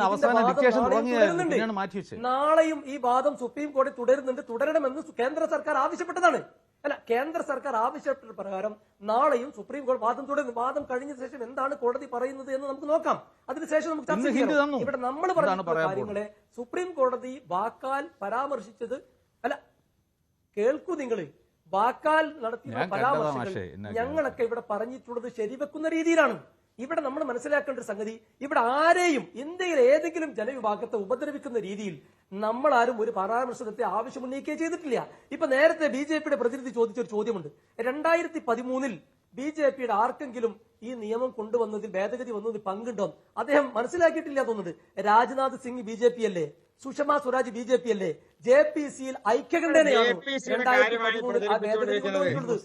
അവസാന ഡിക്റ്റേഷൻ തുടങ്ങിയാണ് മാറ്റിവെച്ചത്. നാളെയും ഈ വാദം സുപ്രീം കോടതി തുടരണമെന്ന് കേന്ദ്ര സർക്കാർ ആവശ്യപ്പെട്ടതാണ്. അല്ല, കേന്ദ്ര സർക്കാർ ആവശ്യപ്പെട്ട പ്രകാരം നാളെയും സുപ്രീം കോടതി വാദം തുടരുന്നു. വാദം കഴിഞ്ഞ ശേഷം എന്താണ് കോടതി പറയുന്നത് എന്ന് നമുക്ക് നോക്കാം. അതിനുശേഷം നമുക്ക് ചർച്ച ചെയ്യാം. ഇവിടെ നമ്മൾ പറഞ്ഞ കാര്യങ്ങളെ സുപ്രീം കോടതി വാക്കാൽ പരാമർശിച്ചത് അല്ല, കേൾക്കൂ നിങ്ങൾ, വാക്കാൽ നടത്തിയ പരാമർശങ്ങൾ ഞങ്ങളൊക്കെ ഇവിടെ പറഞ്ഞിട്ടുള്ളത് ശരിവെക്കുന്ന രീതിയിലാണ്. ഇവിടെ നമ്മൾ മനസ്സിലാക്കേണ്ട ഒരു സംഗതി, ഇവിടെ ആരെയും ഇന്ത്യയിൽ ഏതെങ്കിലും ജനവിഭാഗത്തെ ഉപദ്രവിക്കുന്ന രീതിയിൽ നമ്മൾ ആരും ഒരു പരാമർശത്തെ ആവശ്യമുന്നയിക്കുകയും ചെയ്തിട്ടില്ല. ഇപ്പൊ നേരത്തെ BJPയുടെ പ്രതിനിധി ചോദിച്ചൊരു ചോദ്യമുണ്ട്. 2013 BJPയുടെ ആർക്കെങ്കിലും ഈ നിയമം കൊണ്ടുവന്നതിൽ ഭേദഗതി വന്നതിൽ പങ്കുണ്ടോ? അദ്ദേഹം മനസ്സിലാക്കിയിട്ടില്ല തോന്നുന്നുണ്ട്. രാജ്നാഥ് സിംഗ് BJP അല്ലേ? സുഷമ സ്വരാജ് BJP അല്ലേ? JPCയിൽ ഐക്യകണ്ഠേനയാണ് 2013 ആ ഭേദഗതി കൊണ്ടുവന്നിട്ടുള്ളത്.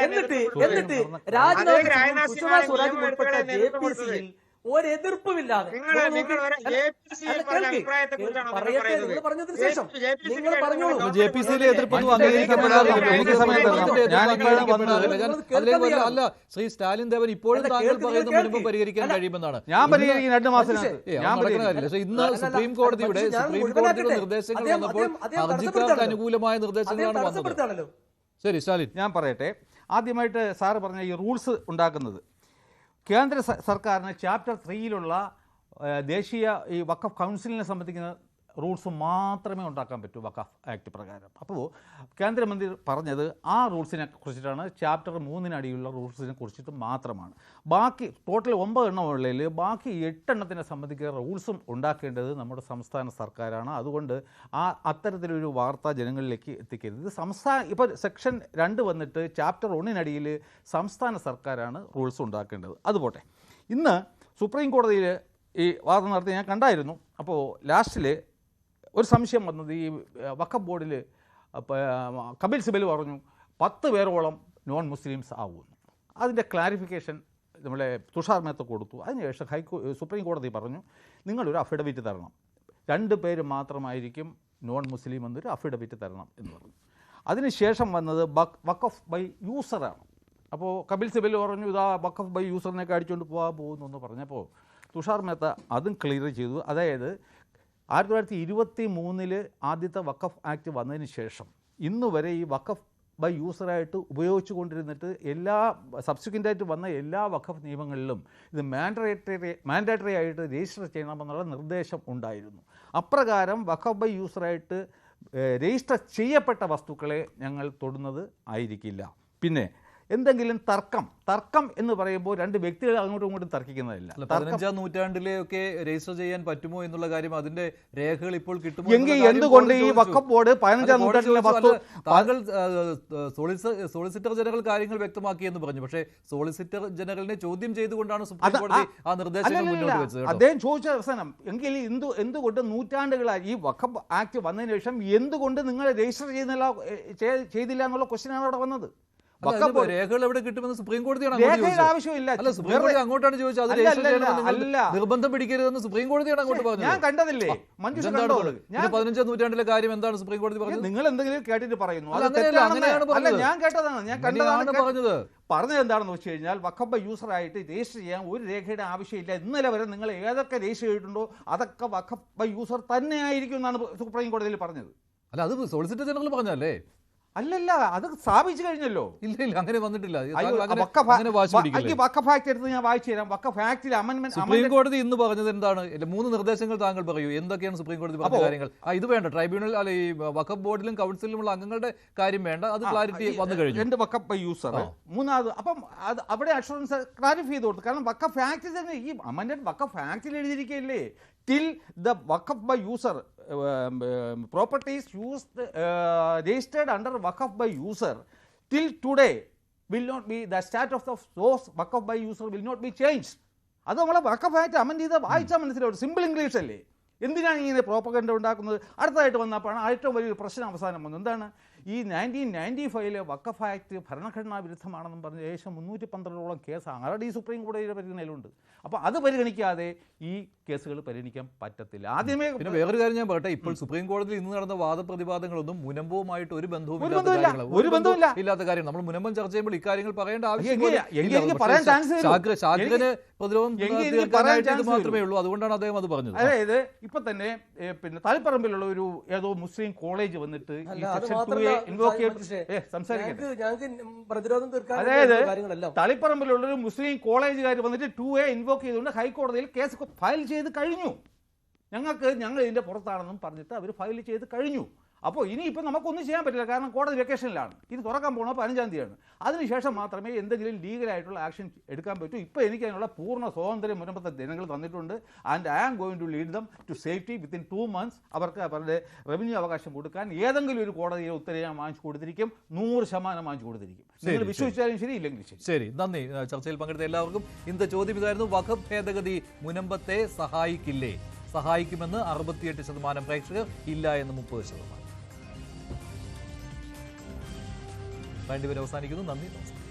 എന്നിട്ട് രാജ്നാഥ് സിംഗ് സുഷമ സ്വരാജ് ഉൾപ്പെട്ട JPCയിൽ ഒരെതിർപ്പുമില്ലാതെ പറഞ്ഞതിന് ശേഷം നിങ്ങൾ പറഞ്ഞോളൂ. JPCയിലെ എതിർപ്പൊന്നും അല്ല. ശ്രീ സ്റ്റാലിൻ ദേവൻ ഇപ്പോഴും താങ്കൾ പറയുന്ന മുൻപ് പരിഹരിക്കാൻ കഴിയുമെന്നാണ്. ഞാൻ പരിഹരിക്കും 2 മാസം. ഇന്ന് സുപ്രീം കോടതിയുടെ നിർദ്ദേശങ്ങൾ വന്നപ്പോൾ ഹർജിക്കാർക്ക് അനുകൂലമായ നിർദ്ദേശങ്ങളാണ് വന്നത്. ശരി സ്റ്റാലിൻ, ഞാൻ പറയട്ടെ. ആദ്യമായിട്ട് സാറ് പറഞ്ഞ ഈ റൂൾസ് ഉണ്ടാക്കുന്നത് കേന്ദ്ര സർക്കാരിന് ചാപ്റ്റർ 3 ദേശീയ ഈ വഖഫ് കൗൺസിലിനെ സംബന്ധിക്കുന്ന റൂൾസ് മാത്രമേ ഉണ്ടാക്കാൻ പറ്റൂ വഖഫ് ആക്ട് പ്രകാരം. അപ്പോൾ കേന്ദ്രമന്ത്രി പറഞ്ഞത് ആ റൂൾസിനെ കുറിച്ചിട്ടാണ്. ചാപ്റ്റർ 3 അടിയിലുള്ള റൂൾസിനെ കുറിച്ചിട്ട് മാത്രമാണ്. ബാക്കി ടോട്ടൽ 9 എണ്ണം ഉള്ളതിൽ ബാക്കി 8 എണ്ണത്തിനെ സംബന്ധിക്കുന്ന റൂൾസും ഉണ്ടാക്കേണ്ടത് നമ്മുടെ സംസ്ഥാന സർക്കാരാണ്. അതുകൊണ്ട് അത്തരത്തിലൊരു വാർത്ത ജനങ്ങളിലേക്ക് എത്തിക്കരുത്. ഇപ്പോൾ സെക്ഷൻ 2 വന്നിട്ട് ചാപ്റ്റർ 1 സംസ്ഥാന സർക്കാരാണ് റൂൾസ് ഉണ്ടാക്കേണ്ടത്. അതുപോട്ടെ, ഇന്ന് സുപ്രീം കോടതിയിൽ ഈ വാദം നടത്തി ഞാൻ കണ്ടായിരുന്നു. അപ്പോൾ ലാസ്റ്റിൽ ഒരു സംശയം വന്നത് ഈ വഖഫ് ബോർഡിൽ കപിൽ സിബൽ പറഞ്ഞു 10 പേരോളം നോൺ മുസ്ലിംസ് ആവുമെന്ന്. അതിൻ്റെ ക്ലാരിഫിക്കേഷൻ നമ്മളെ തുഷാർ മേത്ത കൊടുത്തു. അതിനുശേഷം സുപ്രീം കോടതി പറഞ്ഞു നിങ്ങളൊരു അഫിഡവിറ്റ് തരണം, 2 പേര് മാത്രമായിരിക്കും നോൺ മുസ്ലിം എന്നൊരു അഫിഡവിറ്റ് തരണം എന്ന് പറഞ്ഞു. അതിനുശേഷം വന്നത് വഖഫ് ബൈ യൂസറാണ്. അപ്പോൾ കപിൽ സിബൽ പറഞ്ഞു ഇതാ വഖഫ് ബൈ യൂസറിനൊക്കെ അടിച്ചുകൊണ്ട് പോകുന്നു എന്ന് പറഞ്ഞപ്പോൾ തുഷാർ മേത്ത അതും ക്ലിയർ ചെയ്തു. അതായത് 1923 ആദ്യത്തെ വഖഫ് ആക്ട് വന്നതിന് ശേഷം ഇന്ന് വരെ ഈ വഖഫ് ബൈ യൂസറായിട്ട് ഉപയോഗിച്ചു കൊണ്ടിരുന്നിട്ട് എല്ലാ സബ്സിക്വൻ്റായിട്ട് വന്ന എല്ലാ വഖഫ് നിയമങ്ങളിലും ഇത് മാൻഡേറ്ററി ആയിട്ട് രജിസ്റ്റർ ചെയ്യണമെന്നുള്ള നിർദ്ദേശം ഉണ്ടായിരുന്നു. അപ്രകാരം വഖഫ് ബൈ യൂസറായിട്ട് രജിസ്റ്റർ ചെയ്യപ്പെട്ട വസ്തുക്കളെ ഞങ്ങൾ തൊടുന്നത് ആയിരിക്കില്ല. പിന്നെ എന്തെങ്കിലും തർക്കം എന്ന് പറയുമ്പോൾ രണ്ട് വ്യക്തികൾ അങ്ങോട്ടും ഇങ്ങോട്ടും തർക്കിക്കുന്നതല്ല. 15-ാം നൂറ്റാണ്ടിലെയൊക്കെ രജിസ്റ്റർ ചെയ്യാൻ പറ്റുമോ എന്നുള്ള കാര്യം അതിന്റെ രേഖകൾ ഇപ്പോൾ കിട്ടുമോ എങ്കിൽ എന്തുകൊണ്ട് ഈ വഖഫ് ബോർഡ് 15-ാം നൂറ്റാണ്ടിലെ താങ്കൾ സോളിസിറ്റർ ജനറൽ കാര്യങ്ങൾ വ്യക്തമാക്കി എന്ന് പറഞ്ഞു. പക്ഷേ സോളിസിറ്റർ ജനറലിനെ ചോദ്യം ചെയ്തുകൊണ്ടാണ് സുപ്രീം കോടതി ആ നിർദ്ദേശങ്ങൾ മുന്നോട്ട് വെച്ചത്. അദ്ദേഹം ചോദിച്ച അവസാനം എങ്കിൽ എന്തുകൊണ്ട് നൂറ്റാണ്ടുകളായി ഈ വഖഫ് ആക്ട് വന്നതിന് ശേഷം എന്തുകൊണ്ട് നിങ്ങൾ രജിസ്റ്റർ ചെയ്തില്ല എന്നുള്ള ക്വസ്റ്റ്യനാണ് അവിടെ വന്നത്. രേഖകൾ എവിടെ കിട്ടുമെന്ന് സുപ്രീം കോടതിയാണ് ആവശ്യമില്ല. സുപ്രീം കോടതി അങ്ങോട്ടാണ് ചോദിച്ചത്. നിർബന്ധം പിടിക്കരുതെന്ന് സുപ്രീം കോടതിയാണ് അങ്ങോട്ട് പറഞ്ഞത്. ഞാൻ കണ്ടതില്ലേ 15-ാം നൂറ്റാണ്ടിലെ കാര്യം എന്താണ് സുപ്രീം കോടതി പറഞ്ഞത്? നിങ്ങൾ എന്തെങ്കിലും കേട്ടിട്ട് പറയുന്നു. ഞാൻ കേട്ടതാണ്, ഞാൻ കണ്ടതാണ് പറഞ്ഞത്. പറഞ്ഞത് എന്താണെന്ന് വെച്ച് കഴിഞ്ഞാൽ വഖഫ് യൂസറായിട്ട് രജിസ്റ്റർ ചെയ്യാൻ ഒരു രേഖയുടെ ആവശ്യമില്ല. ഇന്നലെ വരെ നിങ്ങൾ ഏതൊക്കെ രജിസ്റ്റർ ചെയ്തിട്ടുണ്ടോ അതൊക്കെ വഖഫ് യൂസർ തന്നെ ആയിരിക്കും എന്നാണ് സുപ്രീം കോടതിയിൽ പറഞ്ഞത്. അല്ല, അത് സോളിസിറ്റർ ജനറൽ പറഞ്ഞല്ലേ? അല്ലല്ല, അത് സ്ഥാപിച്ചു കഴിഞ്ഞല്ലോ. ഇല്ല, അങ്ങനെ വന്നിട്ടില്ല. വഖഫ് ആക്ട് എടുത്ത് ഞാൻ വായിച്ചു തരാം. വഖഫ് ആക്ടിൽ അമെന്റ്മെന്റ് സുപ്രീം കോടതി ഇന്ന് പറഞ്ഞത് എന്താണ്? 3 നിർദ്ദേശങ്ങൾ താങ്കൾ പറയൂ. എന്തൊക്കെയാണ് സുപ്രീം കോടതി പറഞ്ഞ കാര്യങ്ങൾ? ഇത് വേണ്ട, ട്രൈബ്യൂണൽ അല്ല, ഈ വഖഫ് ബോർഡിലും കൗൺസിലുമുള്ള അംഗങ്ങളുടെ കാര്യം വേണ്ട, അത് ക്ലാരിറ്റി വന്നു കഴിഞ്ഞു. 2 വഖഫ് യൂസർ, 3ാമത് അപ്പം അത് അവിടെ അഷുറൻസ് ക്ലാരിഫൈ ചെയ്ത് കൊടുത്തു. കാരണം വഖഫ് ആക്ടിൽ തന്നെ ഈ അമെന്റഡ് വഖഫ് ആക്ടിൽ എഴുതിയിരിക്കുകയല്ലേ, till the waqf by user properties used registered under waqf by user till today will not be, the status of those waqf by user will not be changed. അത് നമ്മളെ വഖഫ് ആക്ട് അമെന്റ് ചെയ്ത് വായിച്ചാൽ മനസ്സിലാവും. സിമ്പിൾ ഇംഗ്ലീഷ് അല്ലേ? എന്തിനാണ് ഇങ്ങനെ പ്രോപ്പഗൻഡ ഉണ്ടാക്കുന്നത്? അടുത്തതായിട്ട് വന്നപ്പോഴാണ് ഏറ്റവും വലിയൊരു പ്രശ്നം അവസാനം വന്നത്. എന്താണ്? ഈ 1995 വഖഫ് ആക്ട് ഭരണഘടനാ വിരുദ്ധമാണെന്നും പറഞ്ഞ് ഏകദേശം 312ഓളം കേസ് ആൾറെഡി സുപ്രീം കോടതിയുടെ പരിഗണനയിലുണ്ട്. അപ്പോൾ അത് പരിഗണിക്കാതെ ഈ കേസുകൾ പരിഗണിക്കാൻ പറ്റത്തില്ല. ആദ്യമേ പിന്നെ വേറൊരു കാര്യം ഞാൻ പറയട്ടെ, ഇപ്പോൾ സുപ്രീം കോടതിയിൽ ഇന്ന് നടന്ന വാദപ്രതിവാദങ്ങളൊന്നും മുനമ്പവുമായിട്ട് ഒരു ബന്ധവും ഇല്ലാത്ത കാര്യം. നമ്മൾ മുനമ്പം ചർച്ച ചെയ്യുമ്പോൾ ഇക്കാര്യങ്ങൾ പറയേണ്ട ആവശ്യമില്ല. ഷാക്കിറിന് പ്രതിരോധം മാത്രമേ ഉള്ളൂ, അതുകൊണ്ടാണ് അദ്ദേഹം അത് പറഞ്ഞത്. അതായത് ഇപ്പൊ തന്നെ പിന്നെ തളിപ്പറമ്പിലുള്ള ഒരു ഏതോ മുസ്ലിം കോളേജ് വന്നിട്ട് അതായത് തളിപ്പറമ്പിലുള്ളൊരു മുസ്ലിം കോളേജുകാർ വന്നിട്ട് 2A ഇൻവോക്ക് ചെയ്തുകൊണ്ട് ഹൈക്കോടതിയിൽ കേസ് ഫയൽ ചെയ്ത് കഴിഞ്ഞു. ഞങ്ങൾ ഇതിന്റെ പുറത്താണെന്നും പറഞ്ഞിട്ട് അവർ ഫയൽ ചെയ്ത് കഴിഞ്ഞു. അപ്പോൾ ഇനിയിപ്പോൾ നമുക്കൊന്നും ചെയ്യാൻ പറ്റില്ല, കാരണം കോടതി വെക്കേഷനിലാണ്. ഇത് തുറക്കാൻ പോകുന്നത് 15-ാം തീയതിയാണ്. അതിനുശേഷം മാത്രമേ എന്തെങ്കിലും ലീഗലായിട്ടുള്ള ആക്ഷൻ എടുക്കാൻ പറ്റൂ. ഇപ്പോൾ എനിക്ക് അതിനുള്ള പൂർണ്ണ സ്വാതന്ത്ര്യം മുൻപത്തെ ജനങ്ങൾ തന്നിട്ടുണ്ട്. And I am going to lead them to safety within 2 months. അവർക്ക് അവരുടെ റവന്യൂ അവകാശം കൊടുക്കാൻ ഏതെങ്കിലും ഒരു കോടതിയെ ഉത്തരവ് ഞാൻ വാങ്ങിച്ചു കൊടുത്തിരിക്കും. 100% വാങ്ങിച്ചു കൊടുത്തിരിക്കും. നിങ്ങൾ വിശ്വസിച്ചാലും ശരി, ഇല്ലെങ്കിൽ ശരി. ശരി, നന്ദി. ചർച്ചയിൽ പങ്കെടുത്ത എല്ലാവർക്കും ഇന്നത്തെ ചോദ്യം ഇതായിരുന്നു: വഖഫ് ഭേദഗതി മുനമ്പത്തെ സഹായിക്കില്ലേ? സഹായിക്കുമെന്ന് 68% പ്രേക്ഷകർ, ഇല്ല എന്ന് 30%. വേണ്ടിവരെ അവസാനിക്കുന്നു. നന്ദി, നമസ്കാരം.